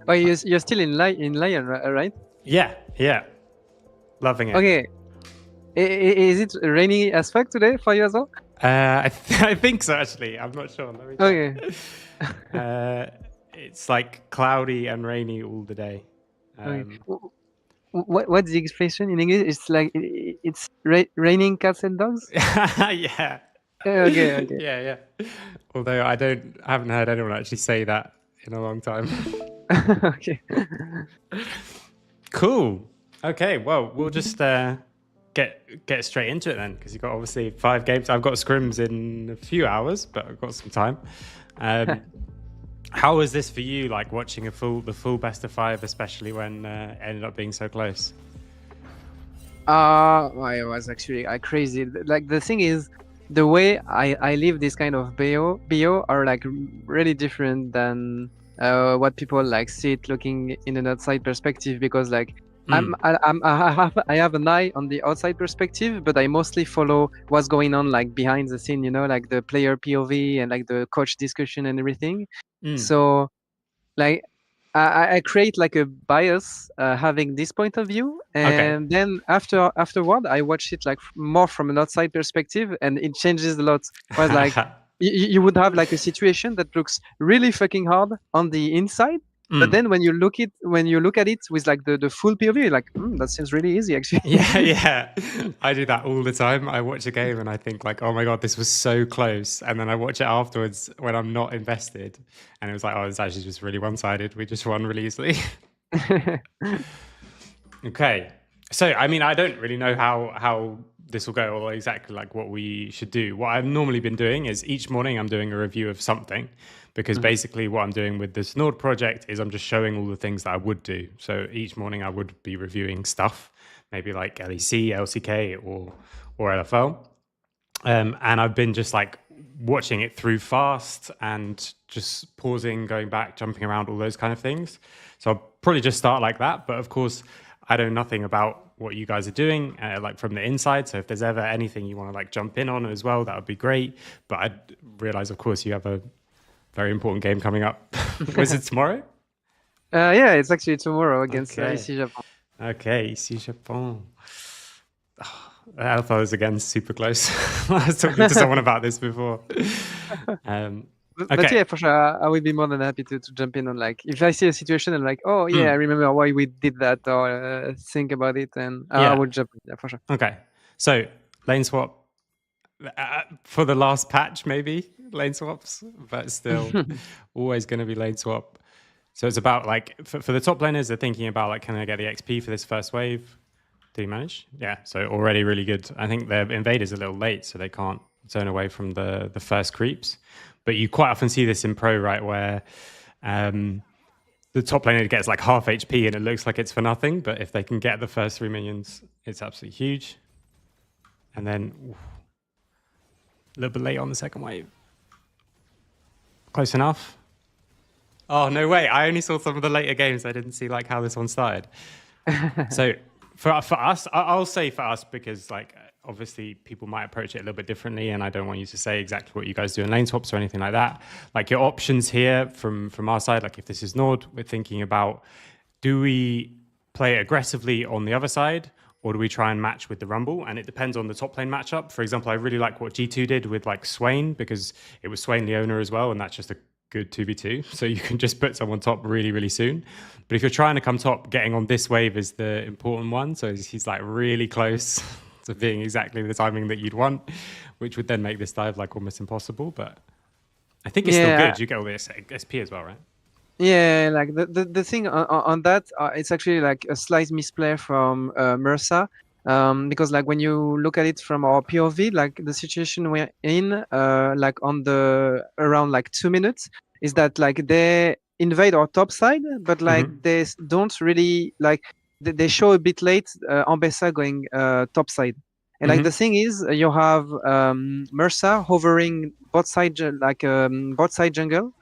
Oh, you're still in Lion, right? Yeah. Loving it. Okay. Is it rainy as fuck today for you as well? I think so, actually. I'm not sure. Let me check. Okay. It's like cloudy and rainy all the day. Okay. What's the expression in English? It's like it's raining cats and dogs. Yeah. Okay. Yeah. Although haven't heard anyone actually say that in a long time. Okay. Cool. Okay. Well, we'll just get straight into it then, because you've got obviously 5 games. I've got scrims in a few hours, but I've got some time. How was this for you? Like watching the full best of 5, especially when it ended up being so close. I was actually crazy. Like the thing is, the way I live this kind of bio are like really different than what people like see it looking in an outside perspective, because like I have an eye on the outside perspective, but I mostly follow what's going on like behind the scene, like the player POV and like the coach discussion and everything. So like I create like a bias having this point of view, and then afterward I watch it like more from an outside perspective, and it changes a lot. Whereas like you would have like a situation that looks really fucking hard on the inside, but then when you look at it with like the full POV, you're like, that seems really easy actually. Yeah. I do that all the time. I watch a game and I think like, oh my God, this was so close. And then I watch it afterwards when I'm not invested. And it was like, oh, it's actually just really one-sided. We just won really easily. Okay. So, I mean, I don't really know how this will go or exactly like what we should do. What I've normally been doing is each morning I'm doing a review of something, because basically what I'm doing with this Nord project is I'm just showing all the things that I would do. So each morning I would be reviewing stuff, maybe like LEC, LCK or LFL. And I've been just like watching it through fast and just pausing, going back, jumping around, all those kind of things. So I'll probably just start like that. But of course, I know nothing about what you guys are doing, like from the inside. So if there's ever anything you want to like jump in on as well, that would be great. But I realize, of course, you have a very important game coming up. Was it tomorrow? Yeah, it's actually tomorrow against IC Japan. Okay, IC Japan. LFL is again super close. I was talking to someone about this before. But yeah, for sure, I would be more than happy to jump in on like if I see a situation and like, oh yeah, I remember why we did that, or think about it, and I would jump in, yeah, for sure. Okay, so lane swap for the last patch, maybe lane swaps, but still always going to be lane swap. So it's about like for the top laners, they're thinking about like, can I get the XP for this first wave? Did he manage? Yeah, so already really good. I think their invader's a little late, so they can't zone away from the first creeps. But you quite often see this in pro, right, where the top laner gets like half HP and it looks like it's for nothing, but if they can get the first 3 minions, it's absolutely huge. And then a little bit late on the second wave. Close enough. Oh, no way. I only saw some of the later games. I didn't see like how this one started. So for us, I'll say for us, because like obviously people might approach it a little bit differently, and I don't want you to say exactly what you guys do in lane swaps or anything like that. Like your options here from our side, like if this is Nord, we're thinking about, do we play aggressively on the other side, or do we try and match with the Rumble? And it depends on the top lane matchup. For example, I really like what G2 did with like Swain, because it was Swain Leona as well, and that's just a good 2v2. So you can just put someone top really, really soon. But if you're trying to come top, getting on this wave is the important one. So he's like really close to being exactly the timing that you'd want, which would then make this dive like almost impossible. But I think it's still good. You get all this SP as well, right? Yeah, like the thing on that, it's actually like a slight misplay from Mersa, because like when you look at it from our POV, like the situation we're in, like on the around like 2 minutes, is that like they invade our top side, but like they don't really like they show a bit late Ambessa going top side. And like the thing is, you have Mersa hovering bot side bot side jungle.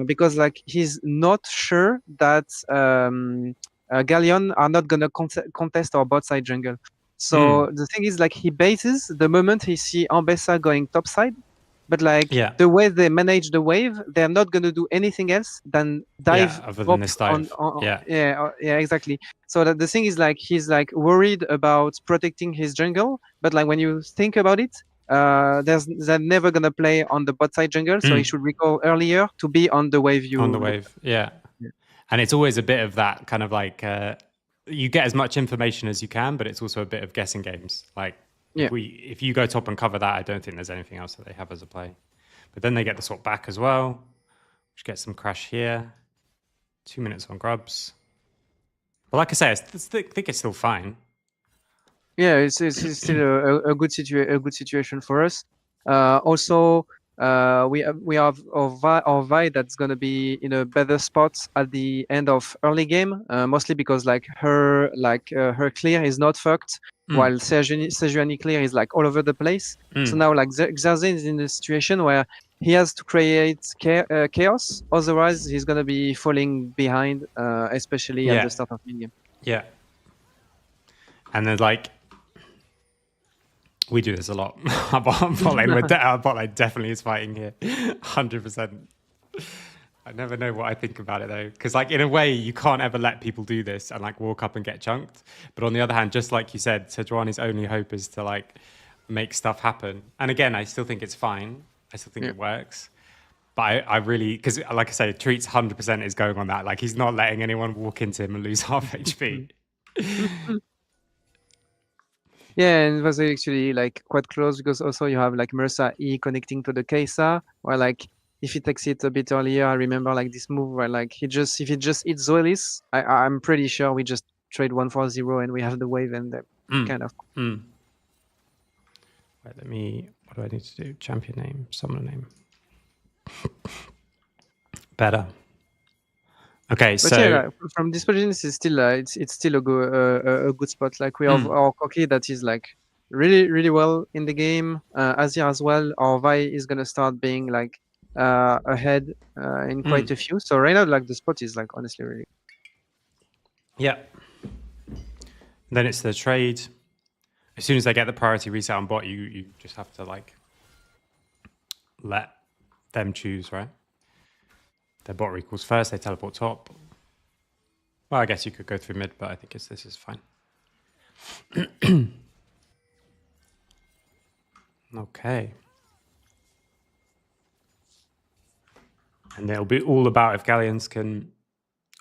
Because like he's not sure that Galion are not gonna contest our bot side jungle. So the thing is, like, he bases the moment he see Ambessa going top side, but like Yeah. the way they manage the wave, they're not going to do anything else than dive other than up this dive. yeah, exactly. So that the thing is like he's like worried about protecting his jungle, but like when you think about it, they're never gonna play on the bot side jungle, so he should recall earlier to be on the wave view. On the wave, yeah. And it's always a bit of that kind of like you get as much information as you can, but it's also a bit of guessing games. Like if you go top and cover that, I don't think there's anything else that they have as a play. But then they get the swap back as well, which gets some crash here. 2 minutes on grubs. But like I say, I think it's still fine. Yeah, it's still a good situation for us. Also, we have our Vi that's gonna be in a better spot at the end of early game, mostly because like her clear is not fucked, while Sejuani clear is like all over the place. So now like Xerxes is in a situation where he has to create chaos, otherwise he's gonna be falling behind, especially at the start of the game. Yeah. And then like we do this a lot. Our bot lane definitely is fighting here, 100%. I never know what I think about it though, because like in a way you can't ever let people do this and like walk up and get chunked. But on the other hand, just like you said, Sejuani's only hope is to like make stuff happen. And again, I still think it's fine. I still think it works. But I really, because like I say, Treat's 100% is going on that. Like he's not letting anyone walk into him and lose half HP. Yeah, and it was actually like quite close because also you have like Mersa E connecting to the Kesa, where like if he takes it a bit earlier, I remember like this move where like if he just hits Zoelis, I'm pretty sure we just trade 1-4-0 and we have the wave and the kind of. Right, what do I need to do? Champion name, summoner name. Better. Okay, but yeah, from this position, it's still it's still a good spot. Like we have our Koki that is like really well in the game. Azir as well. Our Vi is gonna start being like ahead in quite a few. So right now, like the spot is like honestly really. Yeah. Then it's the trade. As soon as they get the priority reset on bot, you just have to like let them choose, right? Their bot recalls first, they teleport top. Well, I guess you could go through mid, but I think this is fine. Okay. And it'll be all about if Galions can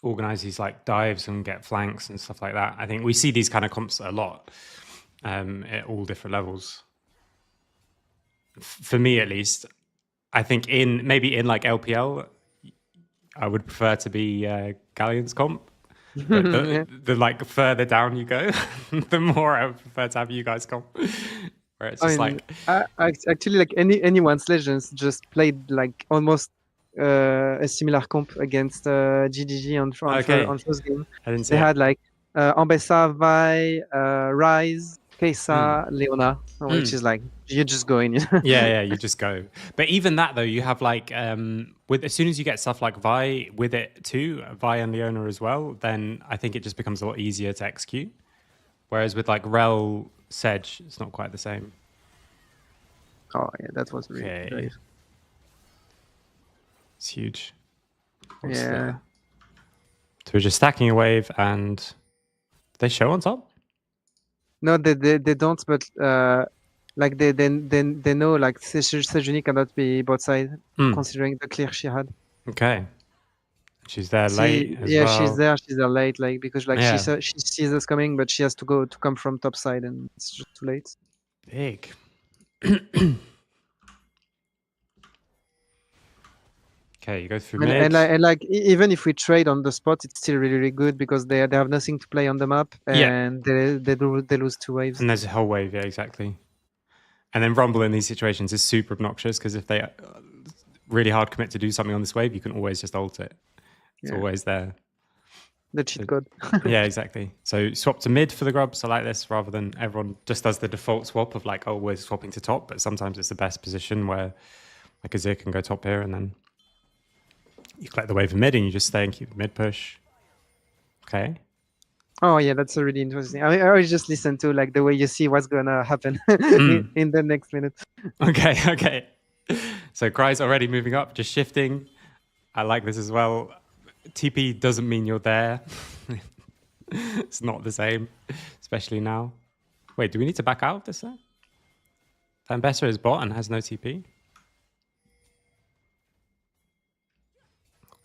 organize these like dives and get flanks and stuff like that. I think we see these kind of comps a lot at all different levels. For me, at least, I think maybe in like LPL, I would prefer to be Galions comp. But the like further down you go, the more I would prefer to have you guys comp. Where it's just actually like anyone's legends just played like almost a similar comp against GGG on first game. They had like Ambessa, Vi, Rise, Kesa, Leona, which is like you just go in. yeah, you just go. But even that though, you have like with as soon as you get stuff like Vi with it too, Vi and Leona as well, then I think it just becomes a lot easier to execute. Whereas with like Rel, Sedge, it's not quite the same. Oh yeah, that was really great. It's huge. Yeah. So we're just stacking a wave, and they show on top. No, they don't, but like they know like Sejuani cannot be bot side considering the clear she had. Okay. She's there late as well. Yeah, she's there late, like because like she sees us coming, but she has to come from top side, and it's just too late. Big. Okay, you go through mid. And like even if we trade on the spot, it's still really good because they have nothing to play on the map, and they lose 2 waves. And there's a whole wave, yeah, exactly. And then Rumble in these situations is super obnoxious because if they really hard commit to do something on this wave, you can always just ult it. It's always there. The cheat code. Yeah, exactly. So swap to mid for the grubs. I like this rather than everyone just does the default swap of like, oh, we're swapping to top. But sometimes it's the best position where like Azir can go top here and then you collect the wave in mid and you just stay and keep the mid push. Okay. Oh yeah, that's a really interesting. I always just listen to like the way you see what's gonna happen in the next minute. Okay. So Cry's already moving up, just shifting. I like this as well. TP doesn't mean you're there. It's not the same, especially now. Wait, do we need to back out of this then? Van Besser is bot and has no TP.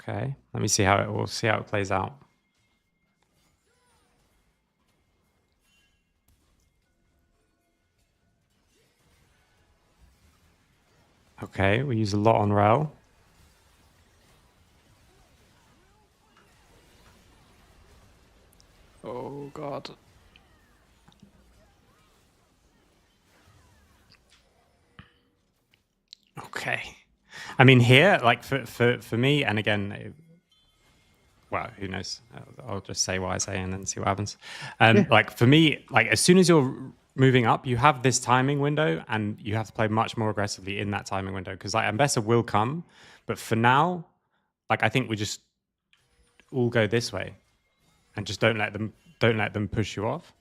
Okay, let me see how it plays out. Okay, we use a lot on rail. Oh god. Okay. I mean, here, like for me, and again, well, who knows? I'll just say what I say and then see what happens. Like for me, like as soon as you're moving up, you have this timing window, and you have to play much more aggressively in that timing window because like Ambessa will come, but for now, like I think we just all go this way, and just don't let them push you off,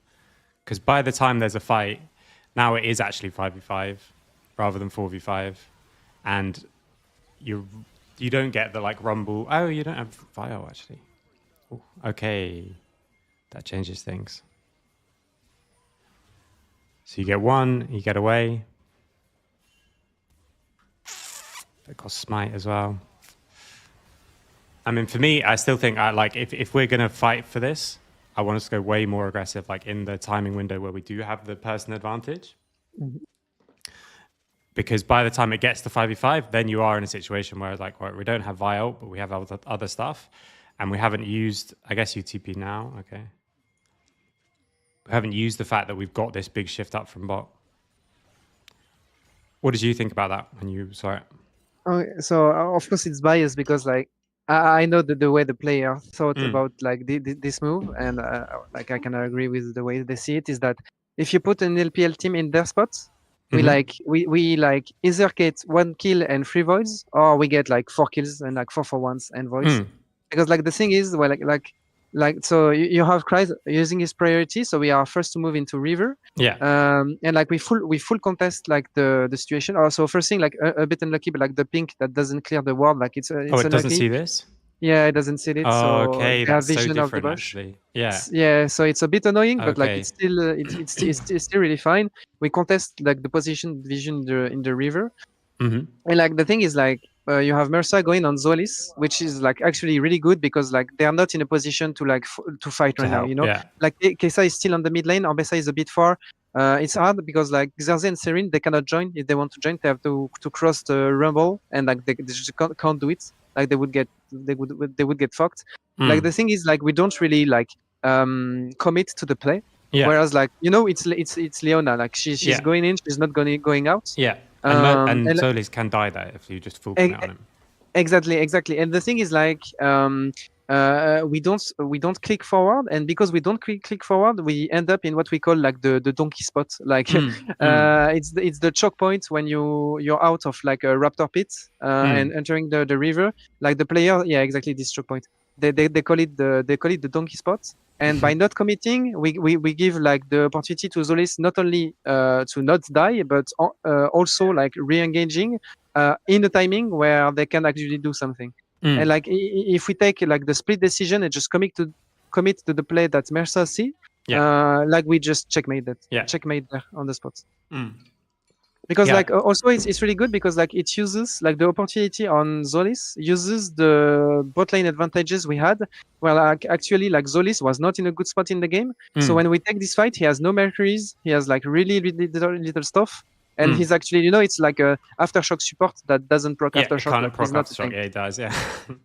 because by the time there's a fight, now it is actually 5v5 rather than 4v5, and you don't get the like rumble. Oh, you don't have Vio actually. Ooh, okay, that changes things. So you get one, you get away. That costs smite as well. I mean, for me, I still think like if we're gonna fight for this, I want us to go way more aggressive, like in the timing window where we do have the person advantage. Mm-hmm. Because by the time it gets to 5v5, then you are in a situation where like, well, we don't have Viol, but we have other stuff. And we haven't used, I guess you TP now, okay. We haven't used the fact that we've got this big shift up from bot. What did you think about that when you saw it? So of course it's biased because like I know the way the player thought about like this move, and like I can agree with the way they see it, is that if you put an LPL team in their spot, we like either get 1 kill and 3 voids, or we get like 4 kills and like 4 for ones and voids. Because like the thing is, well, like so you have Cry using his priority, so we are first to move into river. Yeah. And like we full contest like the situation. Also, first thing, like a bit unlucky, but like the pink that doesn't clear the ward, like it's it doesn't see this. Yeah, it doesn't see it. Oh, so okay, they have that's so vision of the different bush. actually. Yeah. Yeah, so it's a bit annoying, but like Okay. it's still it's still really fine. We contest like the position vision in the river. And like the thing is like you have Mersa going on Zolis, which is like actually really good because like they are not in a position to like to fight right now, you know. Yeah. Like Kesa is still on the mid lane, Ambessa is a bit far. It's hard because like Xerxes and Serene, they cannot join. If they want to join, they have to cross the rumble, and like they just can't do it. Like they would get fucked. Like the thing is like we don't really like commit to the play. Yeah. Whereas like, you know, it's Leona, like she's going in, she's not going out. Yeah. And Solis can die there if you just full commit on him. Exactly. And the thing is like we don't click forward, and because we don't click forward, we end up in what we call like the donkey spot. Like it's the choke point when you're out of like a raptor pit and entering the river. Like the player, exactly, this choke point. They call it the donkey spot. And by not committing, we give like the opportunity to Zolis not only to not die, but also like re-engaging in a timing where they can actually do something. And like if we take like the split decision and just commit to the play that Mersa see, like we just checkmate that. Checkmate there on the spot. Because like also it's really good because like it uses like the opportunity on Zolis uses the bot lane advantages we had, where like actually like Zolis was not in a good spot in the game. So when we take this fight, he has no Mercuries, he has like really little stuff, and he's actually, you know, it's like a aftershock support that doesn't proc aftershock. Can't proc aftershock. Yeah, it does. Yeah.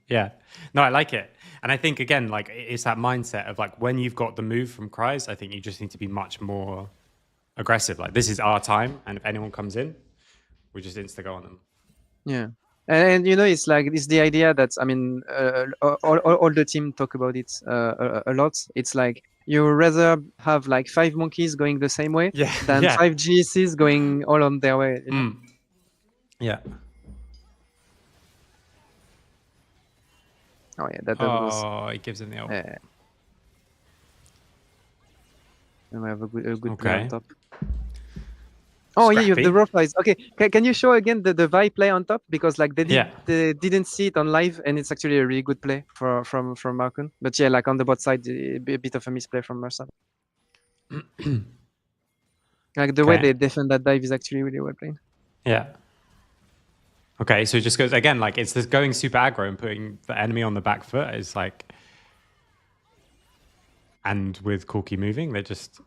Yeah. No, I like it. And I think again, like it's that mindset of like when you've got the move from Cries, I think you just need to be much more aggressive. Like this is our time, and if anyone comes in, we just insta go on them. Yeah. And you know, it's like it's the idea that, I mean, all the team talk about it a lot. It's like you rather have like 5 monkeys going the same way than 5 GSCs going all on their way. You know? Yeah. Oh yeah, that was. Oh, it gives him the ult. And we have a good player on top. Oh yeah, you have the scrappy. raw fights. Okay, can you show again the Vi play on top, because like they didn't see it on live, and it's actually a really good play from Markun. But yeah, like on the bot side, a bit of a misplay from Mercer. Like the way they defend that dive is actually really well played. Yeah. Okay, so it just goes again, like it's this going super aggro and putting the enemy on the back foot is like, and with Corki moving, they just.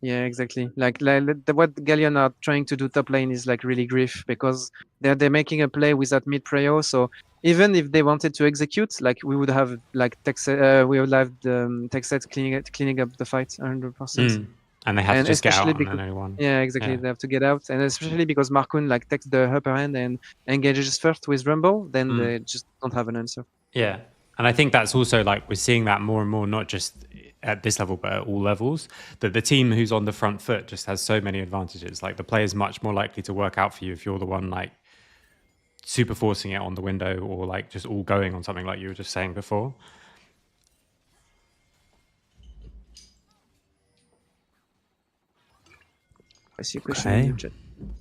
Yeah, exactly. Like what Galion are trying to do top lane is like really grief, because they're making a play without mid prio. So even if they wanted to execute, like we would have like we would have the Texet cleaning up the fight 100%. And they have to just get out because, on anyone. Yeah, exactly. They have to get out, and especially because Markun like takes the upper hand and engages first with Rumble, then they just don't have an answer. Yeah, and I think that's also like we're seeing that more and more, not just at this level but at all levels, that the team who's on the front foot just has so many advantages. Like the player's much more likely to work out for you if you're the one like super forcing it on the window, or like just all going on something like you were just saying before. I see a question in the chat.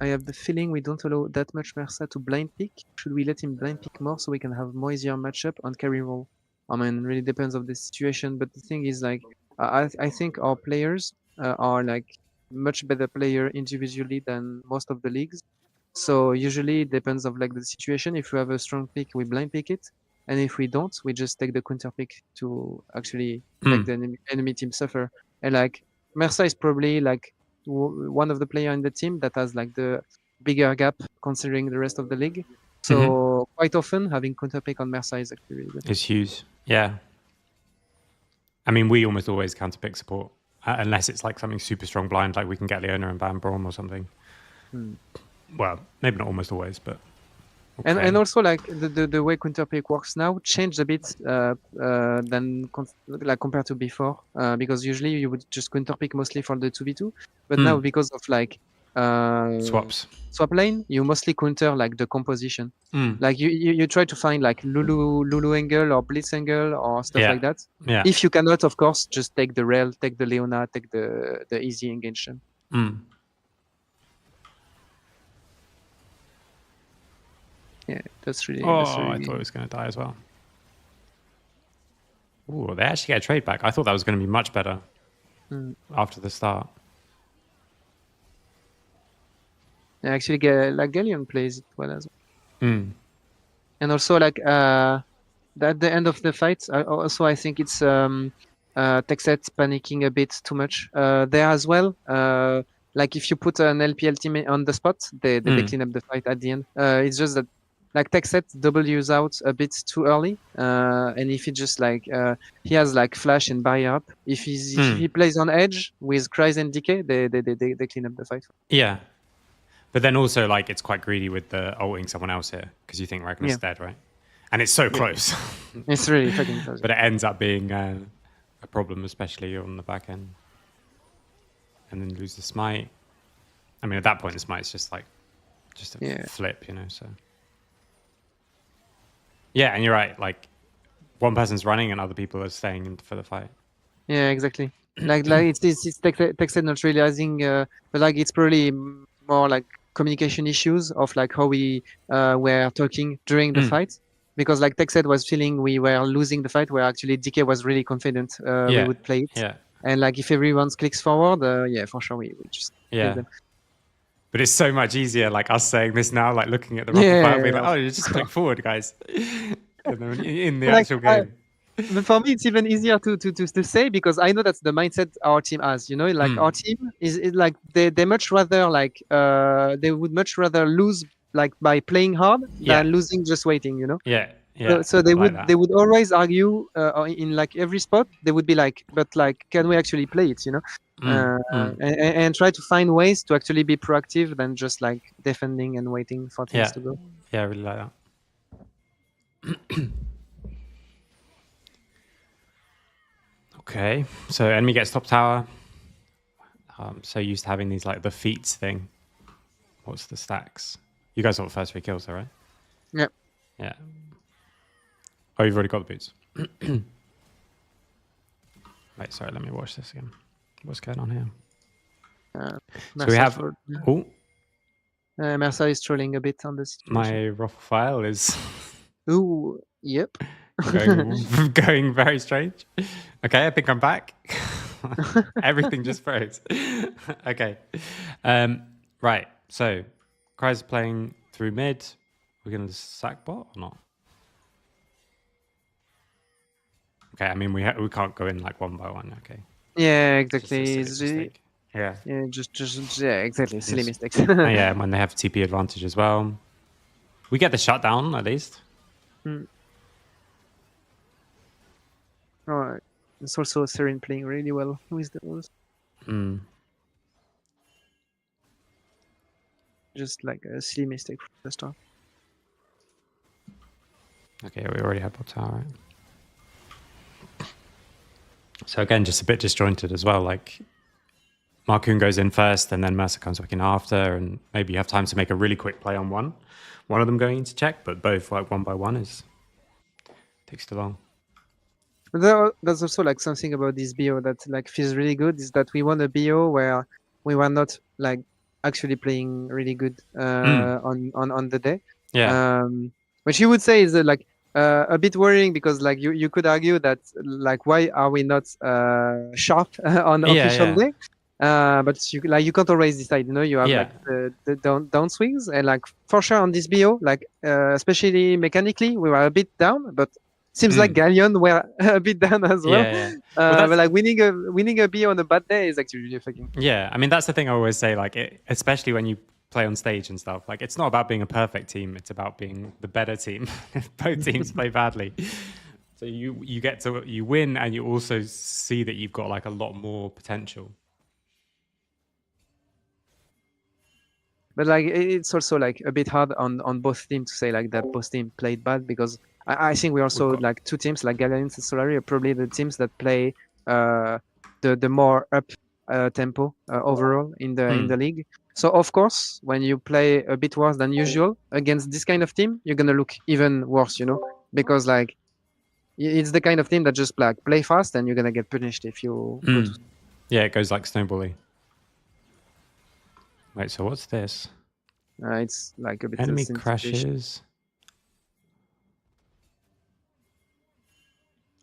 I have the feeling we don't allow that much Mersa to blind pick. Should we let him blind pick more so we can have more easier matchup on carry roll? I mean, really depends of the situation. But the thing is, like, I think our players are like much better player individually than most of the leagues. So usually it depends of like the situation. If we have a strong pick, we blind pick it, and if we don't, we just take the counter pick to actually make the enemy team suffer. And like Mersa is probably like one of the player in the team that has like the bigger gap considering the rest of the league. So quite often having counter pick on Mersa is actually really good. It's huge. Yeah. I mean, we almost always counter pick support, unless it's like something super strong blind, like we can get Leona and ban Braum or something. Well, maybe not almost always, but. Okay. And also like the way counter pick works now changed a bit than like compared to before, because usually you would just counter pick mostly for the 2v2, but now because of like swap lane, you mostly counter like the composition. Like you try to find like Lulu angle or Blitz angle or stuff like that. Yeah. If you cannot, of course, just take the rail, take the Leona, take the easy engagement. Yeah, that's really. I thought it was going to die as well. Ooh, they actually get a trade back. I thought that was going to be much better after the start. Yeah, actually, like Galion plays it well as well. And also, like at the end of the fight, also I think it's Texet panicking a bit too much there as well. Like if you put an LPL team on the spot, they clean up the fight at the end. It's just that like Texet W's out a bit too early, and if he just like he has like flash and barrier up, if he plays on edge with Cries and Decay, they clean up the fight. Yeah, but then also like it's quite greedy with the ulting someone else here, because you think Ragnar's dead, right? And it's so close. It's really fucking close. But it ends up being a problem, especially on the back end. And then lose the smite. I mean, at that point, the smite's just like a flip, you know. So. Yeah, and you're right. Like, one person's running and other people are staying in for the fight. Yeah, exactly. like it's Texet not realizing, but like it's probably more like communication issues of like how we were talking during the fight, because like Texet was feeling we were losing the fight, where actually DK was really confident we would play it. Yeah. And like if everyone clicks forward, yeah, for sure we just kill them. But it's so much easier, like us saying this now, like looking at the rocket fire, being like, "Oh, you just click forward, guys," in the actual game. But for me, it's even easier to say, because I know that's the mindset our team has. You know, like our team is like they much rather like they would much rather lose like by playing hard than losing just waiting. You know. Yeah. So they would always argue in like every spot. They would be like, but like, can we actually play it? You know. And try to find ways to actually be proactive than just like defending and waiting for things to go. Yeah, I really like that. Okay, so enemy gets top tower. So used to having these like the feats thing. What's the stacks? You guys got the first 3 kills, though, right? Yeah. Yeah. Oh, you've already got the boots. Wait, sorry, let me watch this again. What's going on here? So we have. Oh, Mercer is trolling a bit on the situation. my ruffle file is Ooh, yep. going very strange. Okay, I think I'm back. Everything just froze. Okay. Right. So, Cry's playing through mid. We're going to sack bot or not? Okay, I mean, we can't go in like one by one. Okay. Yeah, Just a exactly. silly mistake. Yeah. Yeah, just yeah, exactly. Silly mistakes. Oh, yeah, when they have TP advantage as well. We get the shutdown at least. Oh, it's also Serene playing really well with the ult. Just like a silly mistake from the start. Okay, we already have bot tower, right? So again, just a bit disjointed as well. Like Marcoon goes in first, and then Mercer comes back in after, and maybe you have time to make a really quick play on one of them going into check, but both like one by one takes too long. But there's also like something about this BO that like feels really good is that we want a BO where we were not like actually playing really good on the day. Yeah. Which you would say is like a bit worrying because like you could argue that like why are we not sharp on official day? But you can't always decide, you know, you have like the down swings and like for sure on this BO, like especially mechanically, we were a bit down, but seems like Galion were a bit down as well. But like winning a BO on a bad day is actually really fucking. Yeah, I mean that's the thing I always say, like especially when you play on stage and stuff. Like it's not about being a perfect team; it's about being the better team. If both teams play badly, so you get to you win, and you also see that you've got like a lot more potential. But like it's also like a bit hard on both teams to say like that both teams played bad because I think we also like two teams like Galions and Solary are probably the teams that play the more up tempo overall in the league. So of course when you play a bit worse than usual against this kind of team, you're gonna look even worse, you know, because like it's the kind of team that just like play fast and you're gonna get punished if you go to. Yeah, it goes like snowballing. Wait, so what's this? It's like a bit enemy crashes.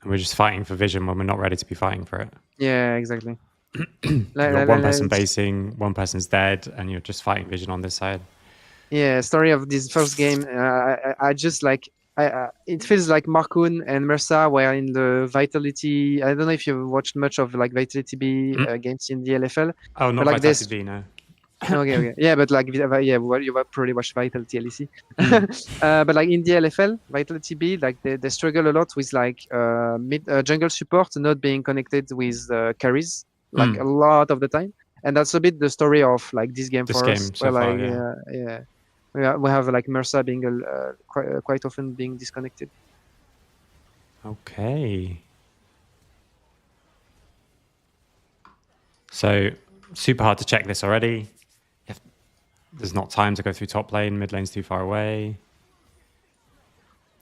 And we're just fighting for vision when we're not ready to be fighting for it. Yeah, exactly. You've got one person basing, one person's dead, and you're just fighting vision on this side. Yeah, story of this first game. I just like it feels like Marcoon and Mersa were in the Vitality. I don't know if you've watched much of like Vitality B games in the LFL. Oh, not like Vitality B, no. Okay. Yeah, but like yeah, well, you probably watched Vitality LEC. But like in the LFL, Vitality B, like they struggle a lot with like mid jungle support not being connected with carries like a lot of the time, and that's a bit the story of like this game for us. So where, far, like, yeah. We have like Mersa being quite often being disconnected. Okay. So super hard to check this already. If there's not time to go through top lane, mid lane's too far away.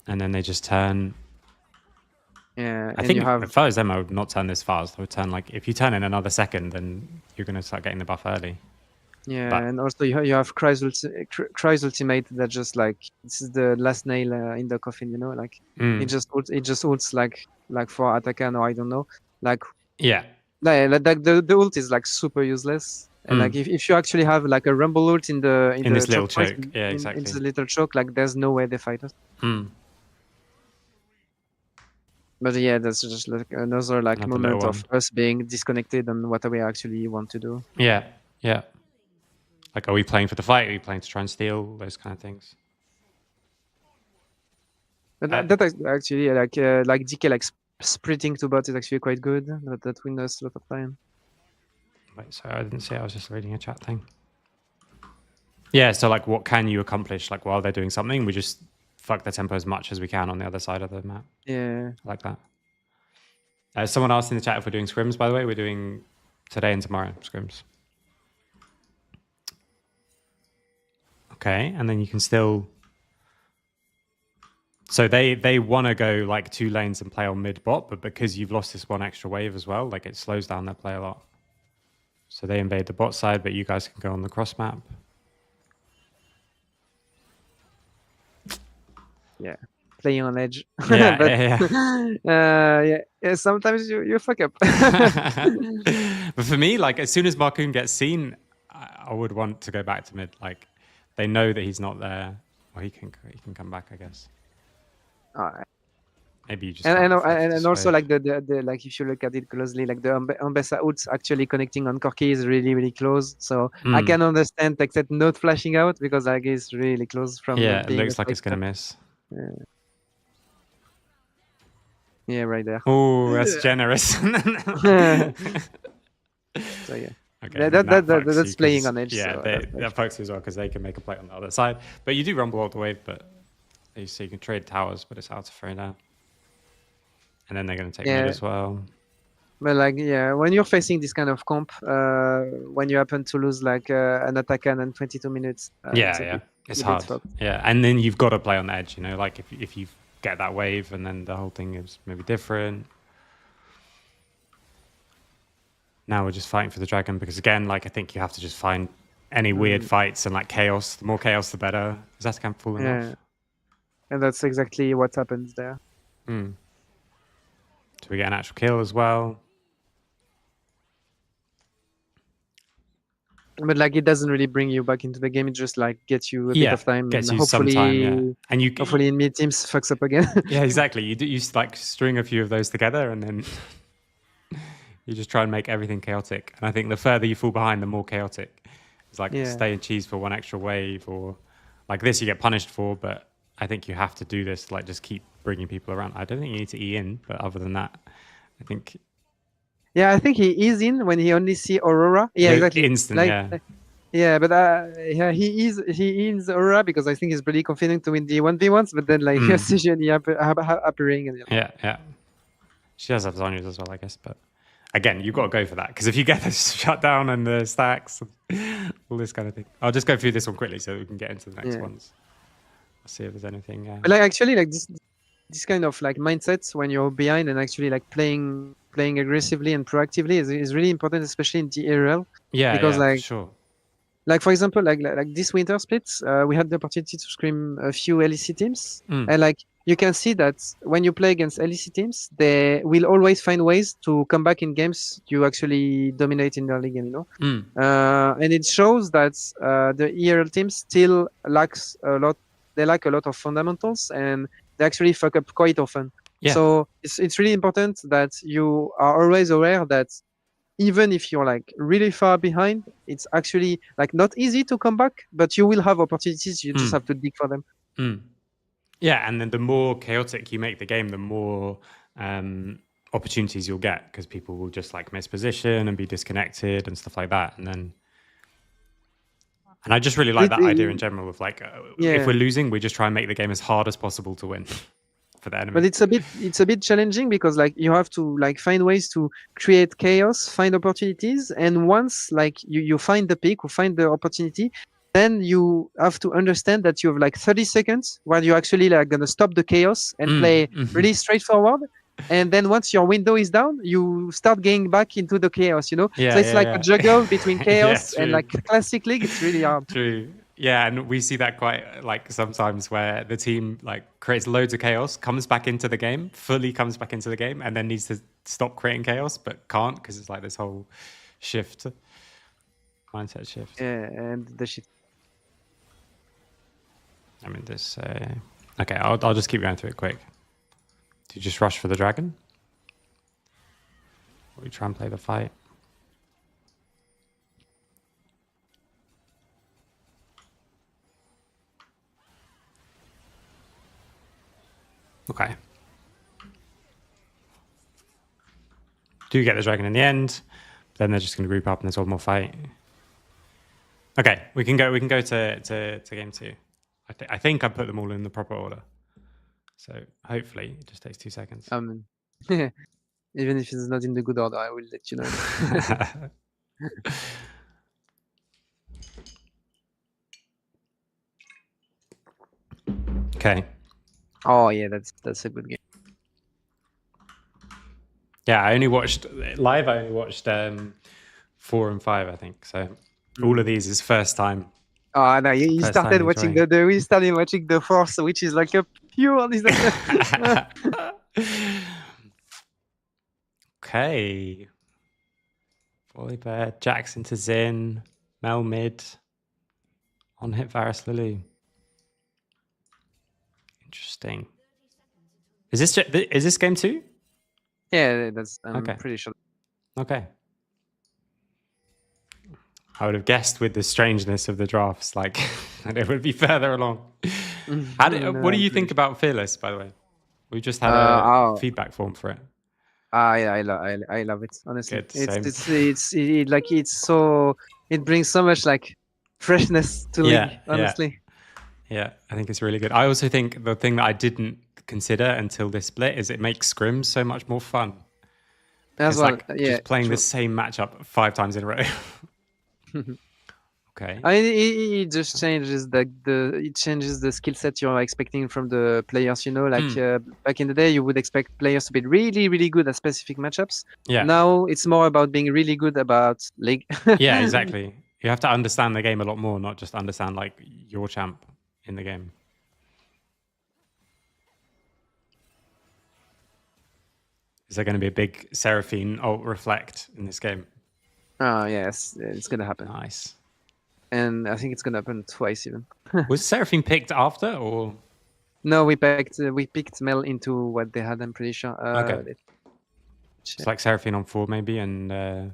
And then they just turn. Yeah, I think if I was them, I would not turn this fast. I would turn like, if you turn in another second, then you're going to start getting the buff early. Yeah, and also you have Cry's ultimate that just like this is the last nail in the coffin, you know, like it just ults like for Atakan or I don't know, like the ult is like super useless, and like if you actually have like a rumble ult in the this little choke, yeah, exactly, in the little choke, like there's no way they fight us. But yeah, that's just like another like moment of us being disconnected on what we actually want to do. Yeah. Like, are we playing for the fight? Are we playing to try and steal? Those kind of things. But that actually like DK like sprinting to bot is actually quite good. That wins us a lot of time. Wait, sorry, I didn't see. I was just reading a chat thing. Yeah, so like, what can you accomplish? Like, while they're doing something, we just fuck the tempo as much as we can on the other side of the map. Yeah, I like that. Someone asked in the chat if we're doing scrims. By the way, we're doing today and tomorrow scrims. Okay, and then you can still. So they want to go like 2 lanes and play on mid bot, but because you've lost this one extra wave as well, like it slows down their play a lot. So they invade the bot side, but you guys can go on the cross map. Yeah, playing on edge. Yeah, But sometimes you fuck up. But for me, like as soon as Markoon gets seen, I would want to go back to mid. Like they know that he's not there. Well, he can come back, I guess. Maybe you just and also like the like if you look at it closely, like the Ambessa ults actually connecting on Corki is really close. So I can understand except not flashing out because like it's really close from it being looks like it's gonna miss. Yeah, right there. Oh, that's generous. So yeah. Okay, that's playing on edge. Yeah, so that fucks you as well because they can make a play on the other side. But you do rumble all the wave, but so you can trade towers, but it's hard to throw down. And then they're going to take mid as well. But like, yeah, when you're facing this kind of comp, when you happen to lose like an attack in 22 minutes, it's hard. Yeah, and then you've got to play on the edge. You know, like if you get that wave, and then the whole thing is maybe different. Now we're just fighting for the dragon because again, like I think you have to just find any weird fights and like chaos. The more chaos, the better. Is that kind of falling off? And that's exactly what happens there. So we get an actual kill as well. But like it doesn't really bring you back into the game. It just like gets you a bit of time. Gets and you some time, and you hopefully in mid teams fucks up again. Yeah, exactly. You like string a few of those together, and then you just try and make everything chaotic. And I think the further you fall behind, the more chaotic. It's like stay and cheese for one extra wave, or like this you get punished for. But I think you have to do this. Like just keep bringing people around. I don't think you need to E in, but other than that, I think. Yeah, I think he is in when he only see Aurora. Yeah, exactly. Instant, like, but he is Aurora because I think he's pretty confident to win the 1v1s, but then like Sijani appearing. And, yeah. She does have Zonyas as well, I guess, but again, you've got to go for that because if you get the shutdown and the stacks, all this kind of thing. I'll just go through this one quickly so we can get into the next ones. I'll see if there's anything. But like actually, like this kind of like mindsets when you're behind and actually like playing aggressively and proactively is really important, especially in the ARL. Yeah, because like sure. Like for example, like this winter splits, we had the opportunity to scrim a few LEC teams, and like you can see that when you play against LEC teams, they will always find ways to come back in games you actually dominate in the early game, you know. And it shows that the ERL teams still lacks a lot. They lack a lot of fundamentals, and they actually fuck up quite often. So it's really important that you are always aware that even if you're like really far behind, it's actually like not easy to come back, but you will have opportunities. You just have to dig for them. Yeah, and then the more chaotic you make the game, the more opportunities you'll get because people will just like miss position and be disconnected and stuff like that. And I just really like that idea in general of like, if we're losing, we just try and make the game as hard as possible to win. For the enemy. But it's a bit challenging because like you have to like find ways to create chaos, find opportunities, and once like you find the pick or find the opportunity, then you have to understand that you have like 30 seconds where you're actually like gonna stop the chaos and play really straightforward. And then once your window is down, you start getting back into the chaos, you know. So it's like a juggle between chaos and like classic league. It's really hard. True. Yeah, and we see that quite like sometimes where the team like creates loads of chaos, comes back into the game, and then needs to stop creating chaos, but can't because it's like this whole mindset shift. Yeah, and the shift. I mean, this. Okay, I'll just keep going through it quick. Do you just rush for the dragon? Or we try and play the fight? Okay. Do get the dragon in the end. Then they're just going to group up and there's one more fight. Okay, we can go to game 2. I think I put them all in the proper order. So hopefully it just takes 2 seconds. Even if it's not in the good order, I will let you know. Okay. Oh yeah, that's a good game. Yeah, I only watched live. I only watched 4 and 5, I think. So all of these is first time. Oh no, you First started time watching enjoying. we started watching the Force, which is like a pure disaster. Okay. Volibear, Jackson to Zin, Mel mid, on hit Varus Lulu. Interesting. Is this game 2? Yeah, that's I'm Okay. pretty sure. Okay. I would have guessed with the strangeness of the drafts, like, and it would be further along. No, What do I'm you pretty think about Fearless, by the way? We just sure. had a Oh, feedback form for it. yeah, I love it. Honestly, Good, same. it's so it brings so much like freshness to League. Honestly, Yeah, I think it's really good. I also think the thing that I didn't consider until this split is it makes scrims so much more fun. as It's well. like Yeah, just playing the true. same matchup 5 times in a row. Okay. I mean, it just changes it changes the skill set you're expecting from the players. You know, like back in the day, you would expect players to be really, really good at specific matchups. Yeah. Now it's more about being really good about League. Yeah, exactly. You have to understand the game a lot more, not just understand like your champ in the game. Is there going to be a big Seraphine ult reflect in this game? Oh yes, it's gonna happen. Nice. And I think it's gonna happen twice even. Was Seraphine picked after or? No, we picked Mel into what they had. I'm pretty sure. Okay. It's like Seraphine on 4 maybe, and yeah,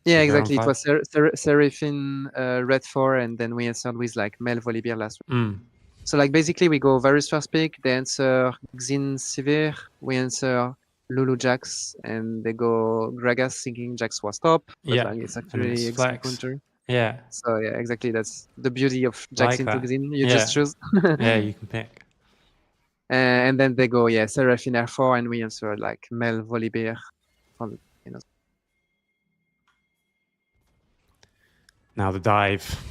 Severe exactly. on It 5? was Seraphine, Red 4, and then we answered with like Mel Volibear last week. So like basically we go Varus first pick, they answer Xin Sivir, we answer Lulu Jax, and they go Gragas thinking Jax was top, but like it's actually a Xin flex. counter. Yeah. So yeah, exactly. That's the beauty of Jax Like into that. Xin. You just choose. Yeah, you can pick. And then they go, yeah, Seraphine R4, and we answer like Mel Volibear. You know. Now the dive.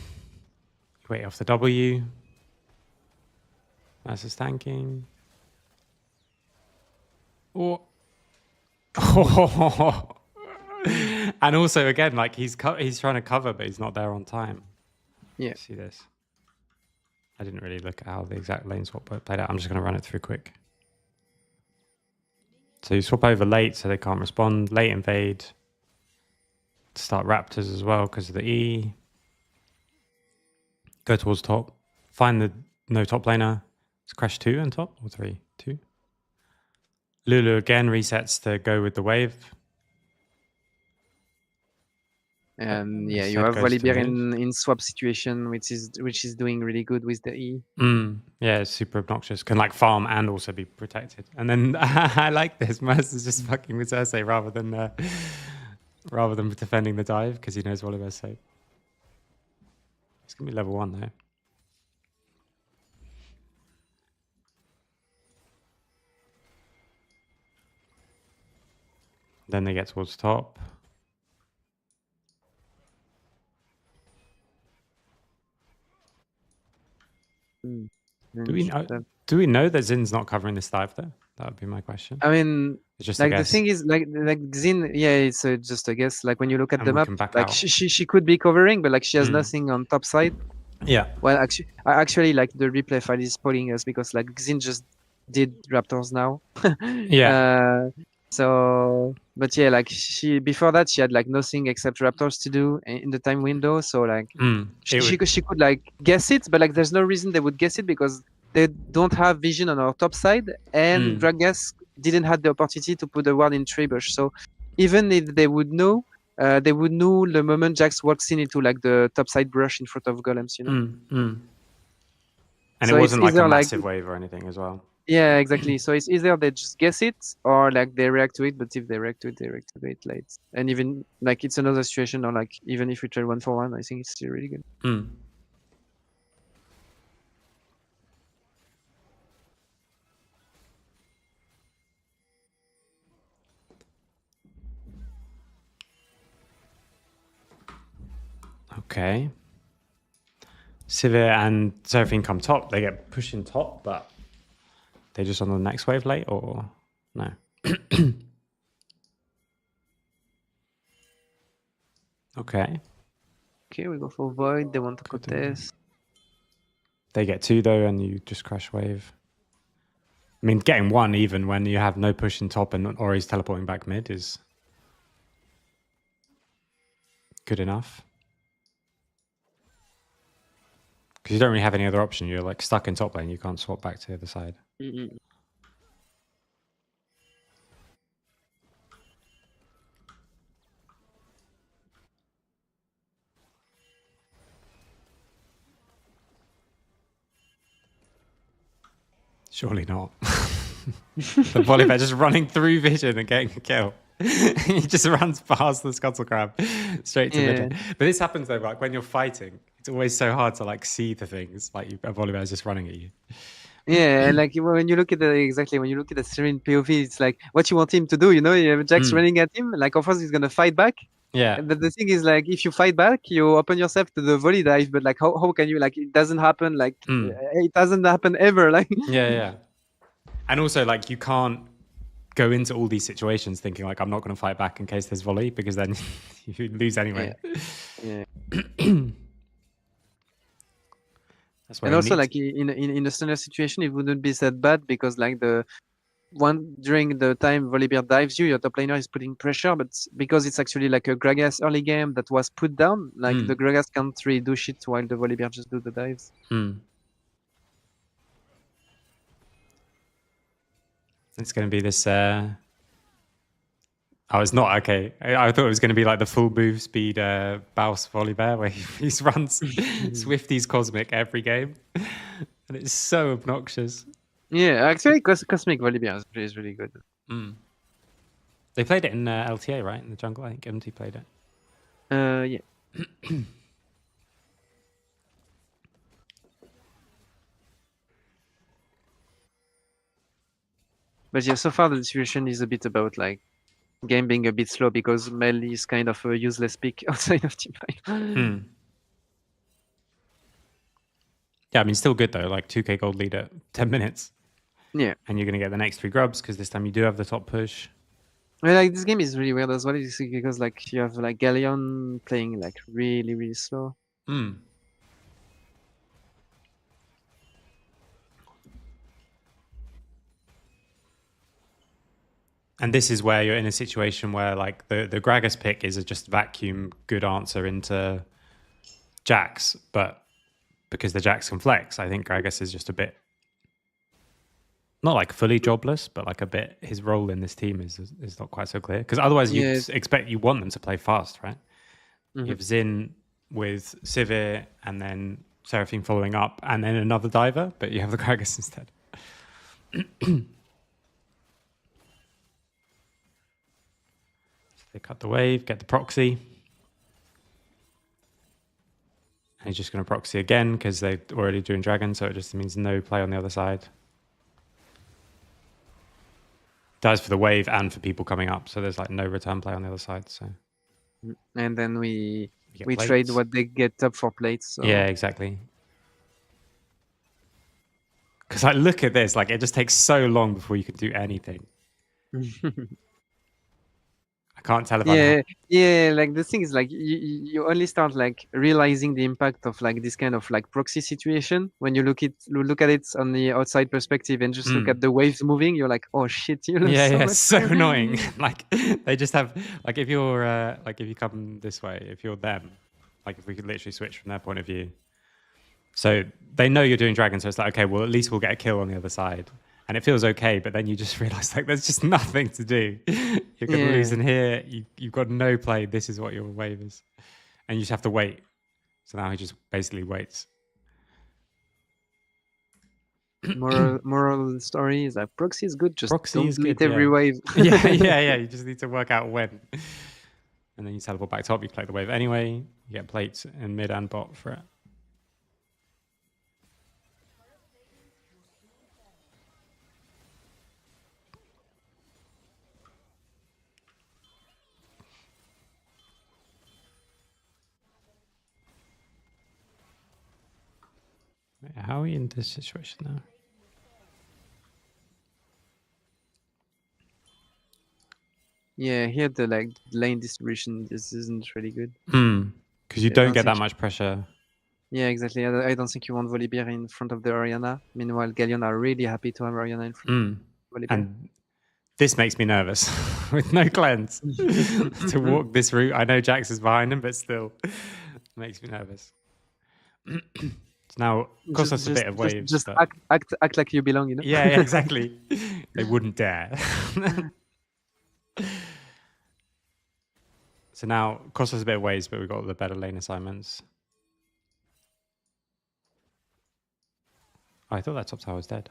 Wait off the W. Versus tanking. Oh. And also again, like he's trying to cover, but he's not there on time. Yeah. See this? I didn't really look at how the exact lane swap played out. I'm just going to run it through quick. So you swap over late, so they can't respond. Late invade. Start Raptors as well because of the E. Go towards top. Find the no top laner. It's crash 2 on top or 3? 2. Lulu again resets to go with the wave. And yeah, you have Volibear in swap situation, which is doing really good with the E. Yeah, it's super obnoxious. Can like farm and also be protected. And then I like this. Merce is just fucking with Cersei rather than defending the dive because he knows Volibear's safe. It's gonna be level 1 though. Then they get towards top. Do we know that Zin's not covering this dive though? That would be my question. I mean, it's just like the thing is, like Xin, yeah, it's just a guess. Like when you look at the map, like she could be covering, but like she has nothing on top side. Yeah. Well, actually, like the replay file is spoiling us because like Xin just did Raptors now. Yeah. So, but yeah, like before that she had like nothing except Raptors to do in the time window. So like she could like guess it, but like there's no reason they would guess it because they don't have vision on our top side, and Gragas didn't have the opportunity to put the ward in Trebush. So even if they would know, they would know the moment Jax walks into like the top side brush in front of golems, you know. And so it wasn't like a massive wave or anything as well. Yeah, exactly. So it's either they just guess it or like they react to it, but if they react to it, they react to it late. And even like it's another situation, or like even if we trade 1-for-1, I think it's still really good. Okay. Sivir and Seraphine come top. They get pushed in top, but they just on the next wave late or no? Okay. Okay, we go for void. They want to Good. contest. They get 2 though, and you just crash wave. I mean, getting 1 even when you have no push in top and Ori's teleporting back mid is good enough. Because you don't really have any other option. You're like stuck in top lane. You can't swap back to the other side. Mm-mm. Surely not. The Volibear just running through vision and getting a kill. He just runs past the scuttle crab straight to mid lane. But this happens though, like when you're fighting, it's always so hard to like see the things. Like a Volibear is just running at you. Yeah, and like when you look at when you look at the Serene POV, it's like what you want him to do. You know, you have Jax running at him. Like, of course, he's gonna fight back. Yeah. But the thing is, like, if you fight back, you open yourself to the volley dive. But like, how can you? Like, it doesn't happen. Like, it doesn't happen ever. Like, Yeah. And also, like, you can't go into all these situations thinking like I'm not going to fight back in case there's volley, because then you lose anyway. yeah. That's why. And also, like in a standard situation, it wouldn't be that bad because like the one during the time Volibear dives you, your top laner is putting pressure, but because it's actually like a Gragas early game that was put down, like the Gragas can't really do shit while the Volibear just do the dives. It's going to be this. Oh, it's not okay. I thought it was going to be like the full move speed Baus Volibear where he runs Swifty's Cosmic every game, and it's so obnoxious. Yeah, actually, Cosmic Volibear is really good. They played it in LTA, right? In the jungle, I think MT played it. Yeah. But yeah, so far the situation is a bit about like game being a bit slow because Mel is kind of a useless pick outside of teamfight. Yeah, I mean, still good though. Like 2k gold lead at 10 minutes. Yeah. And you're going to get the next 3 grubs because this time you do have the top push. Well, like this game is really weird as well because like you have like Galion playing like really, really slow. And this is where you're in a situation where like the Gragas pick is a just vacuum good answer into Jax, but because the Jax can flex, I think Gragas is just a bit not like fully jobless, but like a bit his role in this team is not quite so clear. Because otherwise you want them to play fast, right? You have Xin with Sivir and then Seraphine following up and then another diver, but you have the Gragas instead. They cut the wave, get the proxy. And he's just going to proxy again because they're already doing dragon, so it just means no play on the other side. Dies for the wave and for people coming up, so there's like no return play on the other side. So, and then we trade what they get up for plates. So. Yeah, exactly. Because like, look at this, like it just takes so long before you can do anything. I can't tell if like the thing is like you only start like realizing the impact of like this kind of like proxy situation when you look at it on the outside perspective and just look at the waves moving. You're like, oh shit, you know. So annoying. Like they just have like if you're like if you come this way, if you're them, like if we could literally switch from their point of view. So they know you're doing dragon, so it's like, okay, well at least we'll get a kill on the other side. And it feels okay, but then you just realize like there's just nothing to do. You're going to lose in here. You've got no play. This is what your wave is. And you just have to wait. So now he just basically waits. Moral story is that proxy is good. Just don't do it every wave. Yeah. You just need to work out when. And then you teleport back top. You play the wave anyway. You get plates in mid and bot for it. How are we in this situation now? Yeah, here the like lane distribution this isn't really good. Because you I don't don't get think that much pressure. Yeah, exactly. I don't think you want Volibear in front of the Oriana. Meanwhile, Galion are really happy to have Oriana in front of Volibear. And this makes me nervous with no cleanse to walk this route. I know Jax is behind him, but still makes me nervous. So now, of course, that's a bit of waves. Just But act like you belong, you know? yeah, exactly. They wouldn't dare. So now, cost us a bit of waves, but we've got the better lane assignments. Oh, I thought that top tower was dead.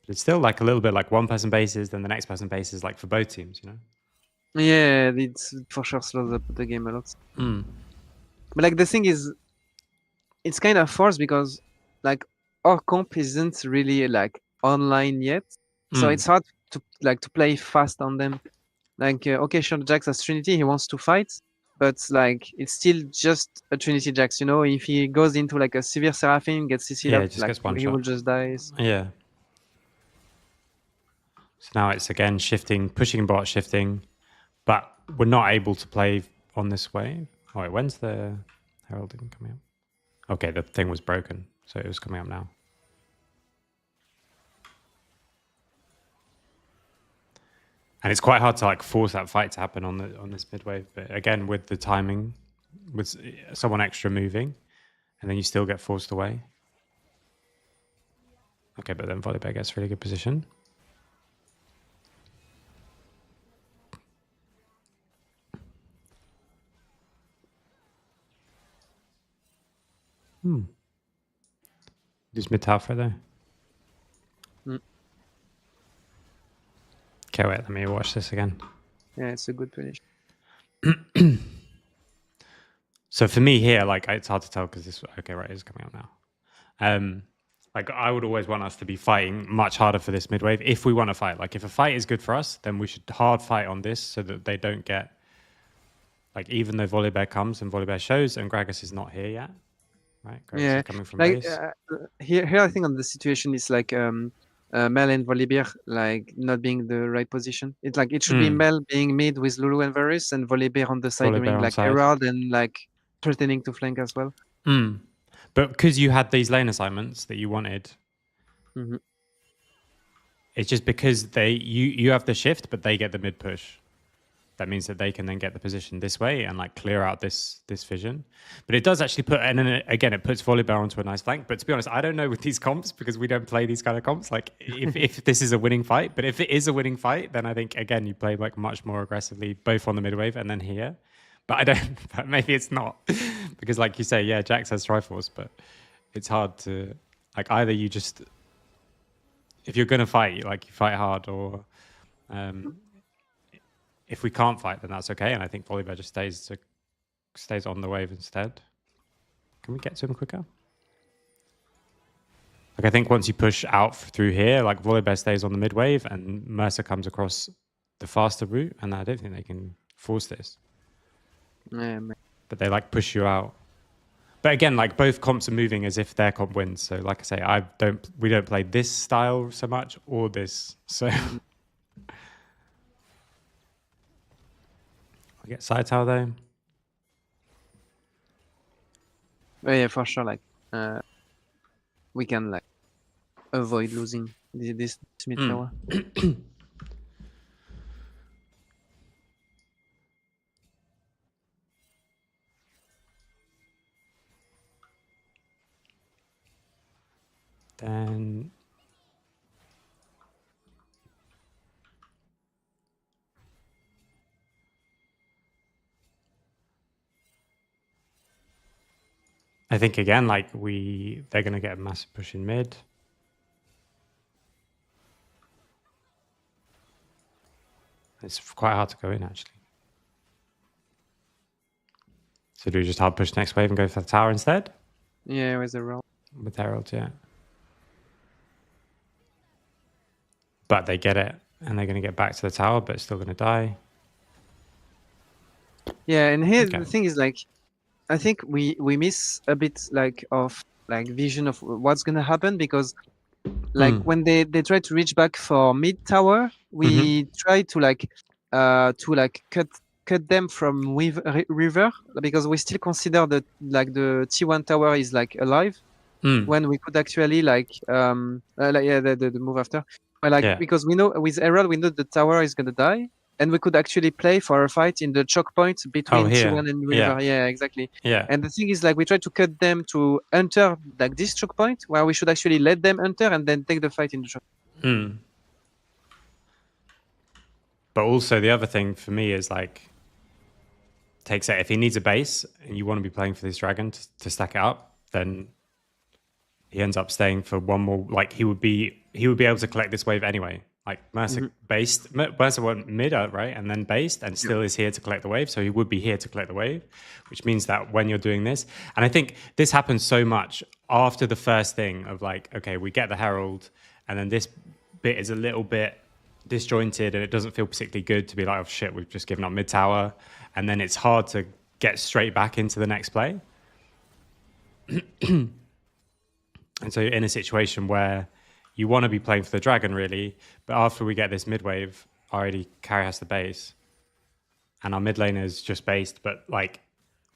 But it's still like a little bit like one person bases, then the next person bases, like for both teams, you know? Yeah, it's for sure slows up the game a lot. But like the thing is, it's kind of forced because like our comp isn't really like online yet, so it's hard to play fast on them. Like okay, sure, Jax has Trinity, he wants to fight, but like it's still just a Trinity Jax, you know. If he goes into like a severe Seraphim, gets CC'd up, It just like gets one he shot. will just die. Yeah. So now it's again shifting, pushing bot, shifting, but we're not able to play on this wave. Oh, wait, when's the heralding coming up? Okay, the thing was broken, so it was coming up now. And it's quite hard to like force that fight to happen on this mid wave. But again, with the timing, with someone extra moving, and then you still get forced away. Okay, but then Volibear gets really good position. Just mid tower for there. Okay, wait, let me watch this again. Yeah, it's a good finish. So for me here, like it's hard to tell because this okay, right, it's coming up now. Like I would always want us to be fighting much harder for this mid wave if we want to fight. Like if a fight is good for us, then we should hard fight on this so that they don't get like even though Volibear comes and Volibear shows and Gragas is not here yet, right? Gragas is coming from like base. here I think on the situation is like Mel and Volibear like not being the right position. It's like it should be Mel being mid with Lulu and Varus and Volibear on the side Volibear doing on like side. Herald and like threatening to flank as well. But because you had these lane assignments that you wanted, it's just because you have the shift, but they get the mid push. That means that they can then get the position this way and like clear out this vision. But it does actually put, and then again, it puts Volibear onto a nice flank. But to be honest, I don't know with these comps because we don't play these kind of comps. Like if this is a winning fight, but if it is a winning fight, then I think again you play like much more aggressively, both on the mid wave and then here. But I don't. But maybe it's not because, like you say, yeah, Jax has Triforce, but it's hard to like either you just if you're gonna fight, like you fight hard, or if we can't fight, then that's okay. And I think Volibear just stays on the wave instead. Can we get to him quicker? Like I think once you push out through here, like Volibear stays on the mid wave and Mercer comes across the faster route, and I don't think they can force this. Yeah, but they like push you out. But again, like both comps are moving as if their comp wins. So like I say, we don't play this style so much or this. So I get side tower though. yeah, for sure. Like we can like avoid losing this mid tower. Then I think again, like they're gonna get a massive push in mid. It's quite hard to go in actually. So do we just hard push next wave and go for the tower instead? Yeah, with the roll. With Herald, yeah. But they get it, and they're going to get back to the tower, but it's still going to die. Yeah, and here the thing is like, I think we miss a bit like of like vision of what's gonna happen, because like when they try to reach back for mid tower, we try to like cut them from with river, because we still consider that like the T1 tower is like alive, when we could actually like yeah, the move after, but like Yeah. because we know with Herald we know the tower is gonna die, and we could actually play for a fight in the choke point between here. T1 and river. Yeah, exactly. Yeah. And the thing is, like, we try to cut them to enter like this choke point, where we should actually let them enter and then take the fight in the choke. But also the other thing for me is like, takes it if he needs a base and you want to be playing for this dragon to stack it up, then he ends up staying for one more. Like he would be able to collect this wave anyway. Like Mercer based, Mercer went mid, right, and then based, and still is here to collect the wave. So he would be here to collect the wave, which means that when you're doing this, and I think this happens so much after the first thing of like, okay, we get the Herald, and then this bit is a little bit disjointed, and it doesn't feel particularly good to be like, oh shit, we've just given up mid tower, and then it's hard to get straight back into the next play. And so you're in a situation where you want to be playing for the dragon, really, but after we get this mid wave, already carry has the base, and our mid laner is just based, but like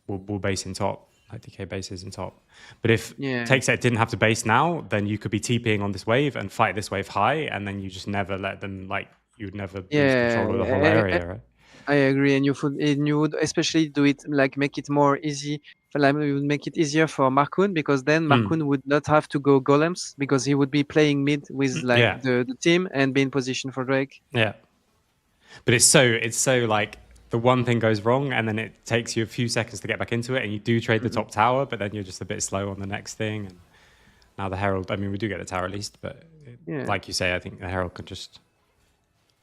we'll base in top, like DK bases in top. But if Take Set didn't have to base now, then you could be TPing on this wave and fight this wave high, and then you just never let them, like, you'd never lose control of the whole area, right? I agree, and you would especially do it like make it more easy. Like you would make it easier for Markun, because then Markun would not have to go golems, because he would be playing mid with like the team and be in position for Drake. Yeah, but it's so like the one thing goes wrong, and then it takes you a few seconds to get back into it, and you do trade the top tower, but then you're just a bit slow on the next thing. And now the Herald, I mean, we do get the tower at least, but like you say, I think the Herald can just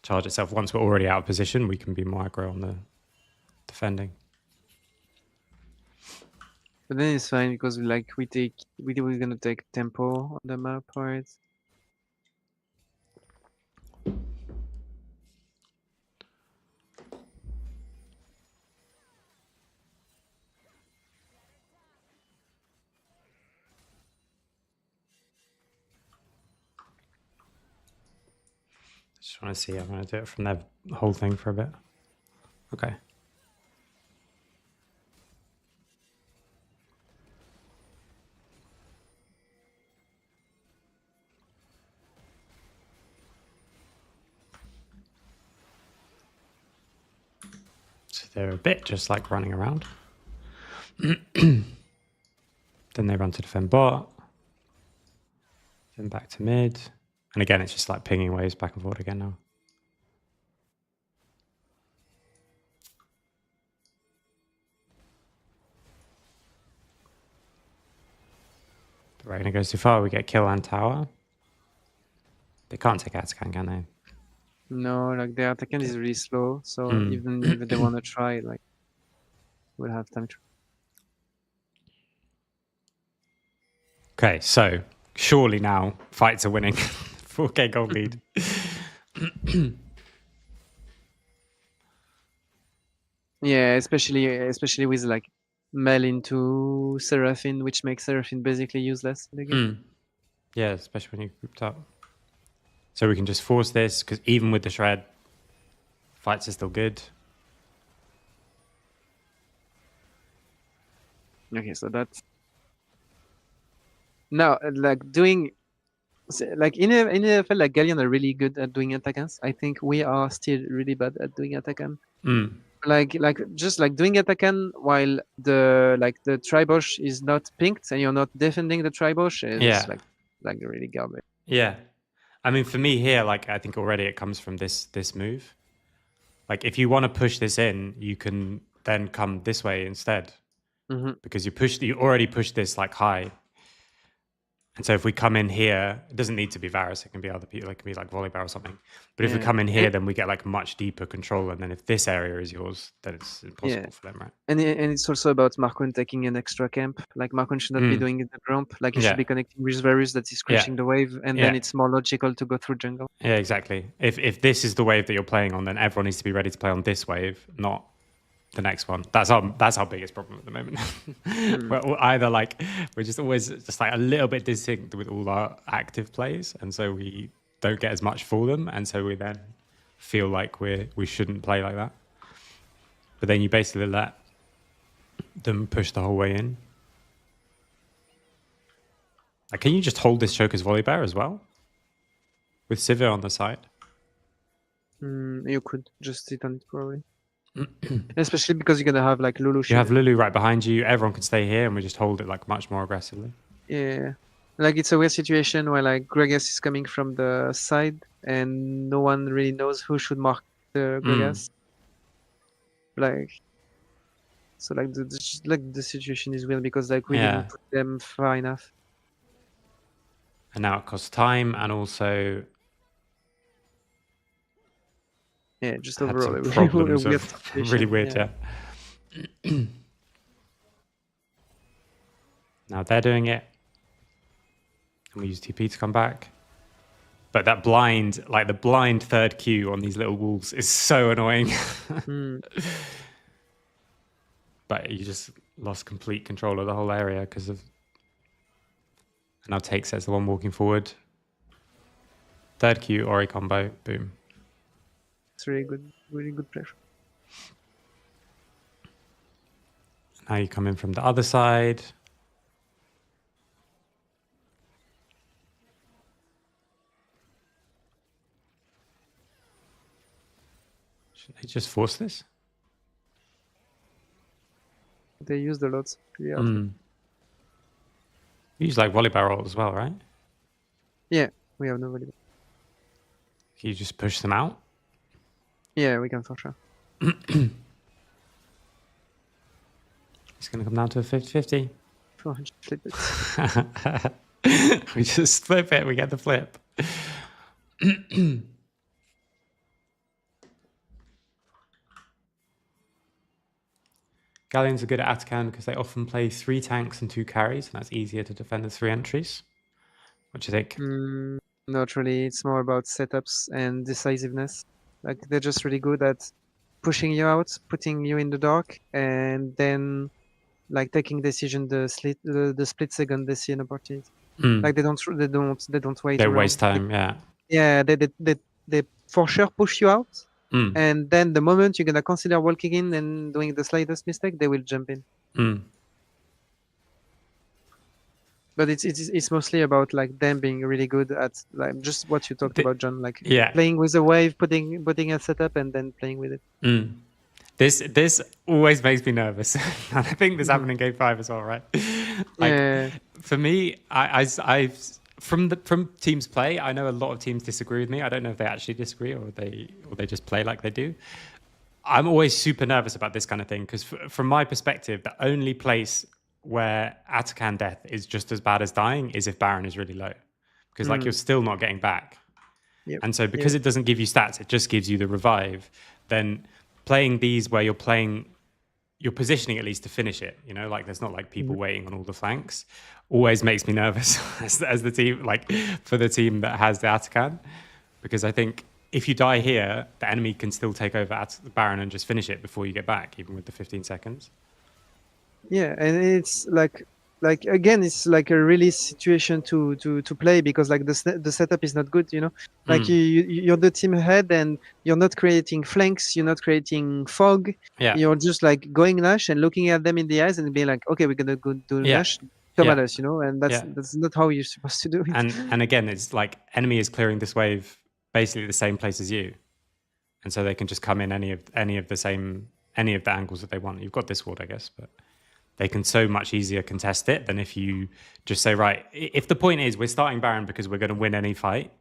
charge itself. Once we're already out of position, we can be more aggro on the defending. But then it's fine, because like we're gonna take tempo on the map, right? Just want to see. I'm going to do it from the whole thing for a bit. Okay. So they're a bit just like running around. Then they run to defend bot. Then back to mid. And again, it's just like pinging waves back and forth again now. The Ragnar goes too far. We get Caelan tower. They can't take out scan, can they? No, like their attack is really slow. So even if they want to try, like, we'll have time to. Okay, so surely now fights are winning. 4K gold lead. Yeah, especially with like Mel into Seraphine, which makes Seraphine basically useless in the game. Yeah, especially when you're grouped up. So we can just force this, because even with the shred, fights are still good. Okay, so that's now like doing like in LFL, like Galion are really good at doing attackans. I think we are still really bad at doing attacan. Like just like doing attacan while the tribush is not pinked and you're not defending the tribush is like really garbage. Yeah. I mean, for me here, like, I think already it comes from this move. Like, if you want to push this in, you can then come this way instead. Because you already pushed this like high. And so if we come in here, it doesn't need to be Varus. It can be other people. It can be like Volibear or something. But if we come in here, then we get like much deeper control. And then if this area is yours, then it's impossible for them, right? And it's also about Markun taking an extra camp. Like Markun should not be doing it the grump. Like he should be connecting with Varus that is crashing the wave, and then it's more logical to go through jungle. Yeah, exactly. If this is the wave that you're playing on, then everyone needs to be ready to play on this wave, not the next one. That's our biggest problem at the moment. We're either like we're just always just like a little bit distinct with all our active plays, and so we don't get as much for them, and so we then feel like we shouldn't play like that. But then you basically let them push the whole way in. Like, can you just hold this choker's volley bear as well with Sivir on the side? You could just sit on it probably. Especially because you're gonna have like Lulu. You have Lulu right behind you. Everyone can stay here, and we just hold it like much more aggressively. Yeah, like it's a weird situation where like Gragas is coming from the side, and no one really knows who should mark the Gragas. Like, so like the situation is weird because like we didn't put them far enough. And now it costs time, and also just overall problems weird really weird. Yeah. Now they're doing it, and we use TP to come back. But that blind, like the blind third Q on these little walls, is so annoying. But you just lost complete control of the whole area because of. And now Take sets the one walking forward. Third Q, Ori combo, boom. It's really good play. Now you come in from the other side. Should they just force this? They used a lot. Yeah. You use like volley barrel as well, right? Yeah, we have no volley. Can you just push them out? Yeah, we can for sure. It's going to come down to a 50-50. Flip it. We just flip it. We get the flip. Galions are good at Atakan because they often play 3 tanks and 2 carries, and that's easier to defend the 3 entries. What do you think? Not really. It's more about setups and decisiveness. Like they're just really good at pushing you out, putting you in the dark, and then like taking decision the split second they see an opportunity. Like they don't wait. They around. waste time. Yeah, they for sure push you out. And then the moment you're gonna consider walking in and doing the slightest mistake, they will jump in. But it's mostly about like them being really good at like just what you talked about, John. Like playing with a wave, putting a setup, and then playing with it. This always makes me nervous. And I think this happened in Game 5 as well, right? Like for me, I've from teams play, I know a lot of teams disagree with me. I don't know if they actually disagree or they just play like they do. I'm always super nervous about this kind of thing because from my perspective, the only place where Atakan death is just as bad as dying is if Baron is really low, because like you're still not getting back. And so because it doesn't give you stats, it just gives you the revive. Then playing these where you're positioning at least to finish it, you know, like there's not like people waiting on all the flanks, always makes me nervous as the team, like for the team that has the Atakan, because I think if you die here, the enemy can still take over at the Baron and just finish it before you get back, even with the 15 seconds. Yeah, and it's like again, it's like a really situation to play because like the setup is not good, you know. Like you're the team head and you're not creating flanks, you're not creating fog. You're just like going Nash and looking at them in the eyes and being like, okay, we're gonna go do Nash, come at us, you know. And that's not how you're supposed to do it. And again, it's like enemy is clearing this wave basically the same place as you, and so they can just come in any of the angles that they want. You've got this ward, I guess, but they can so much easier contest it than if you just say, right, if the point is we're starting Baron because we're going to win any fight,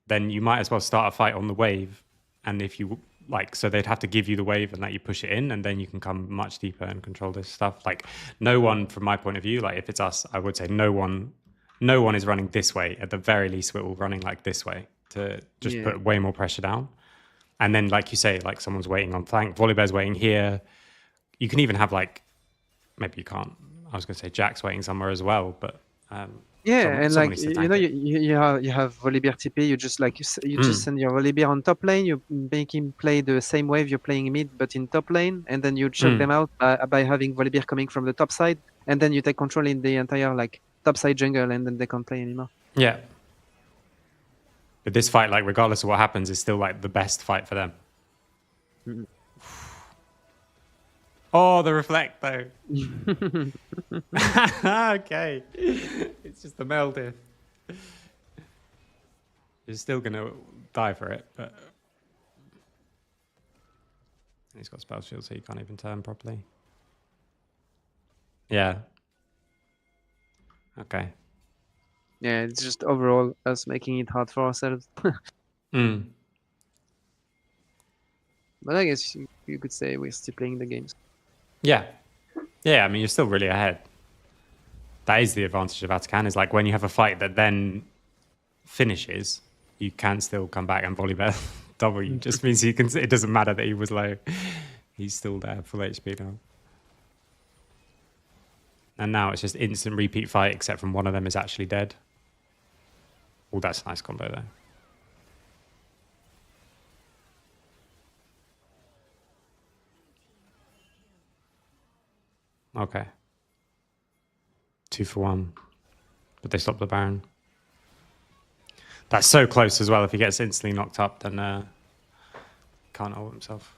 then you might as well start a fight on the wave. And if you like, so they'd have to give you the wave and let you push it in, and then you can come much deeper and control this stuff. Like no one, from my point of view, like if it's us, I would say no one is running this way. At the very least, we're all running like this way to just put way more pressure down. And then, like you say, like someone's waiting on flank, Volibear's waiting here. You can even have like, maybe you can't. I was going to say Jack's waiting somewhere as well, but Yeah, and someone like needs to you tank know, it. you have Volibear TP. You just like you just send your Volibear on top lane. You make him play the same wave you're playing mid, but in top lane, and then you choke them out by having Volibear coming from the top side, and then you take control in the entire like top side jungle, and then they can't play anymore. Yeah. But this fight, like regardless of what happens, is still like the best fight for them. Mm. Oh, the reflect though. Okay. It's just the meld diff. You're still gonna die for it, but he's got spell shield, so you can't even turn properly. Yeah. Okay. Yeah, it's just overall us making it hard for ourselves. But I guess you could say we're still playing the games. Yeah. Yeah, I mean, you're still really ahead. That is the advantage of Vatican, is like when you have a fight that then finishes, you can still come back and Volibear double you. Just means you can. It doesn't matter that he was low. He's still there, full HP now. And now it's just instant repeat fight, except from one of them is actually dead. Oh, that's a nice combo there. Okay. 2 for 1. But they stopped the Baron. That's so close as well. If he gets instantly knocked up, then can't hold himself.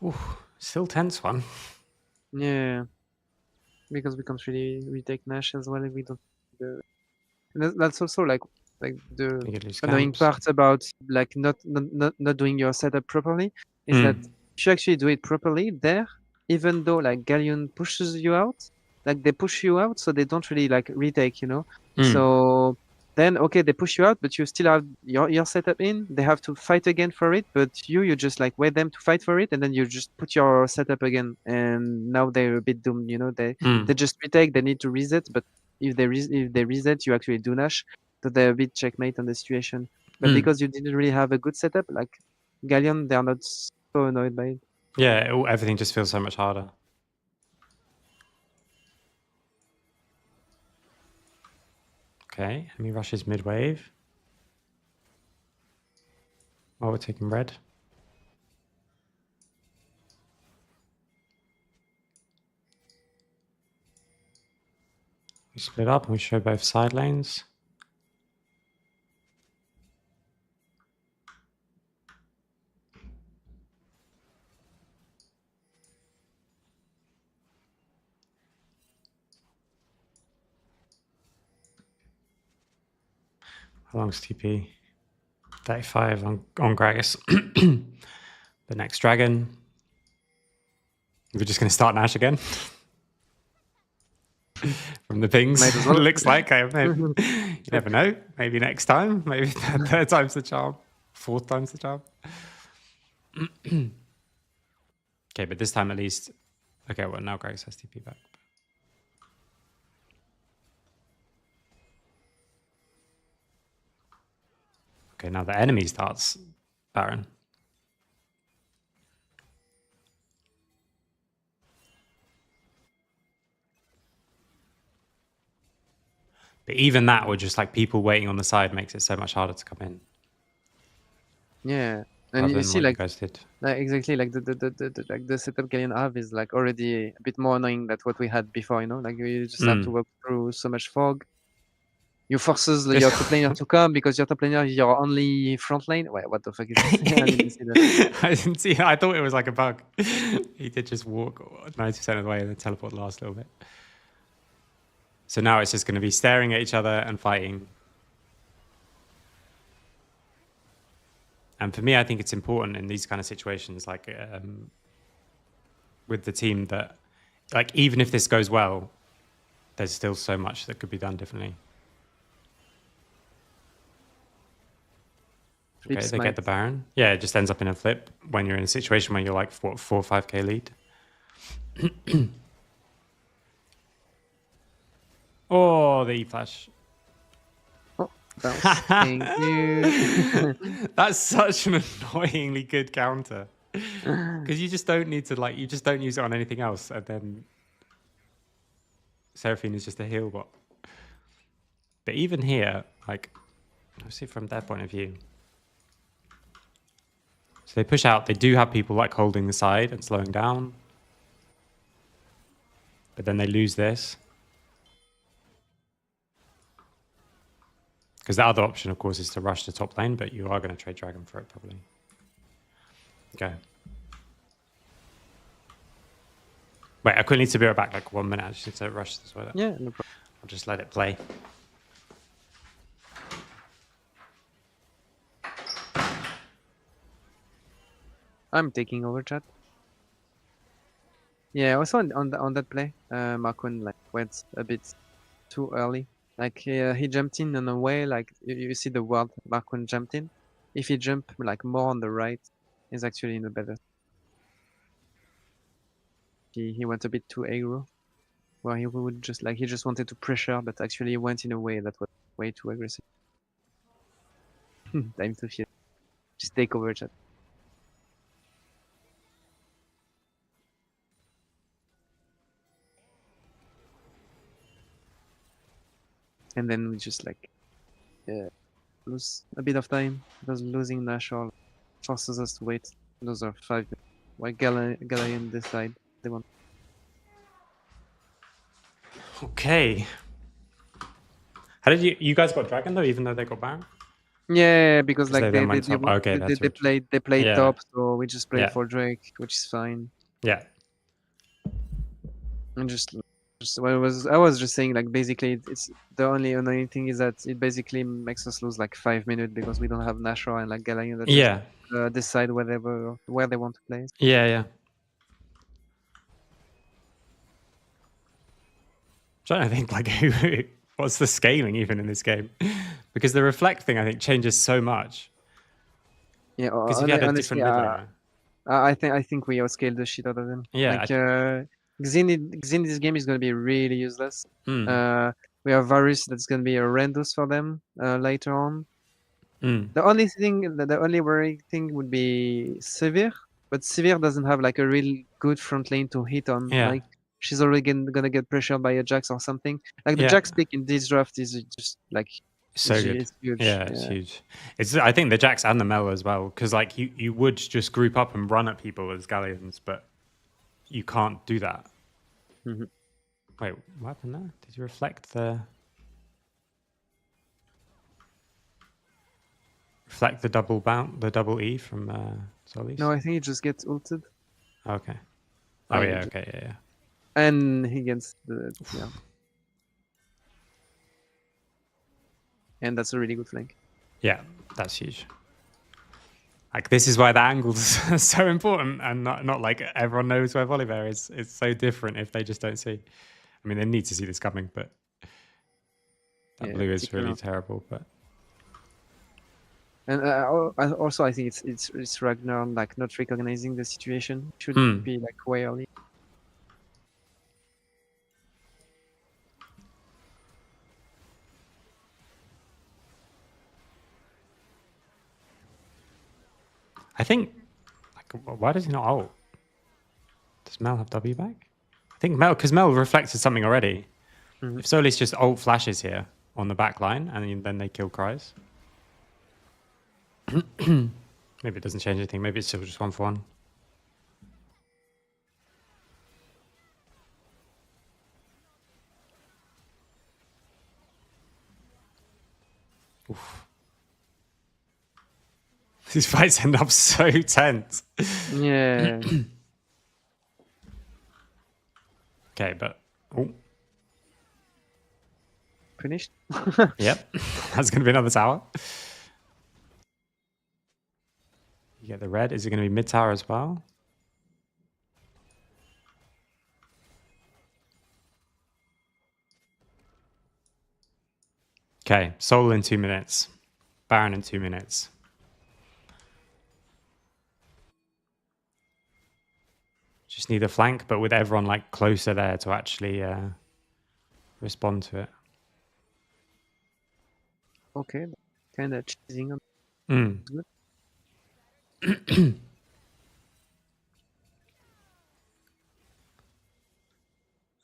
Ooh, still tense one. Yeah, because we can't really retake Nash as well if we don't. And that's also like the annoying part about like not doing your setup properly is that if you actually do it properly there, even though like Galleon pushes you out, like they push you out, so they don't really like retake, you know. So then okay, they push you out, but you still have your setup in. They have to fight again for it, but you just like wait them to fight for it, and then you just put your setup again, and now they're a bit doomed, you know. They just retake. They need to reset, but if they reset, you actually do Nash, so they're a bit checkmate on the situation. But because you didn't really have a good setup, like Galleon, they're not so annoyed by it. Yeah, everything just feels so much harder. Okay, enemy rushes mid-wave. Oh, we're taking red. We split up and we show both side lanes. How long's TP? 35 on Gragas. The next dragon. We're just going to start Nash again. From the pings. Well. Looks like you never know. Maybe next time. Maybe third time's the charm. Fourth time's the charm. Okay, but this time at least. Okay, well, now Gragas has TP back. Okay, now the enemy starts Baron. But even that, with just like people waiting on the side, makes it so much harder to come in. Yeah, and you see like exactly like the setup Galleon have is like already a bit more annoying than what we had before. You know, like you just have to work through so much fog. You forces your top laner to come because your top laner is your only front lane. Wait, what the fuck is this? I didn't see that. I didn't see. I thought it was like a bug. He did just walk 90% of the way and then teleport the last little bit. So now it's just going to be staring at each other and fighting. And for me, I think it's important in these kind of situations, like with the team, that like even if this goes well, there's still so much that could be done differently. Okay, they get the Baron. Yeah, it just ends up in a flip when you're in a situation where you're like 4 or 5k lead. Oh, the E-flash. Oh. Bounce. Thank you. That's such an annoyingly good counter. Because you just don't need to, like, you just don't use it on anything else. And then Seraphine is just a heal bot. But even here, like, let's see from their point of view. So they push out. They do have people like holding the side and slowing down. But then they lose this. Because the other option, of course, is to rush the top lane, but you are going to trade Dragon for it, probably. Okay. Wait, I quickly need to be right back, like 1 minute. I just need to rush this way. Yeah, no problem. I'll just let it play. I'm taking over chat. Yeah, also on that play, Marquin like went a bit too early. Like he jumped in a way like you see the word Marquin jumped in. If he jumped like more on the right, he's actually in a better. He went a bit too aggro, where he would just like he just wanted to pressure, but actually he went in a way that was way too aggressive. Time to feel. Just take over chat. And then we just like lose a bit of time because losing Nashor forces us to wait another 5 minutes. While Galion decide they want. Okay. How did you guys got Dragon though, even though they got Baron? Yeah, because like they played Yeah. top, so we just played Yeah. for Drake, which is fine. Yeah. And just what I was just saying, like basically it's the only annoying thing is that it basically makes us lose like 5 minutes because we don't have Nashor and like Galion that Yeah. just decide where they want to play. Yeah, yeah. Trying to think like what's the scaling even in this game? Because the reflect thing I think changes so much. Yeah, Because if you had a different mid laner. I think we outscaled the shit out of them. Yeah, Like Xin this game is gonna be really useless. Mm. We have Varus that's gonna be horrendous for them later on. Mm. The only worrying thing would be Severe, but Severe doesn't have like a real good front lane to hit on. Yeah. Like she's already gonna get pressured by a Jax or something. Like the Yeah. Jax pick in this draft is just like So good. it's huge. Yeah, it's huge. It's I think the Jax and the Mel as well, because like you would just group up and run at people as Galleons, but you can't do that. Mhm. Wait, what happened there? Did you reflect the double E from Solis? No, I think he just gets ulted. Okay. Oh yeah, okay, yeah. And he gets the and that's a really good flank. Yeah, that's huge. Like this is why the angles so important, and not like everyone knows where Volibear is. It's so different if they just don't see. I mean, they need to see this coming, but that blue is really terrible. But and also I think it's Ragnar like not recognizing the situation. Should be like way early. I think, like, why does he not ult? Does Mel have W back? I think because Mel reflected something already. Mm-hmm. If Solis just ult flashes here on the back line and then they kill Cries. Maybe it doesn't change anything. Maybe it's still just 1-for-1. Oof. These fights end up so tense. Yeah. Okay, but Finished. Yep, that's going to be another tower. You get the red. Is it going to be mid tower as well? Okay, Soul in 2 minutes. Baron in 2 minutes. Just need a flank, but with everyone like closer there to actually respond to it. Okay, kind of cheesing. Mm. Good. And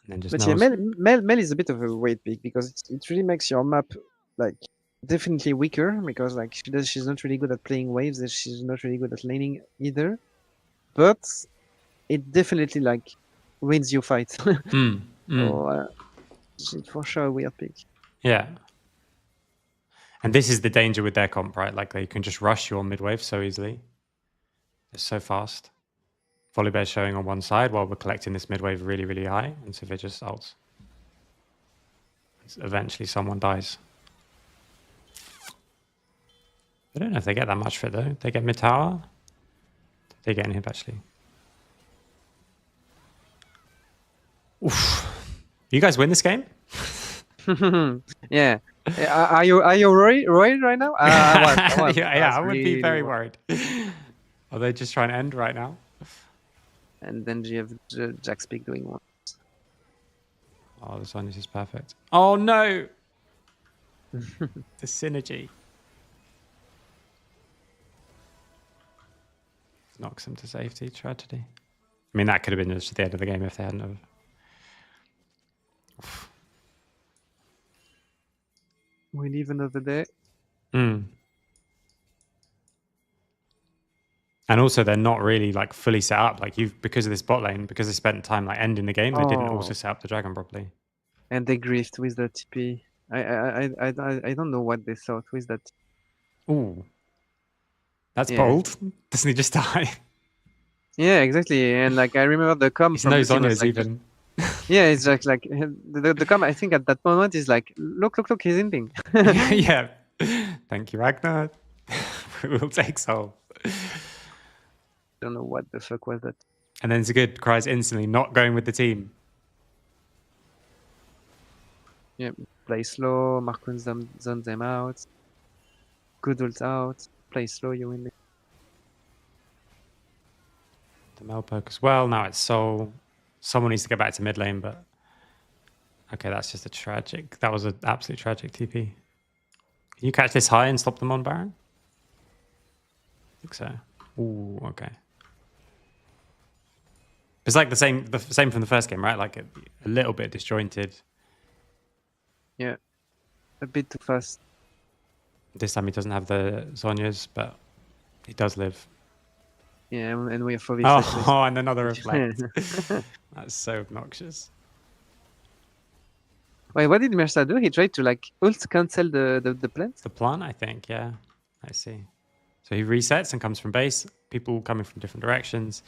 then just But yeah, knows. Mel is a bit of a weight pick because it really makes your map like definitely weaker because like she's not really good at playing waves and she's not really good at laning either. But it definitely like wins you fights. Mm. Mm. So it's for sure a weird pick. Yeah. And this is the danger with their comp, right? Like they can just rush you on mid-wave so easily. It's so fast. Volibear's showing on one side while we're collecting this mid-wave really, really high. And so they just ults. Eventually someone dies. I don't know if they get that much for it though. They get mid-tower. They get him actually. Oof. You guys win this game? Yeah. Are you worried right now? I was. I would be very worried. Are they just trying to end right now? And then you have Jack's pick doing one. Oh, this one is just perfect. Oh no! The synergy. Knocks him to safety. Tragedy. I mean, that could have been just the end of the game if they hadn't have. Oof. We live another day. Mm. And also, they're not really like fully set up. Like because of this bot lane, because they spent time like ending the game, they didn't also set up the dragon properly. And they griefed with the TP. I don't know what they thought with that. Ooh, that's bold. Doesn't he just die? Yeah, exactly. And like I remember the com It's from no the team was Zhonya's like, even. yeah, it's like the com. I think at that moment is like, look, he's ending. Yeah. Thank you, Ragnar. We'll take Soul. Don't know what the fuck was that. And then Zagud cries instantly, not going with the team. Yeah, play slow. Markun zone them out. Good ult out. Play slow, you win. The Mel poke as well. Now it's Soul. Someone needs to get back to mid lane, but okay, that's just a tragic. That was an absolute tragic TP. Can you catch this high and stop them on Baron? I think so. Ooh, okay. It's like the same from the first game, right? Like a little bit disjointed. Yeah, a bit too fast. This time he doesn't have the Zhonya's, but he does live. Yeah, and we have 4v. Oh, and another reflect. That's so obnoxious. Wait, what did Mersa do? He tried to like ult cancel the plant? The plant, I think, yeah. I see. So he resets and comes from base. People coming from different directions.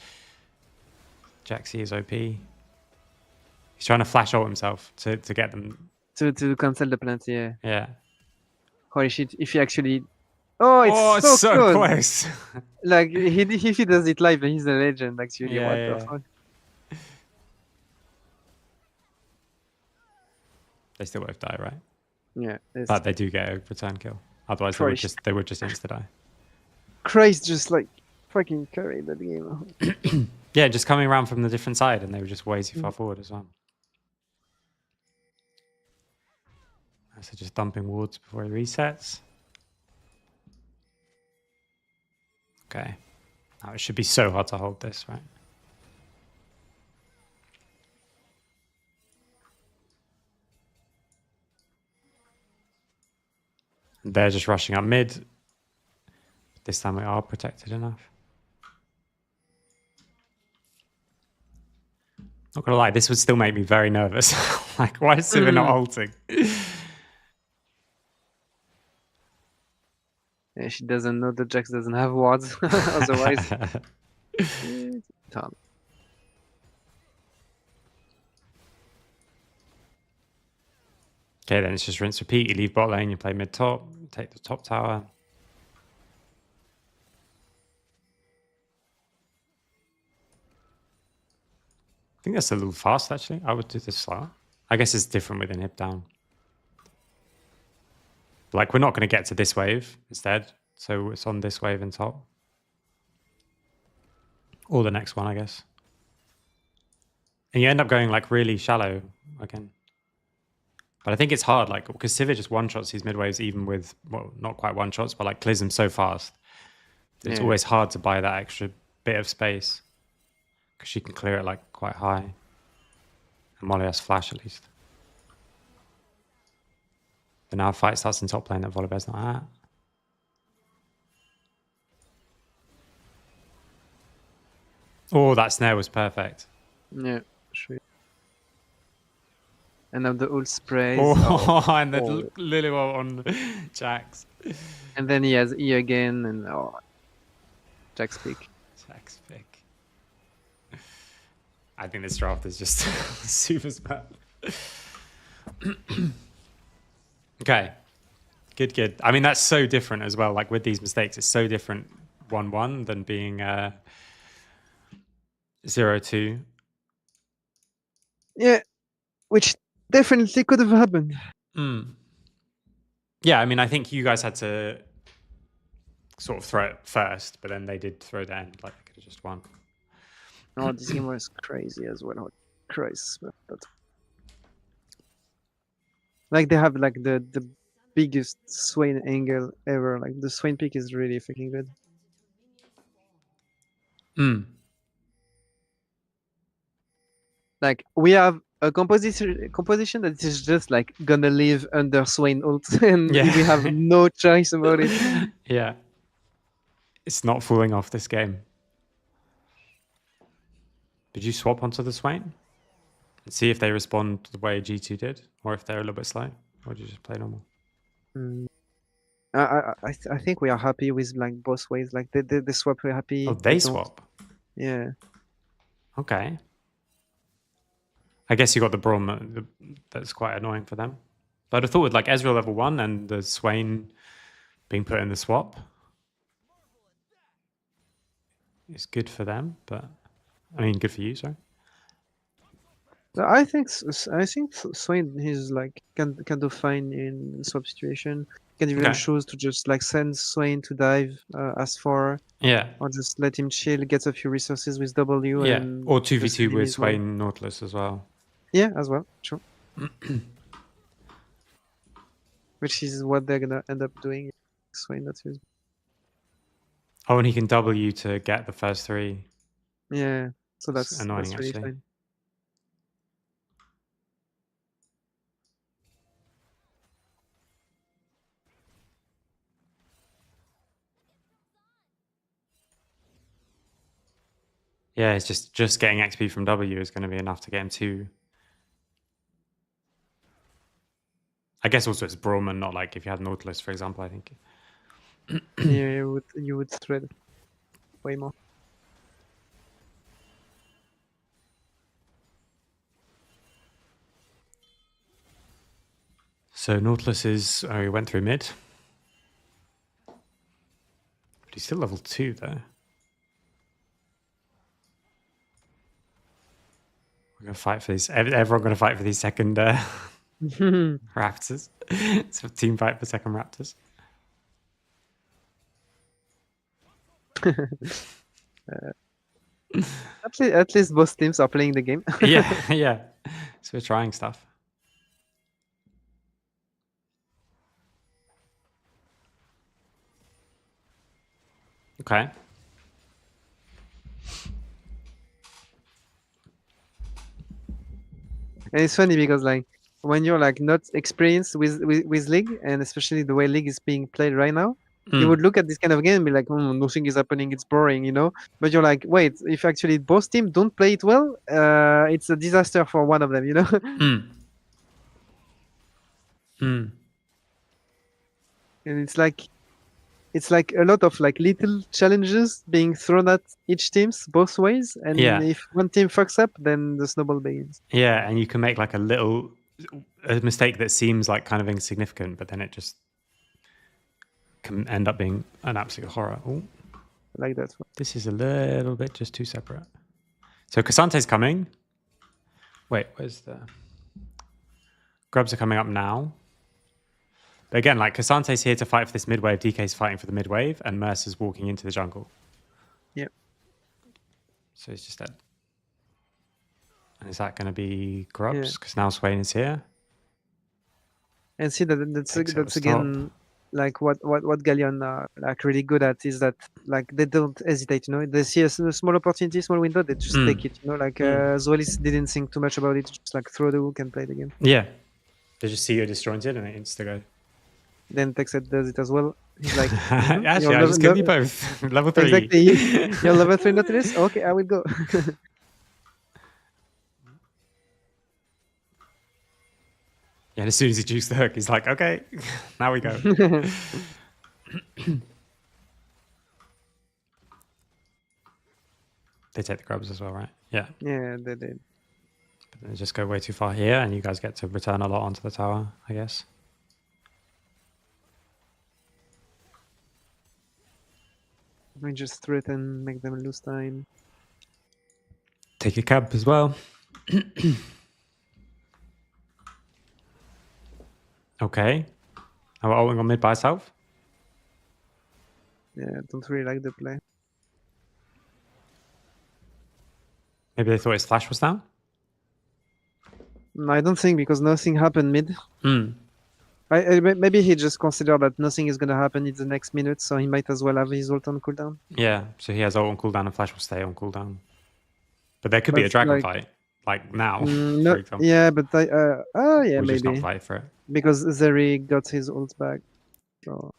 Jaxi is OP. He's trying to flash ult himself to get them. To cancel the plant, yeah. Yeah. Holy shit, if he actually... Oh, it's so close. Like, if he does it live, he's a legend, actually. Yeah, what yeah. the fuck? They still both die, right? Yeah. But they do get a return kill. Otherwise, they would just insta-die. Christ just, like, fucking carried that game. Yeah, just coming around from the different side, and they were just way too far forward as well. So just dumping wards before he resets. Okay. Now it should be so hard to hold this, right? They're just rushing up mid. This time we are protected enough. Not gonna lie, this would still make me very nervous. Like, why is Sivir not ulting? Yeah, she doesn't know that Jax doesn't have wards. Otherwise, it's done. Okay, then it's just rinse repeat. You leave bot lane, you play mid top, take the top tower. I think that's a little fast, actually. I would do this slower. I guess it's different with inhib down. Like, we're not going to get to this wave instead. So it's on this wave in top. Or the next one, I guess. And you end up going, like, really shallow again. But But I think it's hard, like, because Sivir just one-shots these mid-waves even with, well, not quite one-shots, but like clears them so fast. It's always hard to buy that extra bit of space. Because she can clear it like quite high. And Molly has flash at least. But now a fight starts in top lane that Volibear's not at. Oh, that snare was perfect. Yeah, sure. And now the ult sprays. Oh, and the Lilywell on Jax. And then he has E again, and Jack's pick. Jack's pick. I think this draft is just super smart. Okay. Good. I mean, that's so different as well. Like with these mistakes, it's so different 1-1 than being 0-2. Yeah, which definitely could have happened. Yeah, I mean, I think you guys had to sort of throw it first, but then they did throw the end. Like they could have just won. Oh, this game was crazy as well. Christ, like they have like the biggest Swain angle ever. Like the Swain pick is really freaking good. Like we have a composition that is just like gonna live under Swain ult, and we have no choice about it. Yeah, it's not falling off this game. Did you swap onto the Swain and see if they respond the way G2 did, or if they're a little bit slow, or did you just play normal? I think we are happy with like both ways. Like the swap, we're happy. Oh, they swap. Yeah. Okay. I guess you got the Braum. That's quite annoying for them. But I thought with like Ezreal level 1 and the Swain being put in the swap, it's good for them. But I mean, good for you, sorry. I think Swain is like can do fine in swap situation. Can even choose to just like send Swain to dive as far. Yeah. Or just let him chill, get a few resources with W. Yeah. And or 2v2 with Swain Nautilus as well. Yeah, as well. True. Which is what they're gonna end up doing. Swain Nautilus. Oh, and he can W to get the first 3. Yeah. So that's annoying, that's really actually. fine. Yeah, it's just getting XP from W is going to be enough to get him 2. I guess also it's Braum, not like if you had Nautilus, for example, I think. Yeah, you would thread way more. So Nautilus is he went through mid. But he's still level 2 though. We're gonna fight for these. Everyone gonna fight for these second Raptors. It's a team fight for second Raptors. At least both teams are playing the game. yeah. So we're trying stuff. Okay. And it's funny because like when you're like not experienced with League, and especially the way League is being played right now, you would look at this kind of game and be like, nothing is happening, it's boring, you know? But you're like, wait, if actually both teams don't play it well, it's a disaster for one of them, you know? And it's like a lot of like little challenges being thrown at each teams both ways, and if one team fucks up, then the snowball begins. Yeah, and you can make like a mistake that seems like kind of insignificant, but then it just can end up being an absolute horror. Ooh. Like that. This is a little bit just too separate. So Casante's coming. Wait, where's the... Grubs are coming up now. But again, like Casante's here to fight for this mid wave, DK's fighting for the mid wave, and Mercer's walking into the jungle. Yep. So he's just dead. And is that going to be Grubs? Because now Swain is here. And see that's Takes it that's to stop. again like what Galion are like really good at is that like they don't hesitate, you know. They see a small opportunity, small window, they just take it, you know. Like Zoelis didn't think too much about it, just like throw the hook and play the game. Yeah. They just see you're disjointed and it insta go. Then Texet does it as well. He's like, Actually, I just killed you both. Level 3. Exactly. You're level 3 Nautilus? Okay, I will go. Yeah, and as soon as he juiced the hook, he's like, okay, now we go. They take the grubs as well, right? Yeah. Yeah, they did. But then they just go way too far here, and you guys get to return a lot onto the tower, I guess. We just threaten, make them lose time. Take a cab as well. Okay. Are we all on mid by south? Yeah, don't really like the play. Maybe they thought his flash was down? No, I don't think, because nothing happened mid. Maybe he just considered that nothing is gonna happen in the next minute, so he might as well have his ult on cooldown. Yeah, so he has ult on cooldown and flash will stay on cooldown. But there could be a dragon fight, like now, for example. Yeah, but yeah, We'll maybe. just not fight for it. Because Zeri got his ult back. So.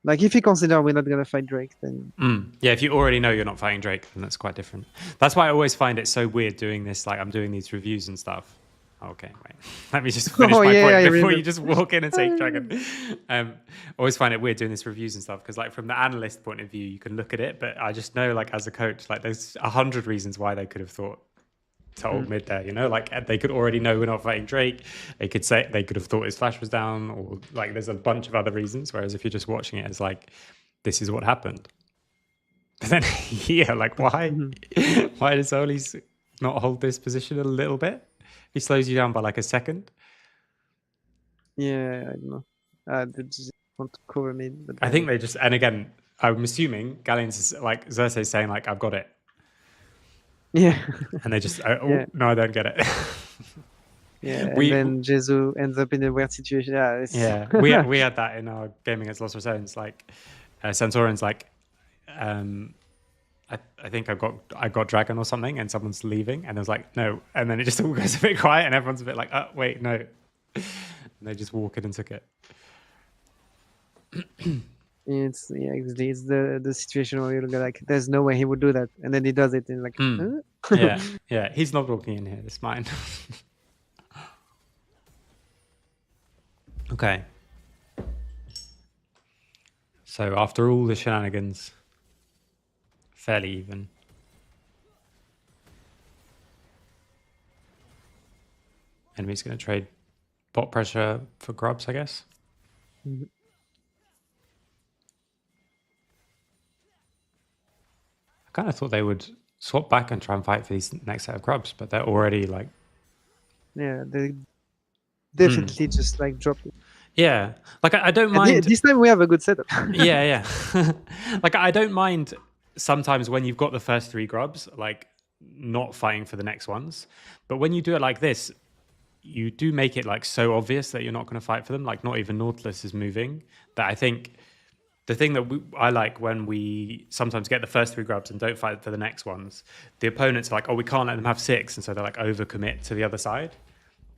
Like, if you consider we're not gonna fight Drake, then... Yeah, if you already know you're not fighting Drake, then that's quite different. That's why I always find it so weird doing this, like I'm doing these reviews and stuff. Okay, wait. Let me just finish my point before you just walk in and say dragon. Always find it weird doing this reviews and stuff, because like from the analyst point of view, you can look at it, but I just know like as a coach, like there's 100 reasons why they could have thought to ult mid there, you know, like they could already know we're not fighting Drake. They could have thought his flash was down, or like there's a bunch of other reasons. Whereas if you're just watching it, it's like, this is what happened. But then here, like why does Oli's not hold this position a little bit? He slows you down by like a second. Yeah, I don't know. They just want to cover me. But I think they just, and again, I'm assuming Galions is like Xerxes saying like, I've got it. Yeah. And they just, no, I don't get it. Yeah, and then Jesu ends up in a weird situation. Yeah, we had that in our game against Lost Zones. Like, Centaurian's like, I think I got dragon or something, and someone's leaving, and I was like, no, and then it just all goes a bit quiet, and everyone's a bit like, oh wait, no, and they just walk in and took it. It's the situation where you're like, there's no way he would do that, and then he does it, and like, huh? yeah, he's not walking in here. It's mine. Okay. So after all the shenanigans, fairly even. Enemy's going to trade bot pressure for grubs, I guess. I kind of thought they would swap back and try and fight for these next set of grubs, but they're already like... Yeah, they definitely just like dropped it. Yeah, like I don't mind... This time we have a good setup. yeah. Like I don't mind sometimes when you've got the first 3 grubs, like not fighting for the next ones. But when you do it like this, you do make it like so obvious that you're not going to fight for them. Like not even Nautilus is moving. That I think the thing that I like when we sometimes get the first 3 grubs and don't fight for the next ones, the opponents are like, oh, we can't let them have 6. And so they're like overcommit to the other side.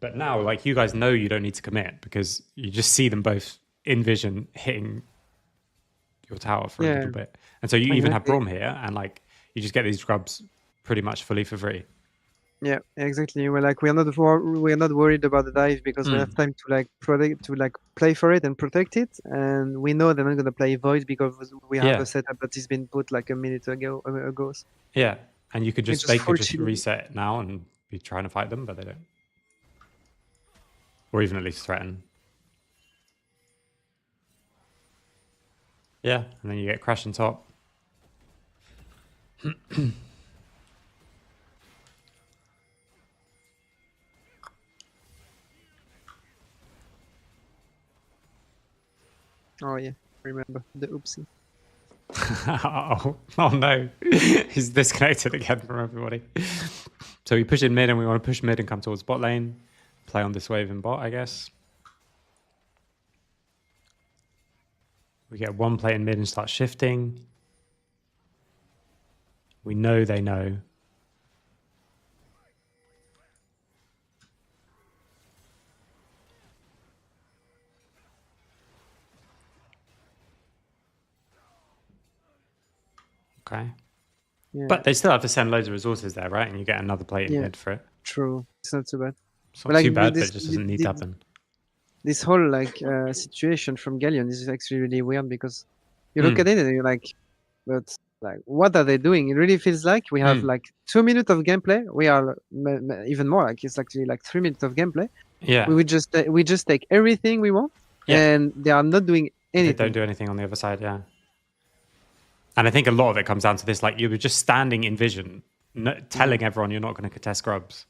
But now, like, you guys know you don't need to commit because you just see them both in vision hitting your tower for a little bit. And so you even have Brom here, and, like, you just get these grubs pretty much fully for free. Yeah, exactly. We're like, we're not worried about the dive because we have time to, like, play for it and protect it. And we know they're not going to play Void because we have a setup that has been put, like, a minute ago. Yeah, and you could just, they could just reset now and be trying to fight them, but they don't. Or even at least threaten. Yeah, and then you get crash on top. Oh yeah, remember the oopsie. oh no, he's disconnected again from everybody. So we push in mid and we want to push mid and come towards bot lane. play on this wave in bot, I guess. We get one play in mid and start shifting. We know they know. Okay. Yeah. But they still have to send loads of resources there, right? And you get another plate in mid for it. True. It's not too bad. It's not too bad, but it just doesn't need to happen. This whole like situation from Galion is actually really weird because you look at it and you're like, but like, what are they doing? It really feels like we have like 2 minutes of gameplay. We are even more like it's actually like 3 minutes of gameplay. Yeah. We just take everything we want, and they are not doing anything. They don't do anything on the other side, yeah. And I think a lot of it comes down to this: like you were just standing in vision, telling everyone you're not going to contest grubs.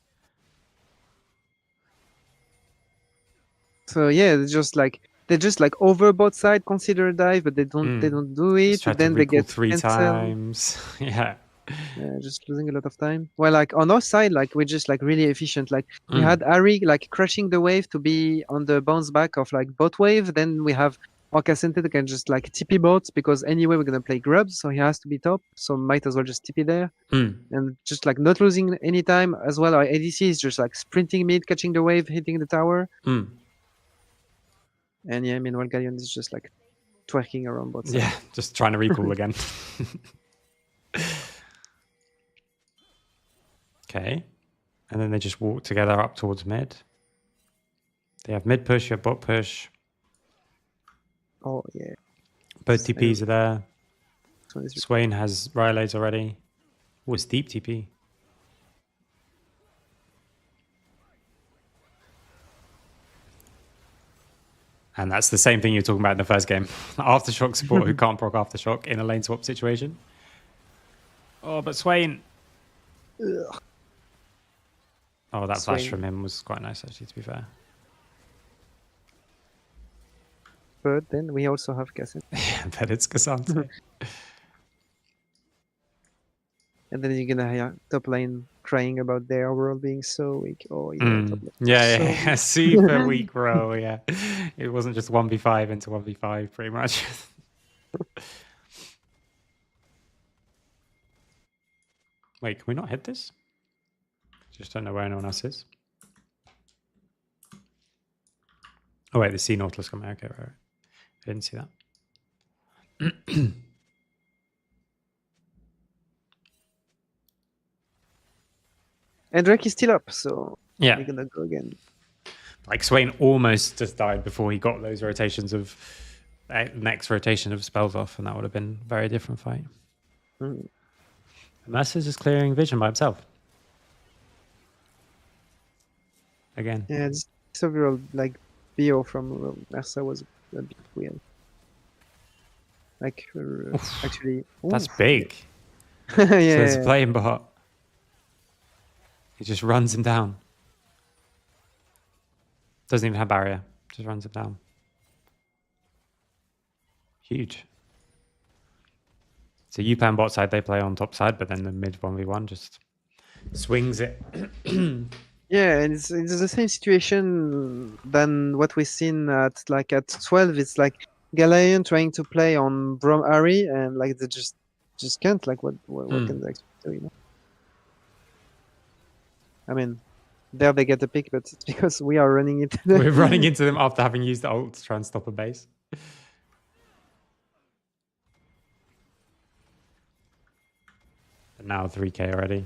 So yeah, they just like over bot side, consider a dive, but they don't do it. Then they get 3 times. Yeah. Yeah, just losing a lot of time. Well, like on our side, like we're just like really efficient. Like we had Ari like crushing the wave to be on the bounce back of like bot wave. Then we have Orcasente that can just like TP bots because anyway we're gonna play grubs, so he has to be top. So might as well just TP there. And just like not losing any time as well. Our ADC is just like sprinting mid, catching the wave, hitting the tower. And yeah, meanwhile Galion is just like twerking around bots. Yeah, just trying to recall again. Okay. And then they just walk together up towards mid. They have mid push, you have bot push. Oh, yeah. Both TPs are there. Swain has Rylays already. Oh, it's deep TP. And that's the same thing you were talking about in the first game. Aftershock support who can't proc Aftershock in a lane swap situation. Oh, but Swain. Ugh. Oh, that flash from him was quite nice, actually, to be fair. But then we also have Caelan. Yeah, but it's Cassandra. And then you're gonna hear top lane crying about their world being so weak. Oh yeah, top lane yeah, super weak roll. Yeah, it wasn't just 1v5 into 1v5, pretty much. Wait, can we not hit this? Just don't know where anyone else is. Oh wait, the Sea Nautilus coming. Okay, right. I didn't see that. And Drake is still up, so yeah, we're gonna go again. Like Swain almost just died before he got those rotations of next rotation of spells off, and that would have been a very different fight. Mercer's just clearing vision by himself. Again. Yeah, this overall like BO from Mercer was a bit weird. Like actually, that's big. Yeah, so there's a play in bot. He just runs him down. Doesn't even have barrier. Just runs him down. Huge. So UPAN bot side, they play on top side, but then the mid 1v1 just swings it. Yeah, and it's the same situation than what we've seen at 12. It's like Galion trying to play on Brom Ari, and like they just can't. Like what can they actually do? You know. I mean, there they get a pick, but it's because we are running into them. We're running into them after having used the ult to try and stop a base. But now 3k already.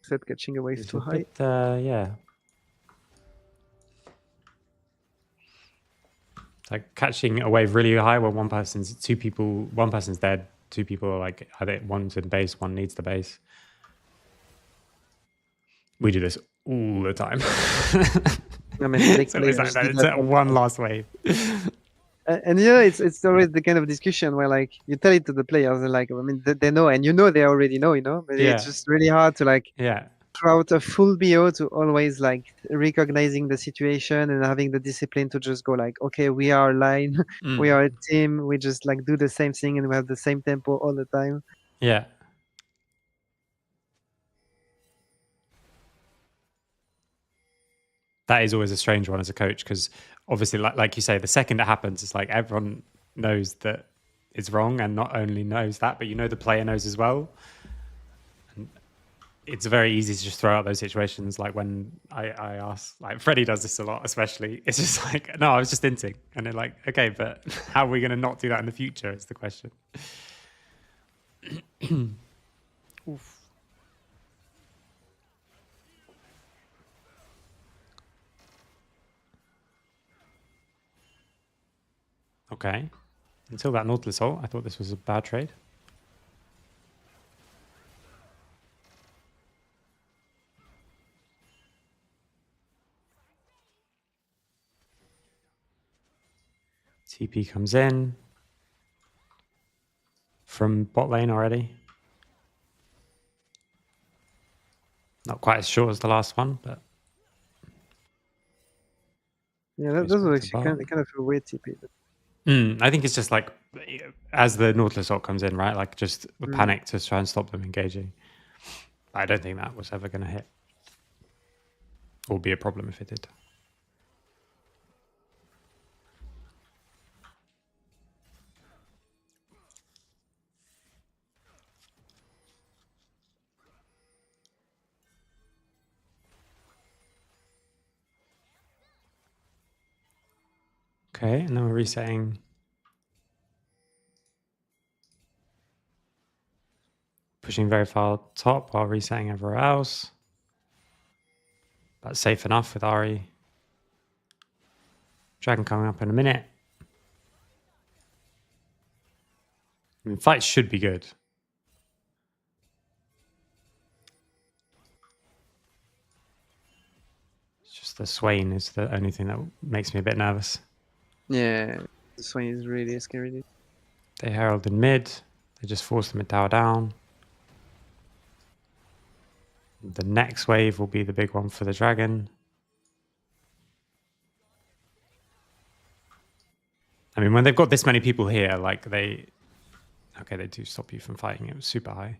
Set catching a wave too high. Yeah. It's like catching a wave really high when one person's dead, 2 people are like, one's in base, one needs the base. We do this all the time. I mean, so it's that one last wave. And yeah, it's always the kind of discussion where like you tell it to the players, and like I mean they know, and they already know, but it's just really hard to like throughout a full BO to always like recognizing the situation and having the discipline to just go like, okay, we are a line, we are a team, we just like do the same thing and we have the same tempo all the time. Yeah. that is always a strange one as a coach, because obviously, like you say, the second it happens, it's like everyone knows that it's wrong, and not only knows that, but the player knows as well. And it's very easy to just throw out those situations. Like when I ask, like Freddie does this a lot, especially. It's just like, no, I was just inting, and they're like, okay, but how are we going to not do that in the future? Is the question. Oof. Okay. Until that Nautilus ult, I thought this was a bad trade. TP comes in from bot lane already. Not quite as short as the last one, but Yeah, that was actually kind of a weird TP. I think it's just like as the Nautilus ult comes in, right? Like just the panic to try and stop them engaging. I don't think that was ever going to hit, or be a problem if it did. Okay, and then we're resetting. Pushing very far top while resetting everywhere else. That's safe enough with Ahri. Dragon coming up in a minute. I mean, fights should be good. It's just the Swain is the only thing that makes me a bit nervous. Yeah, the Swain is really scary. They herald in mid. They just force the mid tower down. The next wave will be the big one for the Dragon. I mean, when they've got this many people here, like they do stop you from fighting. It was super high.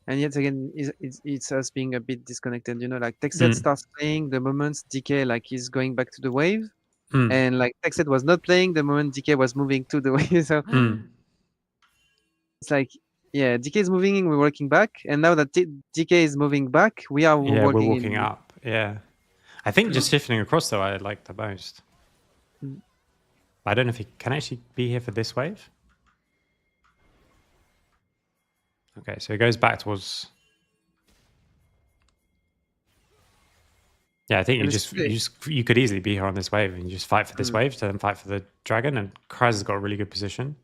And yet again, it's us being a bit disconnected. Like Texet starts playing the moment DK like is going back to the wave, and like Texet was not playing the moment DK was moving to the wave. So it's like, yeah, DK is moving in, we're walking back, and now that DK is moving back, we're walking up. Yeah, I think just shifting across though I like the most. I don't know if he can actually be here for this wave. Okay, so he goes back towards. Yeah, I think you could easily be here on this wave, and you just fight for this wave to then fight for the Dragon. And Kryze has got a really good position.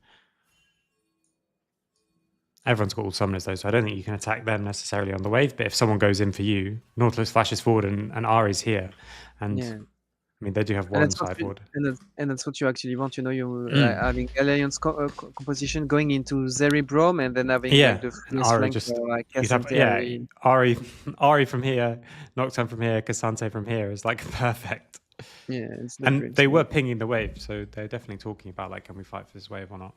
Everyone's got all summoners though, so I don't think you can attack them necessarily on the wave. But if someone goes in for you, Nautilus flashes forward and Ahri's here, and Yeah. I mean they do have one sideboard. And that's what you actually want, you're having Galions composition going into Zeribrom, and then having like the flank just for like Ahri from here, Nocturne from here, Cassante from here is like perfect. Yeah, it's and they were pinging the wave, so they're definitely talking about like, can we fight for this wave or not?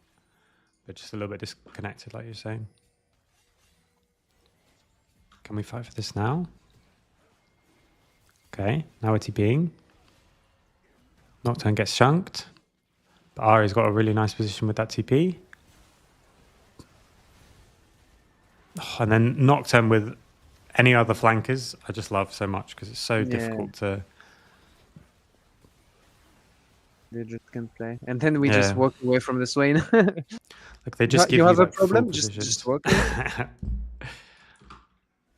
But just a little bit disconnected, like you're saying. Can we fight for this now? Okay, now we're TPing. Nocturne gets chunked. But Ahri's got a really nice position with that TP. Oh, and then Nocturne with any other flankers, I just love so much because it's so difficult to... They just can't play. And then we just walk away from the Swain. Like they just give you have like a problem? Just walk away.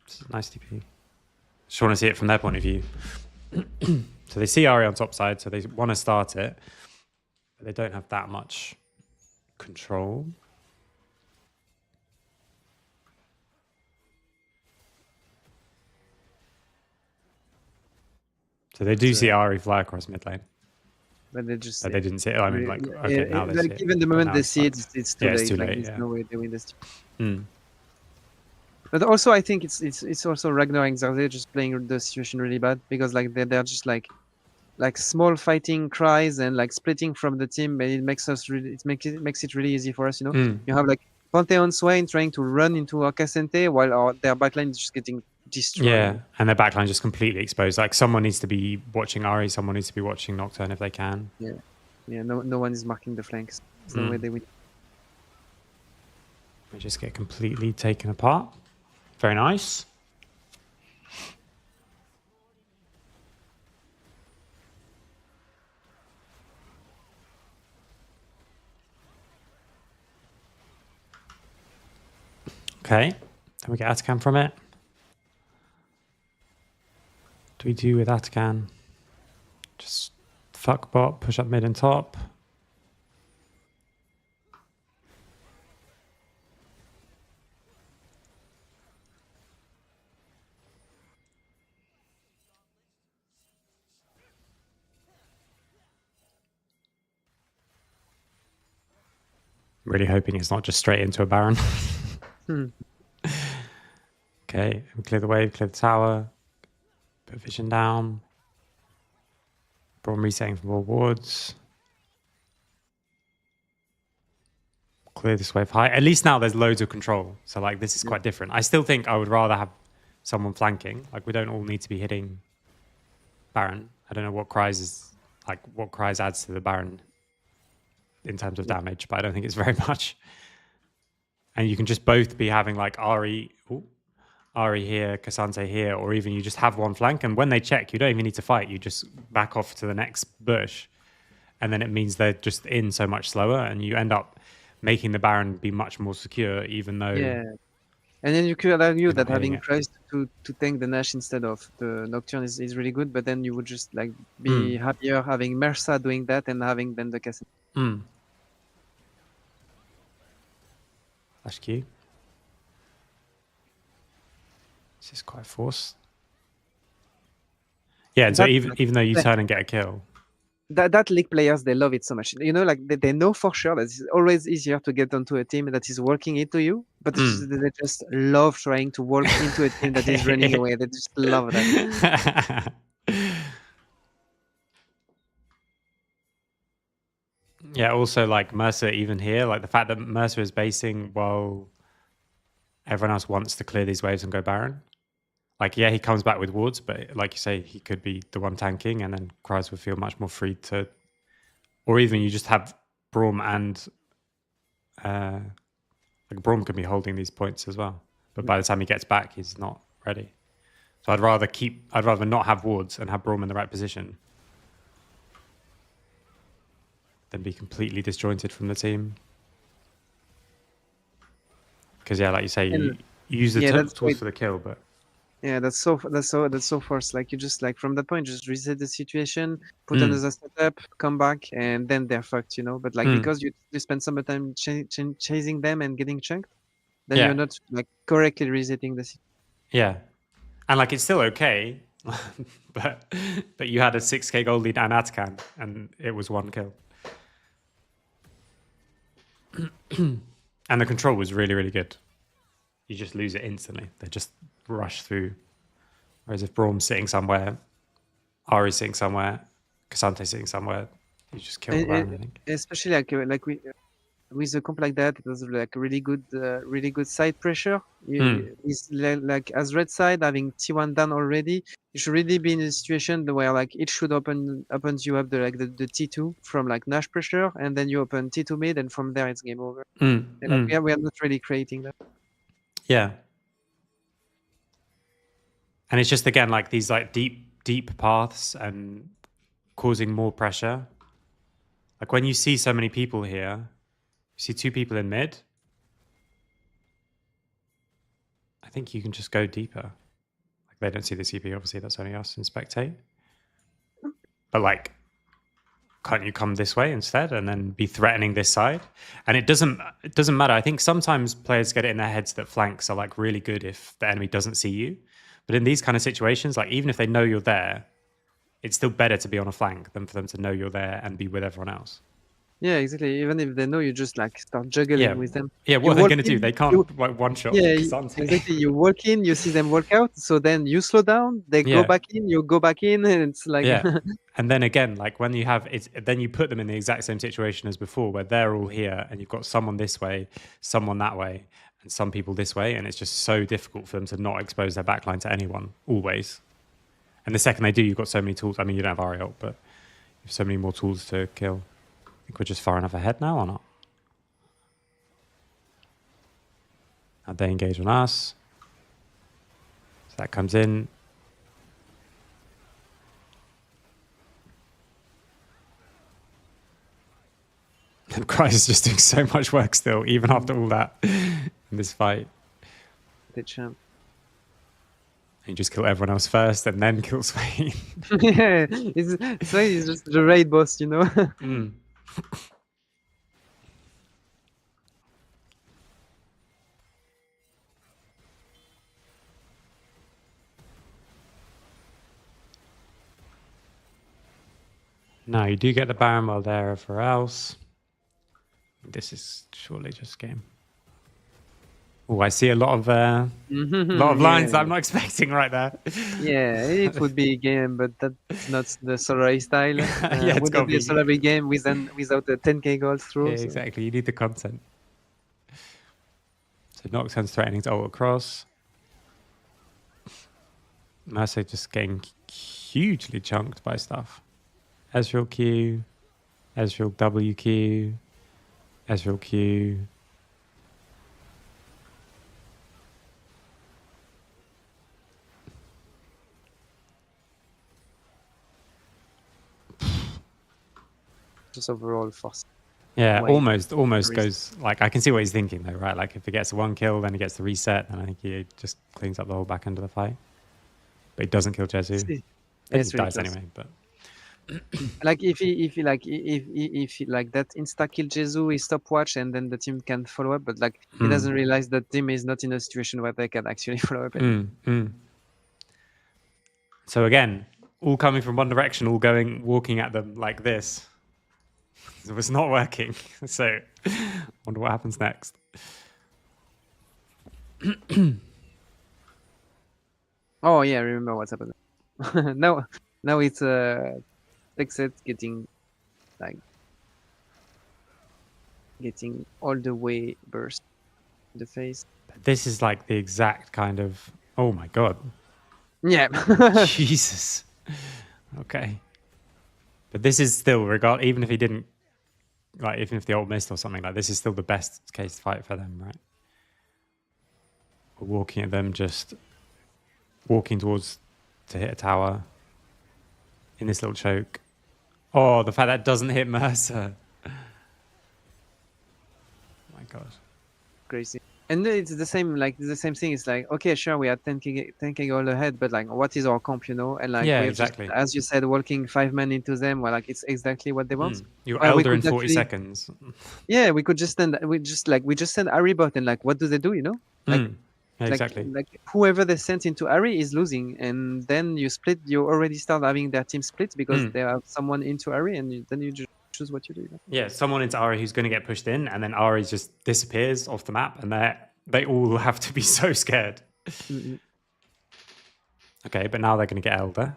It's a nice TP. Just want to see it from their point of view. So they see Ahri on top side, so they want to start it, but they don't have that much control. So they do see Ahri fly across mid lane. But they just... But they didn't see it. I mean, like, okay, now they see it. Even the moment they see it, it's too late. It's too late, there's no way they win this. But also, I think it's also Ragnar and Xarday just playing the situation really bad, because like they're just like like small fighting cries and like splitting from the team, and it makes it really easy for us. You have like Pantheon Swain trying to run into our Cassente while their backline is just getting destroyed. Yeah, and their backline just completely exposed. Like someone needs to be watching Ari, someone needs to be watching Nocturne if they can. Yeah, no one is marking the flanks. There's no way they win. They just get completely taken apart. Very nice. Okay, then we get Atakan from it. What do we do with Atakan? Just fuck bot, push up mid and top. Really hoping it's not just straight into a Baron. Okay, we clear the wave, clear the tower, put vision down. Braum resetting from all wards. Clear this wave high. At least now there's loads of control. So like this is quite different. I still think I would rather have someone flanking. Like we don't all need to be hitting Baron. I don't know what cries is like what cries adds to the Baron in terms of damage, but I don't think it's very much. And you can just both be having like Ari here, Cassante here, or even you just have one flank. And when they check, you don't even need to fight. You just back off to the next bush. And then it means they're just in so much slower. And you end up making the Baron be much more secure, even though... Yeah. And then you could argue that having Christ to tank the Nash instead of the Nocturne is really good. But then you would just like be happier having Mersa doing that and having then the Cassante. Flash Q. This is quite forced. Yeah, and so even though you turn and get a kill. That league players, they love it so much. You know, like they know for sure that it's always easier to get onto a team that is walking into you, but they just love trying to walk into a team that is running away. They just love that. Yeah, also like Mercer even here, like the fact that Mercer is basing while everyone else wants to clear these waves and go Baron. Like, yeah, he comes back with wards, but like you say, he could be the one tanking and then Kryze would feel much more free to... Or even you just have Braum and... like Braum could be holding these points as well. But by the time he gets back, he's not ready. So I'd rather not have wards and have Braum in the right position than be completely disjointed from the team. Because yeah, like you say, you use the tools for the kill, but yeah, that's so forced. Like you just like from that point, just reset the situation, put another setup, come back, and then they're fucked, you know. But like because you spend some time chasing them and getting chunked, then you're not like correctly resetting the situation. Yeah, and like it's still okay, but you had a 6k gold lead and Atakan, and it was one kill. And the control was really, really good. You just lose it instantly. They just rush through. Whereas if Braum's sitting somewhere, Ari's sitting somewhere, Cassante's sitting somewhere, you just kill the Baron, I think. Especially like with a comp like that, it was like really good side pressure. It's like as red side having T1 down already, you should really be in a situation where like it should opens you up the T2 from like Nash pressure, and then you open T2 mid, and from there it's game over. And like, we are not really creating that. Yeah. And it's just again like these like deep paths and causing more pressure. Like when you see so many people here, you see two people in mid, I think you can just go deeper. Like they don't see the CP, obviously that's only us and spectate. But like, can't you come this way instead and then be threatening this side? And it doesn't matter. I think sometimes players get it in their heads that flanks are like really good if the enemy doesn't see you. But in these kind of situations, like even if they know you're there, it's still better to be on a flank than for them to know you're there and be with everyone else. Yeah, exactly. Even if they know, you just like start juggling with them. Yeah, You what are they walk going to do? in, They can't like one shot yeah, Xante. exactly. You walk in, you see them walk out, so then you slow down, they go Yeah. back in, you go back in, and it's like Yeah. And then again, like when you have it, then you put them in the exact same situation as before, where they're all here and you've got someone this way, someone that way, and some people this way. And it's just so difficult for them to not expose their backline to anyone always. And the second they do, you've got so many tools. I mean, you don't have Ariel, but you have so many more tools to kill. I think we're just far enough ahead now or not? Now they engage on us. So that comes in. And Christ is just doing so much work still, even after all that in this fight. the champ. You just kill everyone else first and then kill Swain. Yeah, it's just the raid boss, you know. No, you do get the Baron while there, everywhere else. This is surely just game. Oh, I see a lot of lines that I'm not expecting right there. Yeah, it would be a game, but that's not the Solary style. Yeah, it's would gotta it be a be. Solary game without the 10k gold through? Yeah, exactly. You need the content. So Nocturne's threatening to ult across. Mercer just getting hugely chunked by stuff. Ezreal Q, Ezreal WQ, Ezreal Q. Just overall force. Yeah, Way almost crazy. goes like I can see what he's thinking though, right? Like if he gets one kill, then he gets the reset, and I think he just cleans up the whole back end of the fight. But he doesn't kill Jezu. See, He it's really dies close. anyway. But Like if he like that insta kill Jezu, he stopwatch, and then the team can follow up. But like he doesn't realize that team is not in a situation where they can actually follow up. So again, all coming from one direction, all walking at them like this. It was not working. So wonder what happens next. Oh yeah, I remember what's happened. now it's Texet getting all the way burst in the face. This is like the exact kind of. Oh my god. Yeah. Jesus. Okay. But this is still even if he didn't, like even if the ult missed or something, like this is still the best case fight for them, right? We're walking at them, just walking towards to hit a tower in this little choke. Oh, the fact that doesn't hit Mercer. Oh my god. Crazy. And it's the same thing. It's like, okay, sure, we are 10k all ahead, but like, what is our comp, you know? And like, Yeah, we're exactly. just, as you said, walking 5 men into them. Well, like, it's exactly what they want. You're We Elder in could 40 seconds. Yeah, we could just send. We just send Haribot, and like, what do they do? You know, like, Yeah, exactly. like whoever they sent into Harry is losing, and then you split. You already start having their team split because they have someone into Harry, and then you just choose what you do. You know? Yeah, someone into Ari who's going to get pushed in, and then Ari just disappears off the map, and they all have to be so scared. Okay, but now they're going to get Elder.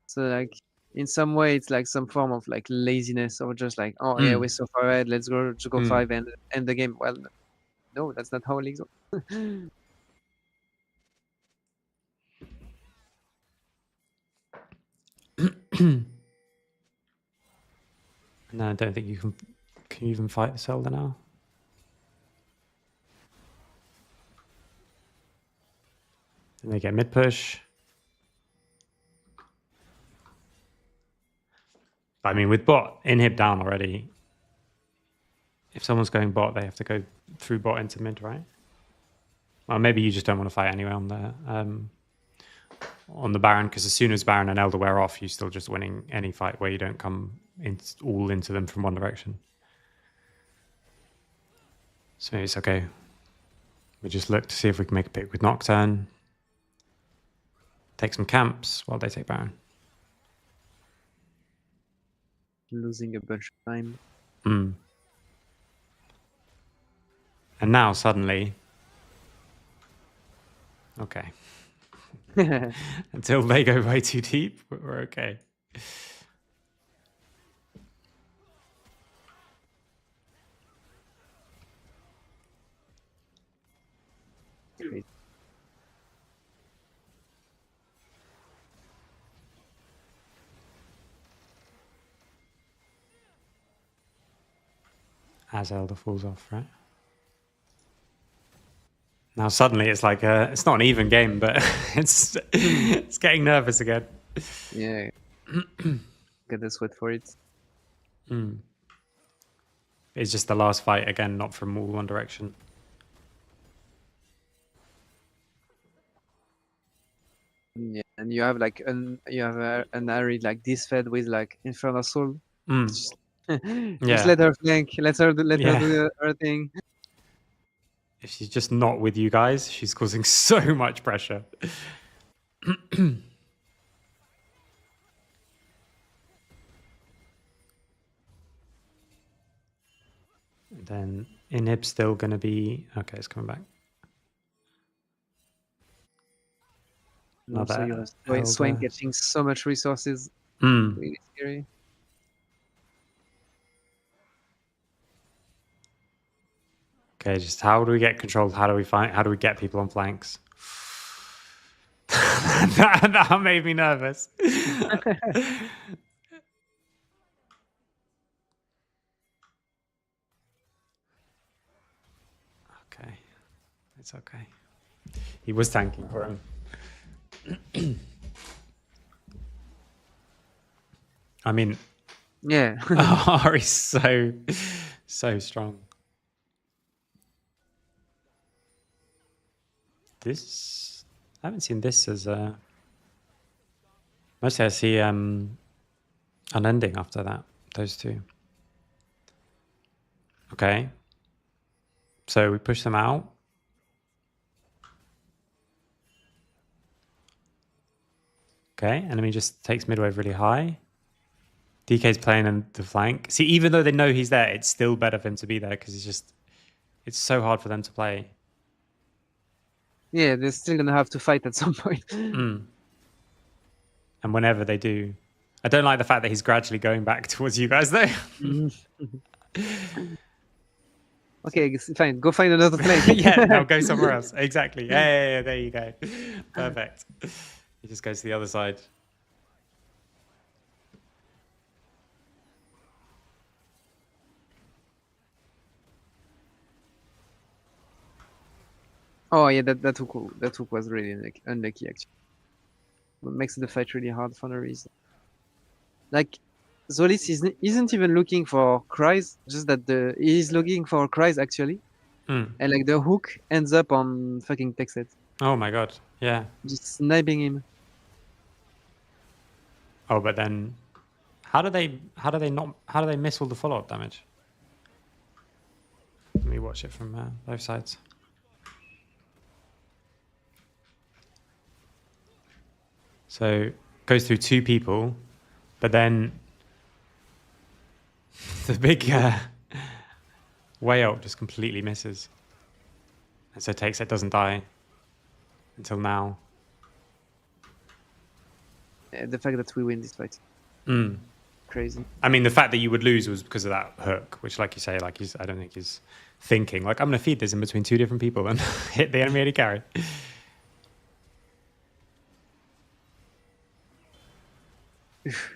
So like, in some way, it's like some form of like laziness, or just like, oh yeah, we're so far ahead, let's go 5 and end the game. Well, no, that's not how leagues work. No, I don't think you can. Can you even fight this Elder now? And they get mid push. I mean, with bot inhib down already, if someone's going bot, they have to go through bot into mid, right? Well, maybe you just don't want to fight anyway on the Baron, because as soon as Baron and Elder wear off, you're still just winning any fight where you don't come all into them from one direction. So maybe it's okay. We just look to see if we can make a pick with Nocturne. Take some camps while they take Baron. losing a bunch of time. And now suddenly, okay. Until they go way too deep, we're okay. Crazy. As Elder falls off, right? Now suddenly it's like it's not an even game, but it's getting nervous again. Yeah. Get the sweat for it. It's just the last fight again, not from all one direction. Yeah, and you have like an Ari like this fed with like Infernal Soul. Just let her flank. Let her do her thing. If she's just not with you guys, she's causing so much pressure. Then Inhib's still going to be... Okay, it's coming back. So you have Swain catching so much resources. Really scary. Okay, just how do we get control? How do we get people on flanks? that made me nervous. Okay. It's okay. He was tanking for him. I mean, yeah. Ari's so strong. This, I haven't seen this as a... Mostly I see unending after that, those two. Okay. So we push them out. Okay, enemy just takes midwave really high. DK's playing on the flank. See, even though they know he's there, it's still better for him to be there because it's so hard for them to play. Yeah, they're still gonna have to fight at some point. And whenever they do, I don't like the fact that he's gradually going back towards you guys though. Okay, fine. Go find another flank. Yeah, no, go somewhere else. Exactly. Yeah, there you go. Perfect. He just goes to the other side. Oh yeah, that hook was really unlucky actually. It makes the fight really hard for no reason. Like Zolis isn't even looking for cries, just that he's looking for cries actually. And like the hook ends up on fucking Texet. Oh my god, yeah. Just sniping him. Oh, but then how do they miss all the follow-up damage? Let me watch it from both sides. So goes through two people, but then the big way out just completely misses. And so Texet doesn't die until now. The fact that we win this fight. Crazy. I mean, the fact that you would lose was because of that hook, which, like you say, like I don't think he's thinking, like, I'm going to feed this in between two different people and hit the enemy AD carry.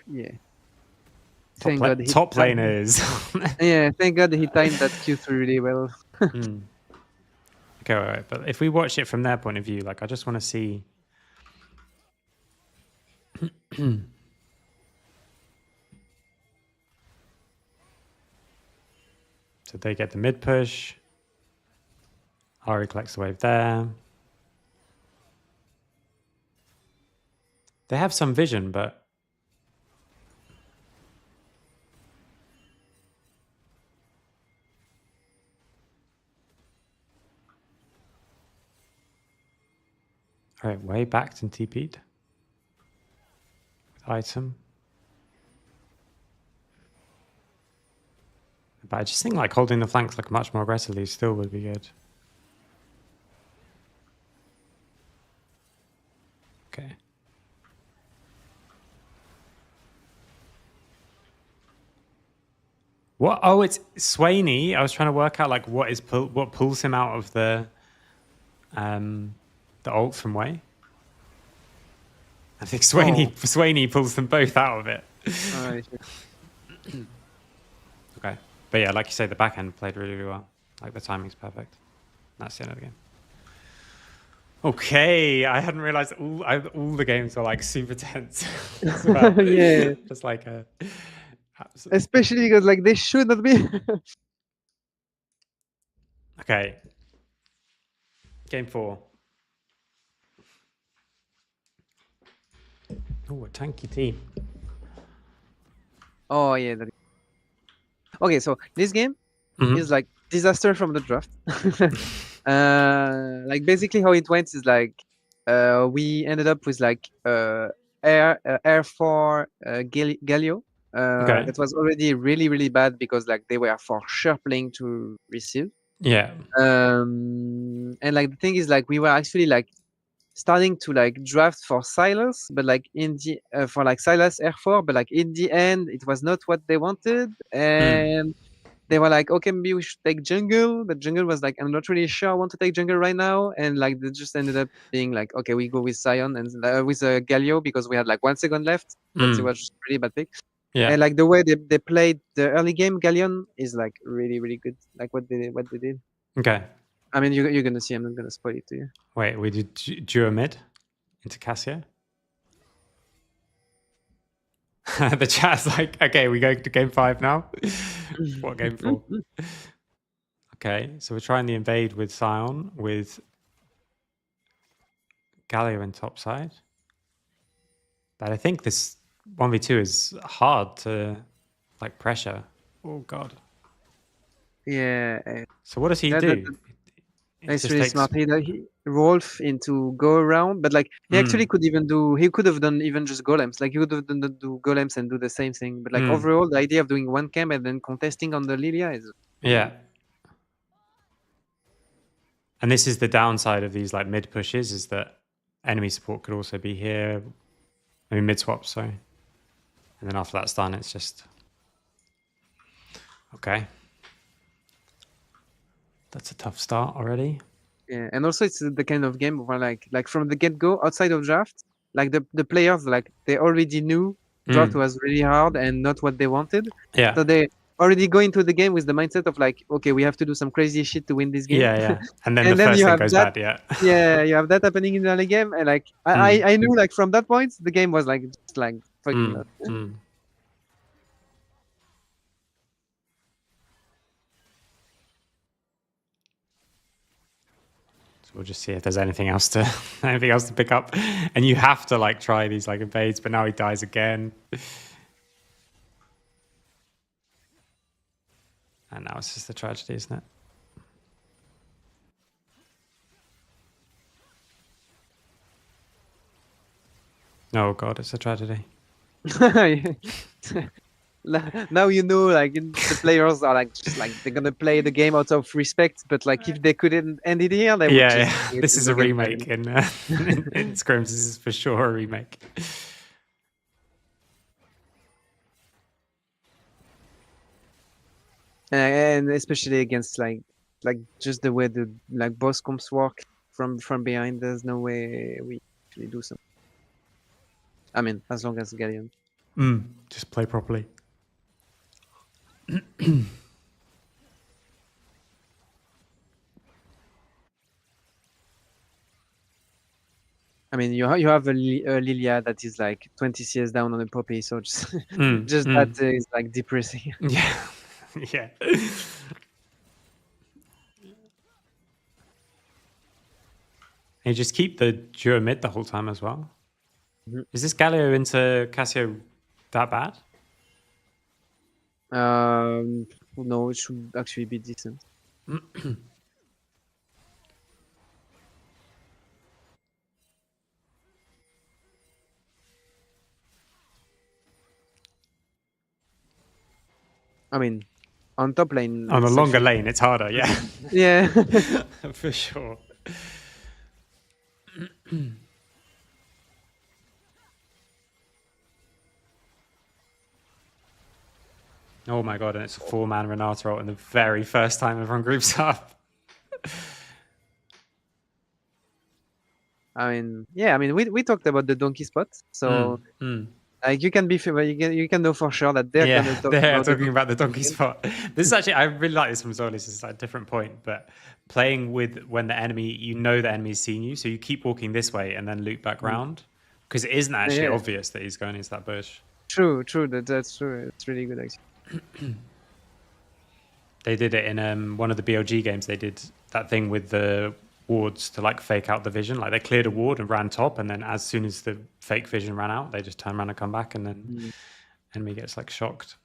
Yeah. Thank God top laners. Yeah, thank God he timed that Q3 really well. Okay, all right. But if we watch it from their point of view, like, I just want to see... So they get the mid push. Ari collects the wave there. They have some vision, but... All right, way backed and TP'd. With item. But I just think like holding the flanks like much more aggressively still would be good. Okay. What? Oh, it's Swaney. I was trying to work out like what pulls him out of the ult from Way. I think Swaney pulls them both out of it. Okay, but yeah, like you say, the back end played really, really well. Like the timing's perfect. That's the end of the game. Okay, I hadn't realized all the games are like super tense. Well. Yeah, just like a. especially because like they should not be. Okay. Game 4. Oh, a tanky team. Oh yeah. Okay, so this game is like disaster from the draft. Like basically how it went is like we ended up with like Air 4 Galio. Okay. That was already really, really bad because like they were for sure playing to receive. Yeah. And like the thing is like we were actually like starting to like draft for Silas, but like in the for like Silas R4, but like in the end it was not what they wanted, and they were like, okay, maybe we should take jungle, but jungle was like, I'm not really sure I want to take jungle right now, and like they just ended up being like, okay, we go with Sion and with Galio because we had like 1 second left, but it was just really bad pick. Yeah. And like the way they played the early game, Galion is like really, really good. Like what they did. Okay. I mean, you're gonna see. I'm not gonna spoil it to you. Wait, we did duo mid into Cassio. The chat's like, okay, we go to game 5 now. What game 4? Okay, so we're trying the invade with Sion with Galio in top side. But I think this 1v2 is hard to like pressure. Oh god. Yeah. So what does he do? It's really smart. He Rolf into go around, but like he actually could even do. He could have done even just golems. Like he would have done do golems and do the same thing. But like overall, the idea of doing one camp and then contesting on the Lilia is And this is the downside of these like mid pushes is that enemy support could also be here. I mean mid swaps, sorry. And then after that's done, it's just okay. That's a tough start already. Yeah, and also it's the kind of game where like from the get go, outside of draft, like the players like they already knew draft was really hard and not what they wanted. Yeah. So they already go into the game with the mindset of like, okay, we have to do some crazy shit to win this game. Yeah. And then and the then first you thing have goes that, bad, yeah, you have that happening in the early game, and like I knew like from that point the game was like just like fucking lost. So we'll just see if there's anything else to pick up. And you have to like try these like invades, but now he dies again. And now it's just a tragedy, isn't it? Oh god, it's a tragedy. Now you know, like the players are like just like they're gonna play the game out of respect, but like if they couldn't end it here, they would just. Yeah. This is a remake in scrims. This is for sure a remake. And especially against like just the way the like boss comps work from behind, there's no way we actually do something. I mean, as long as Galion. Just play properly. I mean, you have a Lilia that is like 20 CS down on a Poppy, so just that is like depressing. Yeah, yeah. And you just keep the duo mid the whole time as well. Is this Galio into Cassio that bad? No, it should actually be decent. I mean, On top lane. On a it's longer actually- lane, it's harder. Yeah, Yeah. for sure. Oh my god, and it's a 4-man Renata ult in the very first time everyone groups up. I mean, yeah. I mean, we talked about the donkey spot, so like you can you can know for sure that they're gonna talk they're about talking about the donkey spot. This is actually, I really like this from Zolis. This is like a different point, but playing with when the enemy, you know the enemy's seen you, so you keep walking this way and then loop back round, because it isn't actually obvious that he's going into that bush. True. That's true. It's really good actually. They did it in one of the BLG games. They did that thing with the wards to like fake out the vision. Like they cleared a ward and ran top, and then as soon as the fake vision ran out, they just turn around and come back, and then enemy gets like shocked.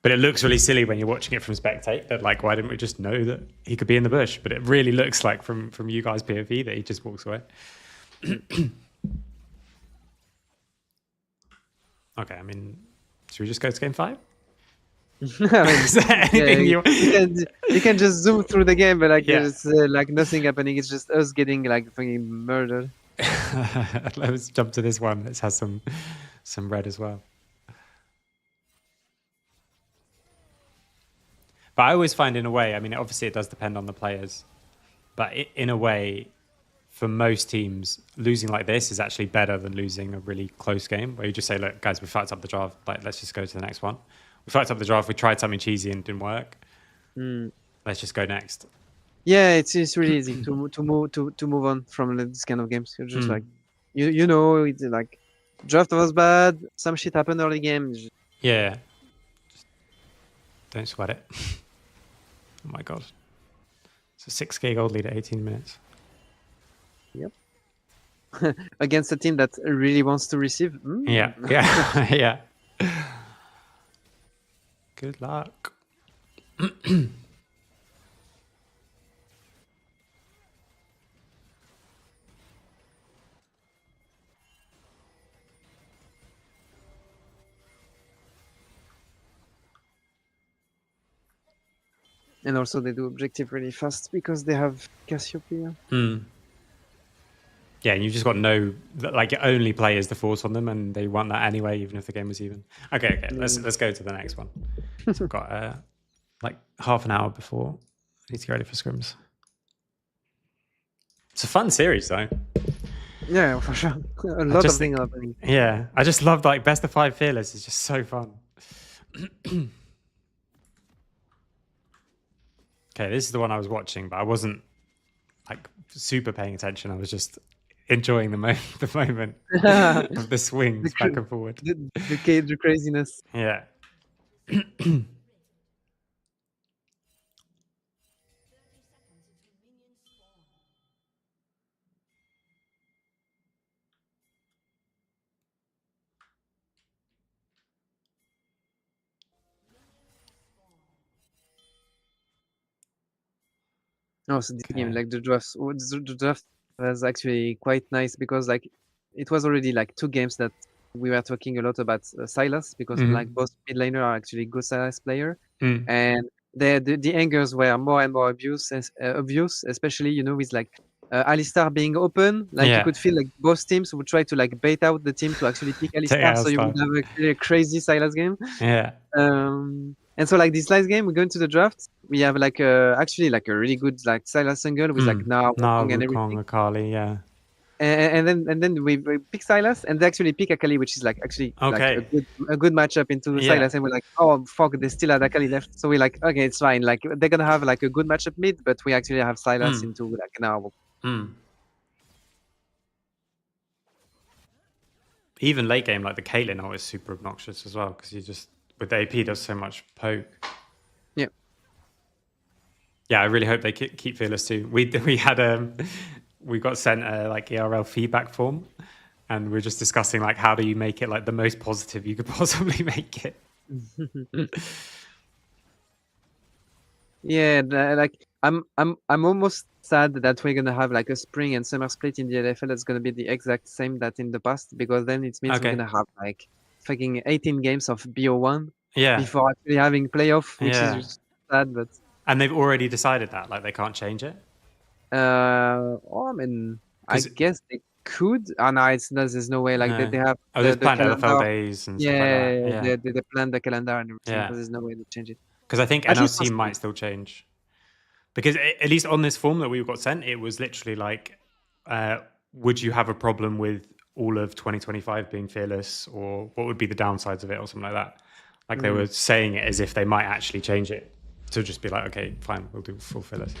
But it looks really silly when you're watching it from spectate. That like, why didn't we just know that he could be in the bush? But it really looks like from you guys' POV that he just walks away. Okay, I mean, should we just go to game 5? I mean, Is there anything you can just zoom through the game, but like it's like nothing happening. It's just us getting like fucking murdered. Let's jump to this one. Let's have some red as well. But I always find, in a way, I mean, obviously it does depend on the players, but in a way, for most teams, losing like this is actually better than losing a really close game where you just say, look, guys, we fucked up the draft. Like, let's just go to the next one. We fucked up the draft. We tried something cheesy and it didn't work. Let's just go next. Yeah, it's really easy to move on from this kind of games. You're just like, you know, it's like draft was bad. Some shit happened early game. Yeah. Just don't sweat it. Oh my god. It's a 6k gold lead at 18 minutes. Yep. Against a team that really wants to receive. Yeah. Yeah. Good luck. And also they do objective really fast because they have Cassiopeia. Yeah, and you've just got no, like, it only plays the force on them, and they want that anyway, even if the game was even. Okay, let's go to the next one. So we've got like half an hour before I need to get ready for scrims. It's a fun series, though. Yeah, for sure. A lot of things happening. Yeah, I just love like best of 5 fearless. It's just so fun. Okay, this is the one I was watching, but I wasn't like super paying attention. I was just enjoying the moment of the swings back and forward. The craziness. Yeah. Oh, so this game, like the draft was actually quite nice because like it was already like 2 games that we were talking a lot about Silas because like both mid laner are actually good Silas player, and the angles were more and more obvious, especially with like Alistar being open. Like you could feel like both teams would try to like bait out the team to actually pick Alistar, so you would have actually a crazy Silas game. Yeah. And so like this last game, we go into the draft. We have like actually like a really good like Silas jungle with like Na, Wukong, and everything. Akali, yeah. And then we pick Silas, and they actually pick Akali, which is like actually like a good matchup into Silas. And we're like, oh fuck, they still had Akali left. So we're like, okay, it's fine. Like they're gonna have like a good matchup mid, but we actually have Silas into like now. Even late game, like the Caelan ult is super obnoxious as well because you just with the AP does so much poke. Yeah. Yeah, I really hope they keep fearless too. We had we got sent a like ERL feedback form, and we are just discussing like how do you make it like the most positive you could possibly make it. Yeah, like I'm almost sad that we're gonna have like a spring and summer split in the LFL that's gonna be the exact same that in the past, because then it means we're gonna have like fucking 18 games of BO1 before actually having playoff, which is sad, but And they've already decided that, like they can't change it. I mean, I guess they could. Oh no, it's no, there's no way. Like No. they have There's the planned LFL calendar. days and stuff like Yeah, that. Yeah. they plan the calendar and everything, Yeah. so there's no way to change it. Because I think At least for NLC Spring. might still change. Because at least on this form that we got sent, it was literally like, would you have a problem with all of 2025 being fearless, or what would be the downsides of it, or something like that? Like they were saying it as if they might actually change it to just be like, okay, fine, we'll do full fearless.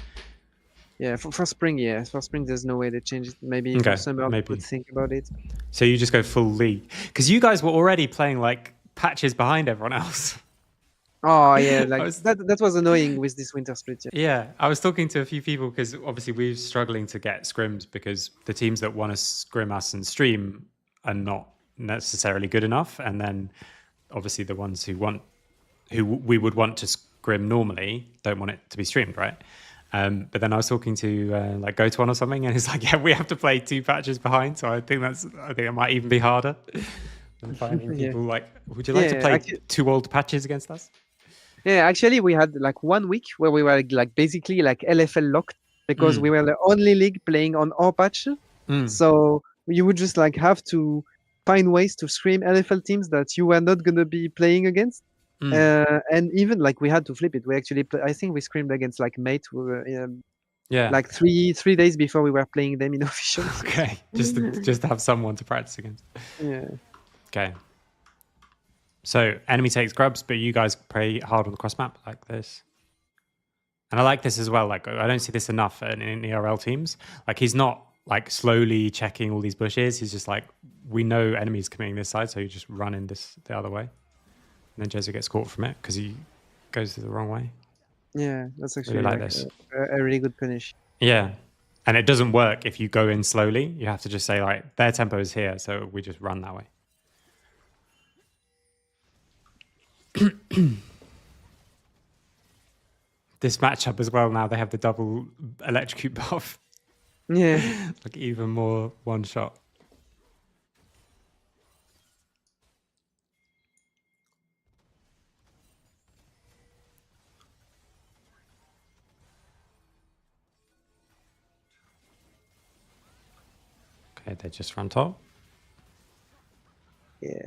Yeah, for spring, yeah. For spring, there's no way to change it. Maybe Okay, for summer, we maybe. could think about it. So you just go full league. Because you guys were already playing like patches behind everyone else. Oh yeah, like that was annoying with this winter split. Yeah, I was talking to a few people because obviously we're struggling to get scrims because the teams that want to scrim us and stream are not necessarily good enough, and then obviously the ones who we would want to scrim normally don't want it to be streamed, right? But then I was talking to like GoToOne or something, and it's like, yeah, we have to play 2 patches behind, so I think it might even be harder than finding people. Like, would you like to play 2 old patches against us? Yeah, actually, we had like 1 week where we were like basically like LFL locked because we were the only league playing on our patch. So you would just like have to find ways to scream LFL teams that you were not gonna be playing against. And even like we had to flip it. We actually, I think we screamed against like Mate. We were, like 3 days before we were playing them in official. Okay, just to have someone to practice against. Yeah. Okay. So enemy takes grubs, but you guys play hard on the cross map like this. And I like this as well. Like I don't see this enough in ERL teams. Like he's not like slowly checking all these bushes. He's just like, we know enemies coming this side, so you just run in the other way. And then Jesu gets caught from it because he goes the wrong way. Yeah, that's actually really like this. A really good punish. Yeah. And it doesn't work if you go in slowly. You have to just say like, their tempo is here, so we just run that way. This matchup as well, now they have the double electrocute buff. Yeah. Like even more one shot. Okay, they just run top. Yeah.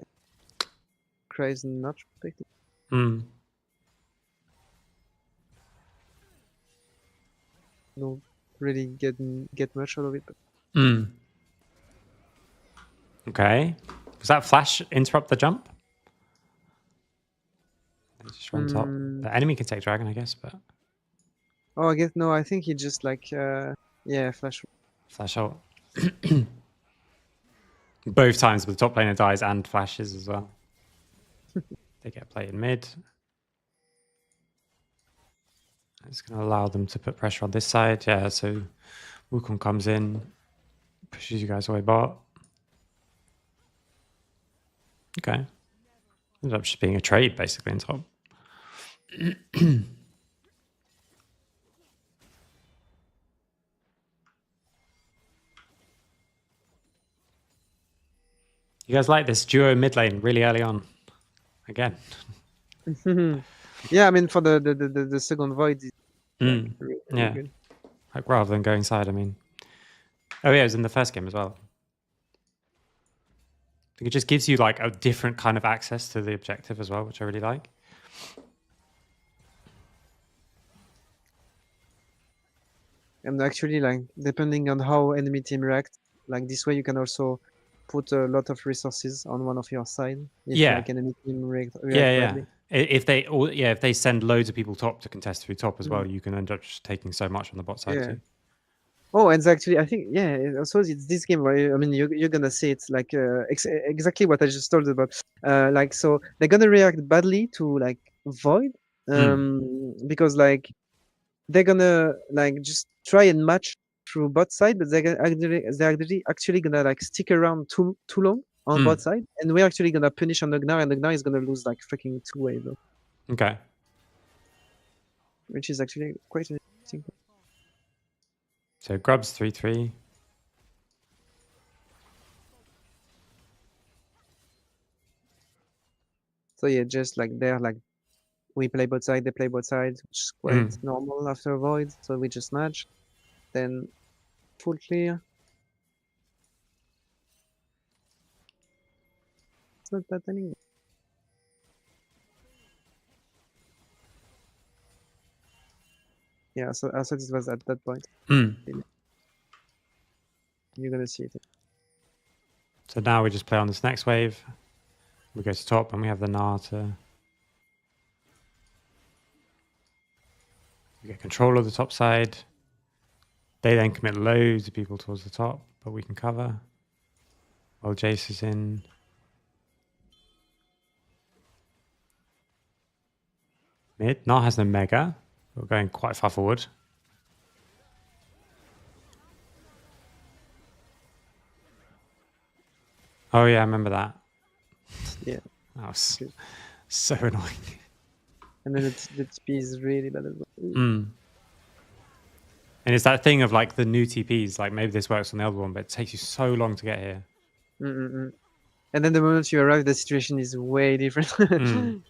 Crazy not protected. No, really get much out of it. But... Okay. Was that flash interrupt the jump? They just run top. The enemy can take dragon, I guess, but... Oh, I guess no. I think he just like yeah, flash out. Both times the top laner dies and flashes as well. They get played in mid. It's going to allow them to put pressure on this side. Yeah, so Wukong comes in, pushes you guys away bot. Okay. Ends up just being a trade basically in top. You guys like this duo mid lane really early on? Again. Yeah, I mean for the second void. Really yeah. Good. Like rather than going side, I mean. Oh yeah, it was in the first game as well. I think it just gives you like a different kind of access to the objective as well, which I really like. And actually, like depending on how enemy team react, like this way you can also put a lot of resources on one of your side. If, like enemy team react badly. If they send loads of people top to contest through top as well, you can end up just taking so much on the bot side too. Oh, and actually, I think also it's this game where I mean you're gonna see it's like exactly what I just told about. Like so they're gonna react badly to like void, because like they're gonna like just try and match through bot side, but they're actually gonna like stick around too long on bot side, and we're actually gonna punish on the Gnar, and the Gnar is gonna lose like freaking 2 waves. Okay. Which is actually quite interesting. So grubs 3/3. So yeah, just like they're like we play both sides, they play both sides, which is quite normal after a void. So we just match, then full clear. It's not that anymore. Yeah, so I thought it was at that point. You're gonna see it. So now we just play on this next wave. We go to top and we have the Gnar to get control of the top side. They then commit loads of people towards the top, but we can cover. While Jace is in. Mid. Gnar has no mega. We're going quite far forward. Oh yeah, I remember that. Yeah. That was so annoying. And then the TP is really bad as well. And it's that thing of like the new TPs, like maybe this works on the other one, but it takes you so long to get here. And then the moment you arrive, the situation is way different.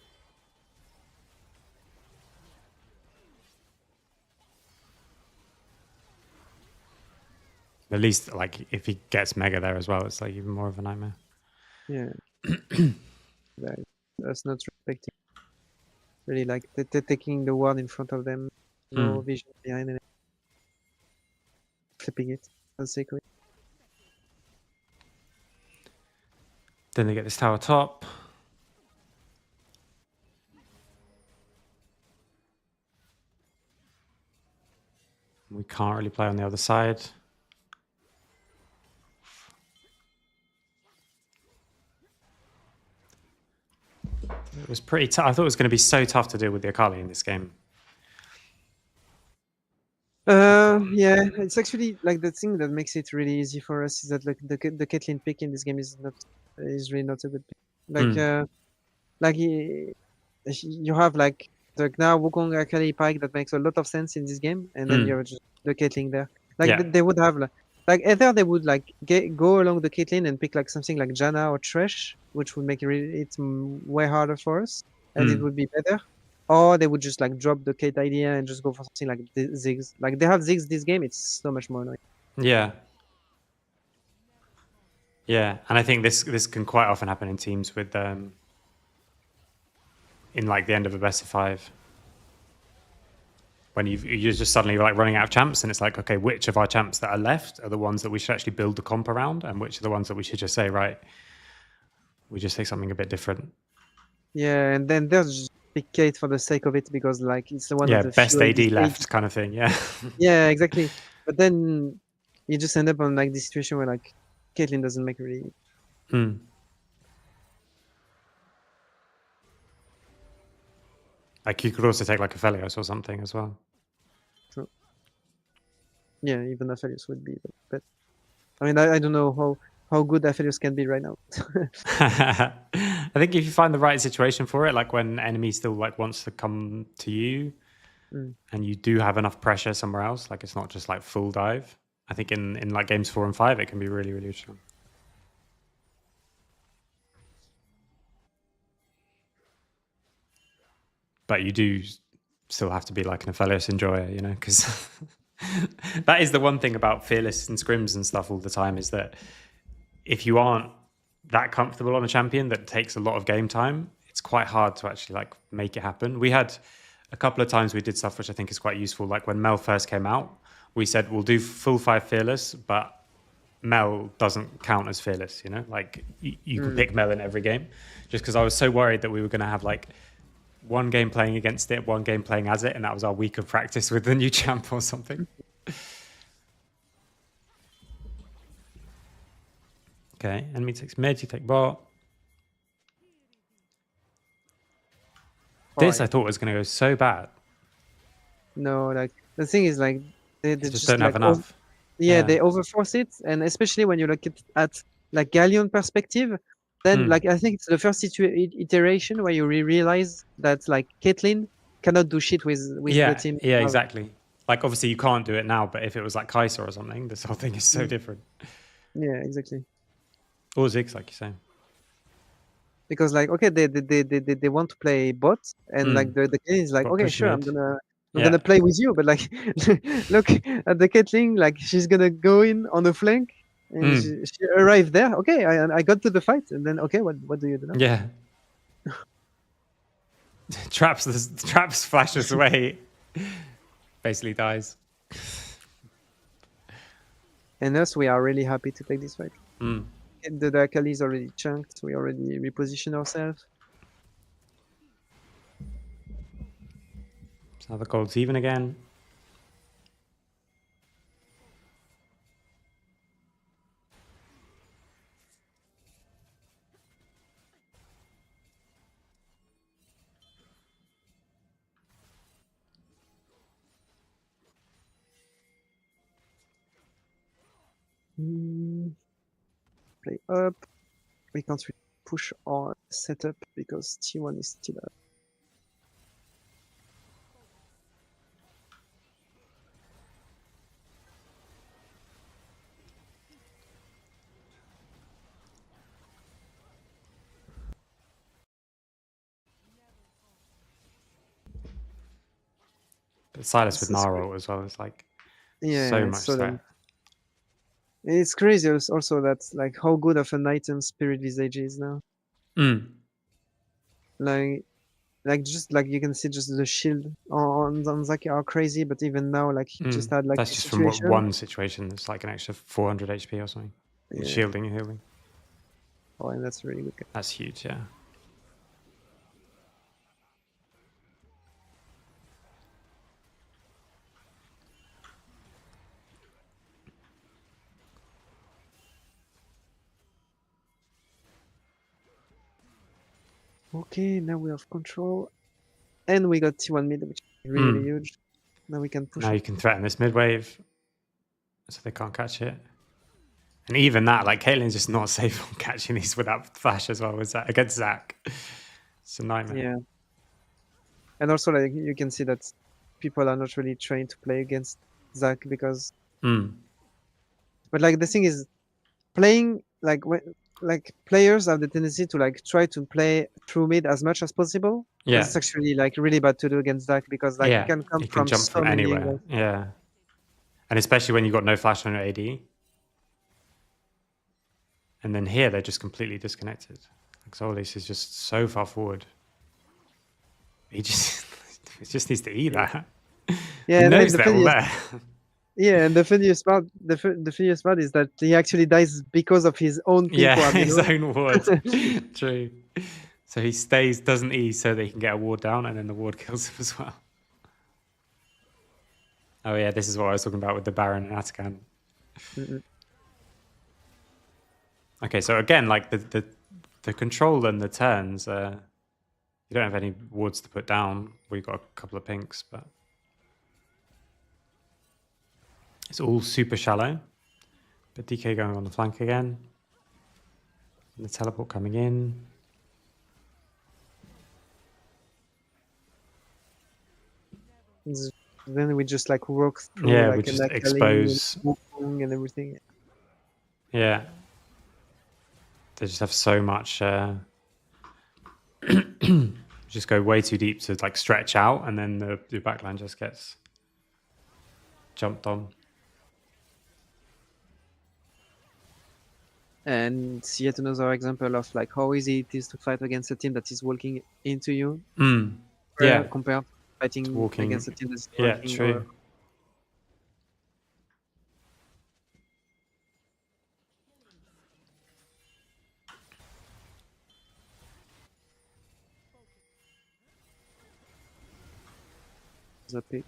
At least, like, if he gets mega there as well, it's like even more of a nightmare. Yeah. That's not respecting. Really, like, they're taking the ward in front of them, no vision behind it. Flipping it for the sake of it. Then they get this tower top. We can't really play on the other side. It was pretty tough. I thought it was going to be so tough to deal with the Akali in this game. Yeah, it's actually like the thing that makes it really easy for us is that like the Caitlyn pick in this game is really not a good pick. Like you have like the Gnar Wukong Akali pike that makes a lot of sense in this game, and then you have just the Caitlyn there. Like they would have like either they would like go along the Caitlyn and pick like something like Janna or Thresh, which would make it way harder for us, and it would be better. Or they would just like drop the Kate idea and just go for something like Ziggs. Like they have Ziggs this game, it's so much more annoying. Yeah. Yeah, and I think this can quite often happen in teams with in like the end of a best of 5. When you're just suddenly like running out of champs, and it's like, okay, which of our champs that are left are the ones that we should actually build the comp around, and which are the ones that we should just say, right, we just take something a bit different. Yeah, and then there's just pick Kate for the sake of it because like it's the one of the best AD left kind of thing. Yeah, exactly. But then you just end up on like this situation where like Caitlyn doesn't make really like you could also take like a Aphelios or something as well. True. Yeah, even Aphelios would be, but I mean I don't know how good Aphelios can be right now. I think if you find the right situation for it, like when enemy still like wants to come to you and you do have enough pressure somewhere else, like it's not just like full dive, I think in like games 4 and 5 it can be really, really strong. But you do still have to be like an Aphelios enjoyer, you know, because that is the one thing about Fearless and scrims and stuff all the time, is that if you aren't that comfortable on a champion that takes a lot of game time, it's quite hard to actually like make it happen. We had a couple of times we did stuff which I think is quite useful. Like when Mel first came out, we said we'll do full 5 Fearless, but Mel doesn't count as Fearless, you know? Like you can pick Mel in every game, just because I was so worried that we were going to have like one game playing against it, one game playing as it, and that was our week of practice with the new champ or something. Okay, enemy takes mid, you take bot. This I thought was going to go so bad. No, like the thing is like they just don't have enough. They overforce it, and especially when you look at like Galion perspective, then like I think it's the first iteration where you realize that like Caitlyn cannot do shit with the team. Yeah, exactly. Like obviously you can't do it now, but if it was like Kai'Sa or something, this whole thing is so different. Yeah, exactly. Or Ziggs, like you're saying. because like okay they want to play bot, and like the Caitlyn is like Got okay push sure mid. I'm gonna play with you, but like look at the Caitlyn, like she's gonna go in on the flank and she arrived there. Okay, I got to the fight, and then okay what do you do now? Yeah. Traps flashes away. Basically dies. And us, we are really happy to take this fight. Mm. The Akali is already chunked. We already reposition ourselves. So now the gold's even again. Play up. We can't really push our setup because T1 is still up. But Silas with Naro as well is like so much threat. It's crazy also that like how good of an item Spirit Visage is now. Like just like you can see just the shield on Zaki are crazy, but even now like he just had like that's just from one situation. It's like an extra 400 HP or something. Yeah. Shielding and healing. Oh, and that's really good. That's huge, yeah. Okay, now we have control, and we got T1 mid, which is really huge. Now we can push. Now you can threaten this mid wave, so they can't catch it. And even that, like Caelan's just not safe on catching these without flash as well as that against Zac. It's a nightmare. Yeah. And also, like you can see that people are not really trained to play against Zac because. But like the thing is, playing like players have the tendency to like try to play through mid as much as possible. Yeah. But it's actually like really bad to do against Zac because like he can come he can jump from anywhere. Angles. Yeah. And especially when you've got no flash on your AD. And then here they're just completely disconnected. Like Zolis is just so far forward. He just needs to eat that. Yeah, he knows they're all there. Yeah, and the funniest part is that he actually dies because of his own pink ward. His own ward. True. So he stays, doesn't E, so they can get a ward down, and then the ward kills him as well. Oh yeah, this is what I was talking about with the Baron and Atakan. Okay, so again, like the control and the turns, you don't have any wards to put down. We've got a couple of pinks, but it's all super shallow. But DK going on the flank again. And the teleport coming in. Then we just like walk through. Yeah, like, we just expose and everything. Yeah, they just have so much. Just go way too deep to like stretch out, and then the backline just gets jumped on. And yet another example of like how easy it is to fight against a team that is walking into you. Yeah, compared to fighting against a team that's walking. Yeah, true. The pick.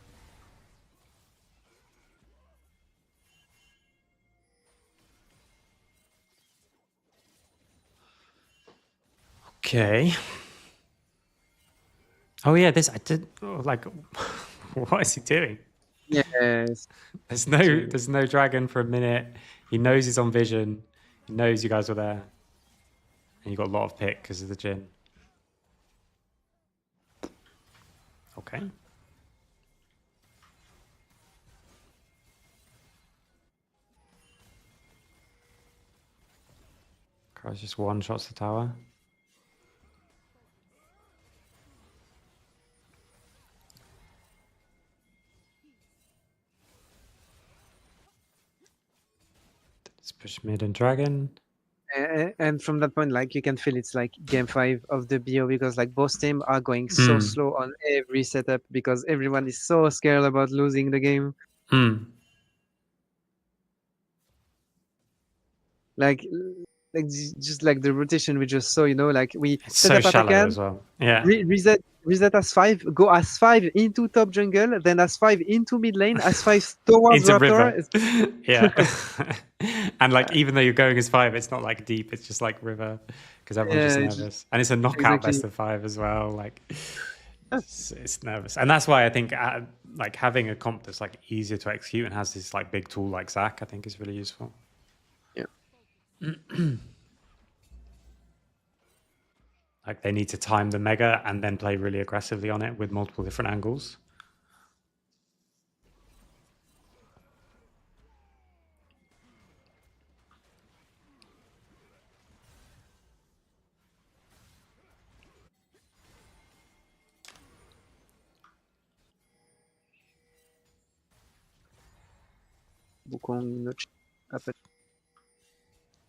Okay. Oh yeah, this I did like. What is he doing? Yes. There's no dragon for a minute. He knows he's on vision. He knows you guys were there, and you got a lot of pick because of the Jhin. Okay. Crow's just one shots the tower. Let's push mid and dragon. And from that point, like you can feel it's like game 5 of the BO because like both teams are going so slow on every setup because everyone is so scared about losing the game. Like just like the rotation we just saw, you know, like we It's set so up shallow Atakan, as well. Yeah. reset as 5, go as 5 into top jungle, then as 5 into mid lane, as 5 towards Into Raptor. river. Yeah. And like even though you're going as 5, it's not like deep, it's just like river because everyone's just nervous. And it's a knockout best of 5 as well. Like it's nervous. And that's why I think like having a comp that's like easier to execute and has this like big tool like Zach, I think is really useful. Yeah. Like they need to time the mega and then play really aggressively on it with multiple different angles.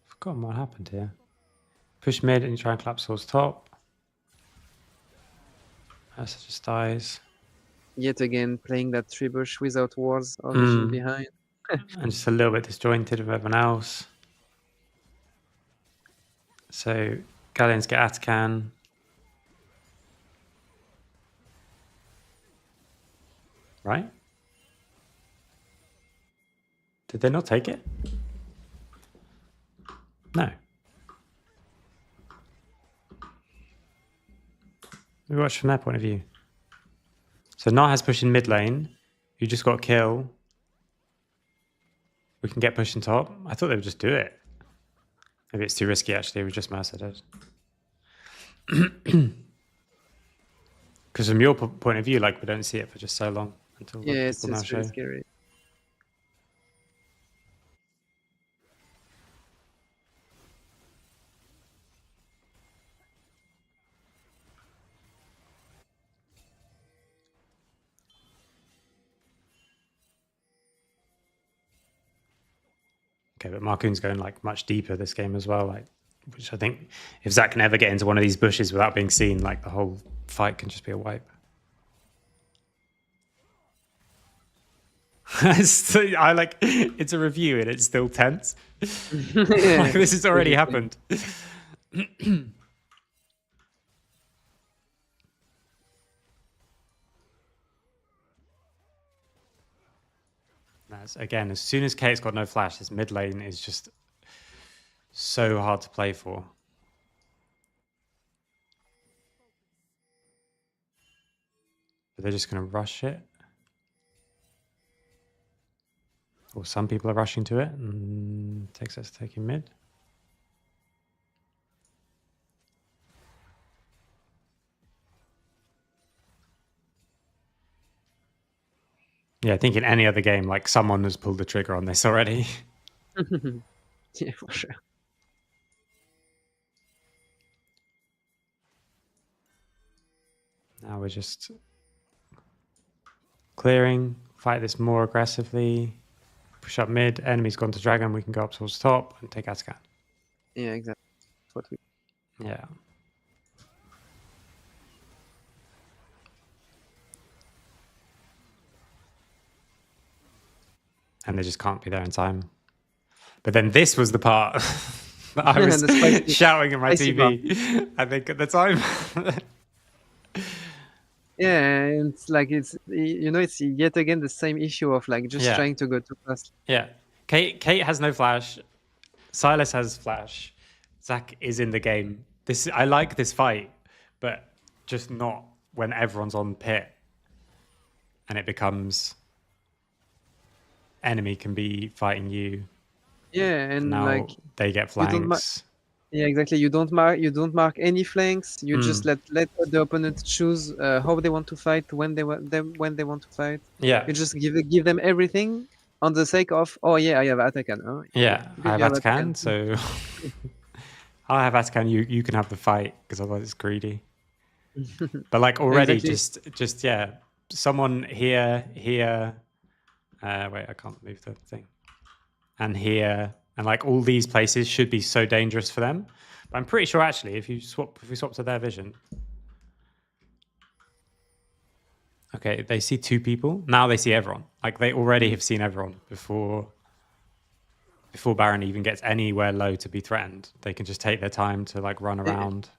Forgotten what happened here. Push mid and try and collapse towards top. Asa just dies. Yet again, playing that tree bush without wards or vision behind. And just a little bit disjointed with everyone else. So Galions get Atakan. Right? Did they not take it? No. We watch from their point of view. So Nar has push in mid lane. You just got kill. We can get push in top. I thought they would just do it. Maybe it's too risky actually. We just Mercer did. Because from your point of view, like we don't see it for just so long until it's people now show. really scary. Okay, but Marcoon's going like much deeper this game as well, like which I think if Zach can ever get into one of these bushes without being seen, like the whole fight can just be a wipe. I like it's a review and it's still tense. Like, this has already happened. Again, as soon as Kate's got no flash, his mid lane is just so hard to play for. But they're just going to rush it. Or some people are rushing to it and takes us taking mid. Yeah, I think in any other game, like someone has pulled the trigger on this already. Yeah, for sure. Now we're just clearing, fight this more aggressively, push up mid, enemy's gone to dragon, we can go up towards top and take Atakan. Yeah, exactly. That's what we... Yeah. And they just can't be there in time. But then this was the part that I was shouting at my TV, I think, at the time. Yeah, it's like it's yet again the same issue of like just trying to go too fast. Yeah, Kate has no flash. Silas has flash. Zach is in the game. I like this fight, but just not when everyone's on pit, and it becomes enemy can be fighting you. Yeah, and now like they get flanks. Yeah, exactly. You don't mark any flanks. You just let the opponent choose how they want to fight, when they want to fight. Yeah. You just give them everything on the sake of, oh yeah, I have Atakan. Oh, yeah, I have Atakan, so I have Atakan. You can have the fight because otherwise it's greedy. But like already, exactly. just yeah, someone here. Wait, I can't move the thing. And here and like all these places should be so dangerous for them. But I'm pretty sure actually, if we swap to their vision, okay, they see 2 people. Now they see everyone. Like they already have seen everyone before Baron even gets anywhere low to be threatened. They can just take their time to like run around.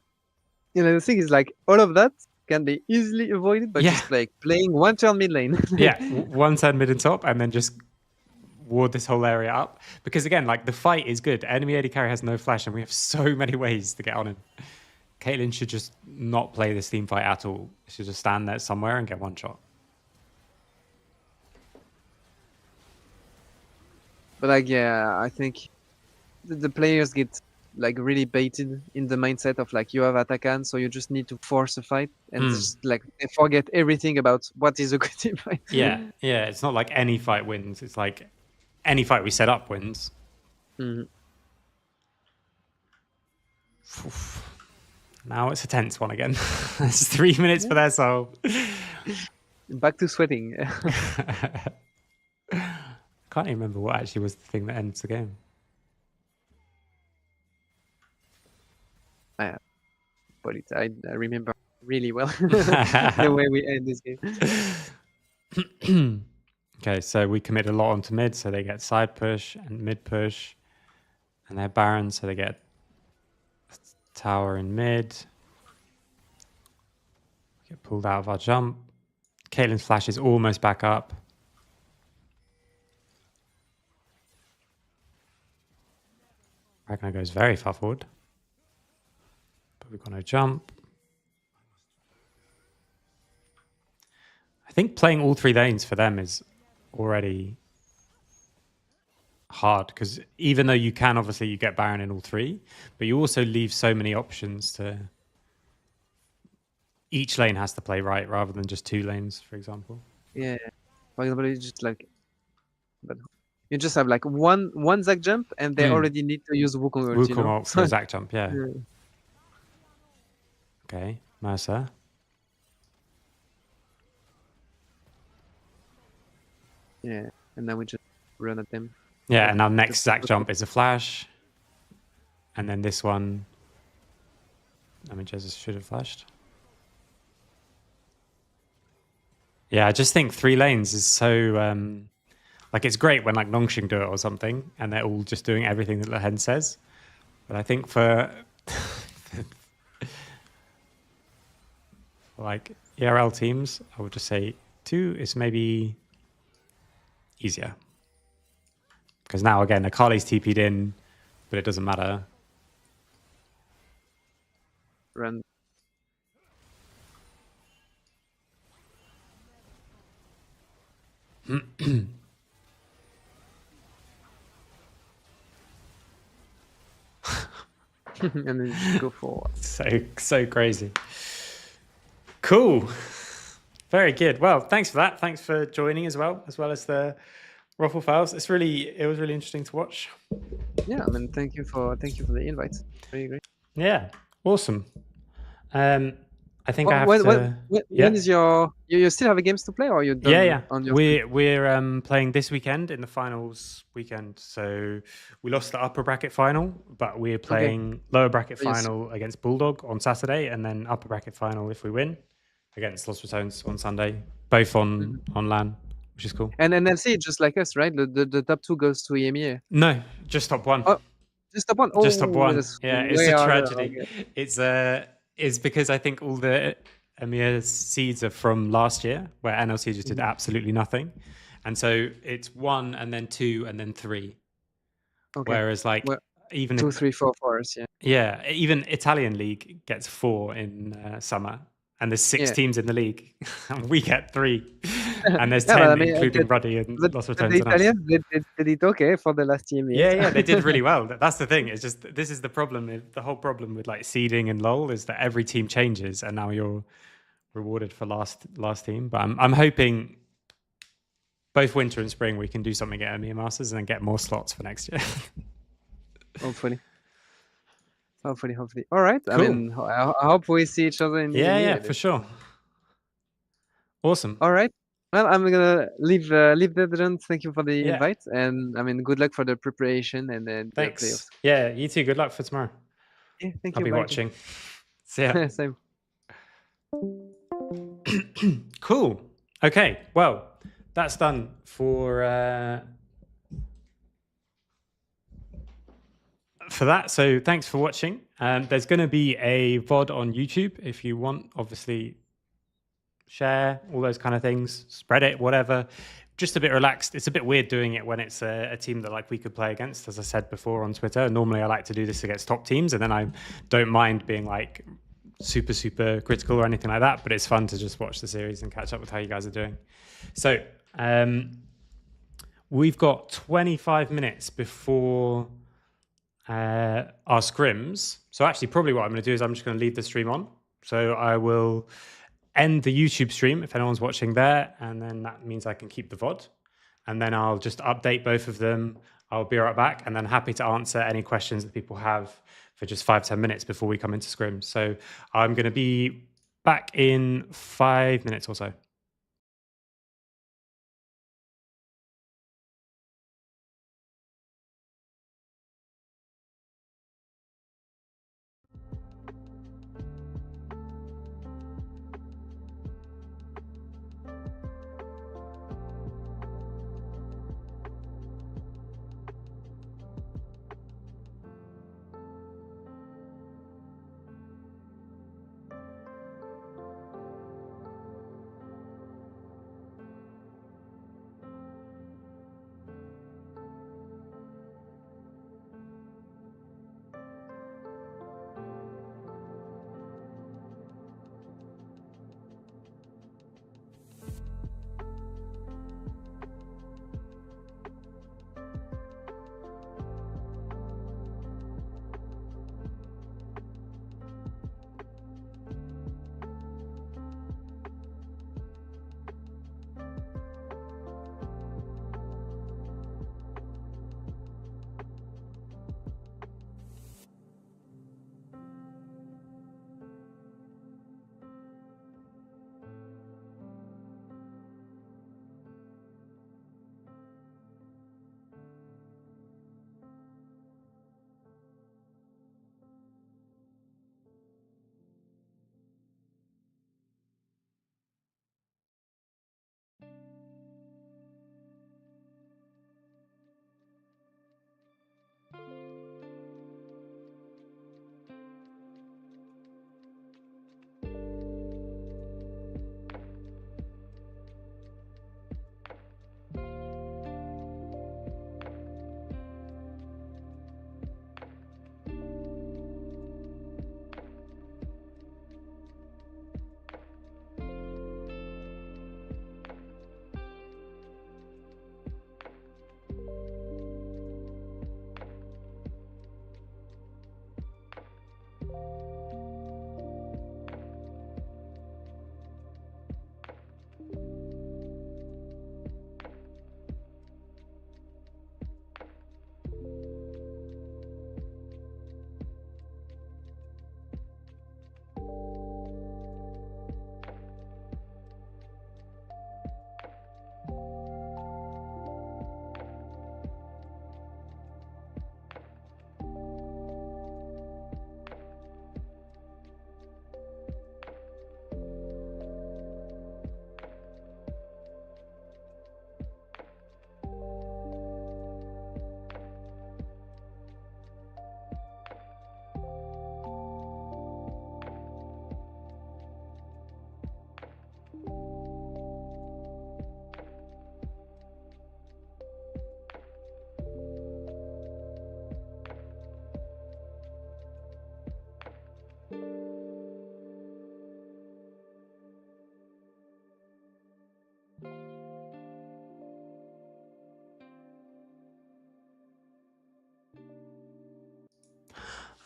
You know, the thing is like all of that can be easily avoided by just like playing one turn mid lane. One turn mid and top, and then just ward this whole area up. Because again, like the fight is good. Enemy AD carry has no flash, and we have so many ways to get on him. Caelan should just not play this team fight at all. He should just stand there somewhere and get one shot. But like, yeah, I think the players get like really baited in the mindset of like you have Atakan, so you just need to force a fight, and just like they forget everything about what is a good team fight. Yeah, it's not like any fight wins. It's like any fight we set up wins. Now it's a tense one again. It's 3 minutes for their soul. Back to sweating. Can't even remember what actually was the thing that ends the game. But I remember really well the way we end this game. Okay, so we commit a lot onto mid, so they get side push and mid push. And they're Baron, so they get tower in mid. Get pulled out of our jump. Caelan's flash is almost back up. Ragnar goes very far forward. But we've got no jump. I think playing all 3 lanes for them is already hard, because even though you can, obviously, you get Baron in all 3, but you also leave so many options to... Each lane has to play right rather than just 2 lanes, for example. Yeah. For example, it's just like... But you just have like one Zac jump, and they already need to use Wukong ult, Wukong ult for Zac jump, yeah. Okay, Mercer. Yeah, and then we just run at them. Yeah, and our next Zac jump is a flash. And then this one... I mean, Jesus should have flashed. Yeah, I just think 3 lanes is so... like, it's great when, like, Nongshing do it or something, and they're all just doing everything that Lehen says. But I think for... like, ERL teams, I would just say 2 is maybe easier. Because now, again, Akali's TP'd in, but it doesn't matter. Run. And then just go forward. So crazy. Cool. Very good. Well, thanks for that. Thanks for joining as well as the Ruffle Files. It was really interesting to watch. Yeah, I mean, thank you for the invite. Really great. Yeah, awesome. I think I have to. When is your? You still have games to play, or you done? Yeah. On your We're playing this weekend in the finals weekend. So we lost the upper bracket final, but we're playing lower bracket final against Bulldog on Saturday, and then upper bracket final if we win against Lost Returns on Sunday. Both on LAN, which is cool. And LC, just like us, right? The top 2 goes to EMEA. No, just top 1. Oh, just top 1. Just top 1. Yeah, it's a tragedy. Okay. It's because I think all the EMEA seeds are from last year, where NLC just did absolutely nothing, and so it's 1 and then 2 and then 3. Okay. Whereas like even 2, 3, 4 for us, yeah. Yeah, even Italian league gets 4 in summer, and there's 6 teams in the league, and we get 3, and there's 10 including Ruddy and Lost Returns. The Italians did it okay for the last team. Yeah, they did really well. That's the thing. It's just this is the problem. The whole problem with like seeding and LOL is that every team changes, and now you're rewarded for last team. But I'm hoping both winter and spring we can do something at EMEA Masters and then get more slots for next year. Hopefully. All right. Cool. I mean, I hope we see each other in the yeah, for sure. Awesome. All right. Well, I'm gonna leave that, John. Thank you for the Yeah. invite, and I mean, good luck for the preparation and then the playoffs. Thanks. Yeah, you too. Good luck for tomorrow. Yeah, thank I'll you. be Bye. watching. See ya. Same. Cool. Okay. Well, that's done for that. So thanks for watching. There's going to be a VOD on YouTube if you want. Obviously, share all those kind of things, spread it, whatever. Just a bit relaxed. It's a bit weird doing it when it's a team that like we could play against, as I said before on Twitter. Normally, I like to do this against top teams, and then I don't mind being like super critical or anything like that. But it's fun to just watch the series and catch up with how you guys are doing. So we've got 25 minutes before our scrims. So actually, probably what I'm going to do is I'm just going to leave the stream on. So I will end the YouTube stream if anyone's watching there, and then that means I can keep the VOD. And then I'll just update both of them. I'll be right back, and then happy to answer any questions that people have for just 5-10 minutes before we come into scrims. So I'm going to be back in 5 minutes or so.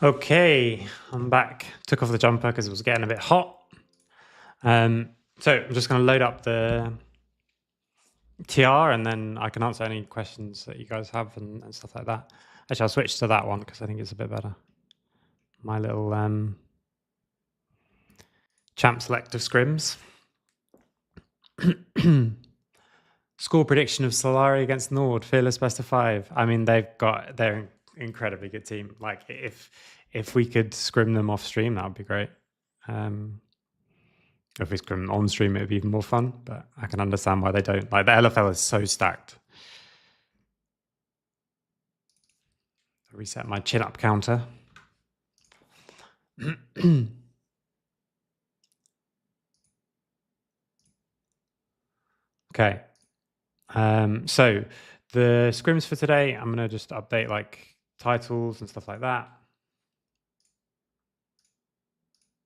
Okay, I'm back. Took off the jumper because it was getting a bit hot. So I'm just going to load up the TR, and then I can answer any questions that you guys have and stuff like that. Actually, I'll switch to that one because I think it's a bit better. My little champ select of scrims. Score prediction of Solary against Nord, fearless best of 5. I mean, they're an incredibly good team. Like if we could scrim them off stream, that would be great. If we scrim on stream, it would be even more fun. But I can understand why they don't. Like the LFL is so stacked. Reset my chin up counter. Okay. So the scrims for today, I'm going to just update like titles and stuff like that.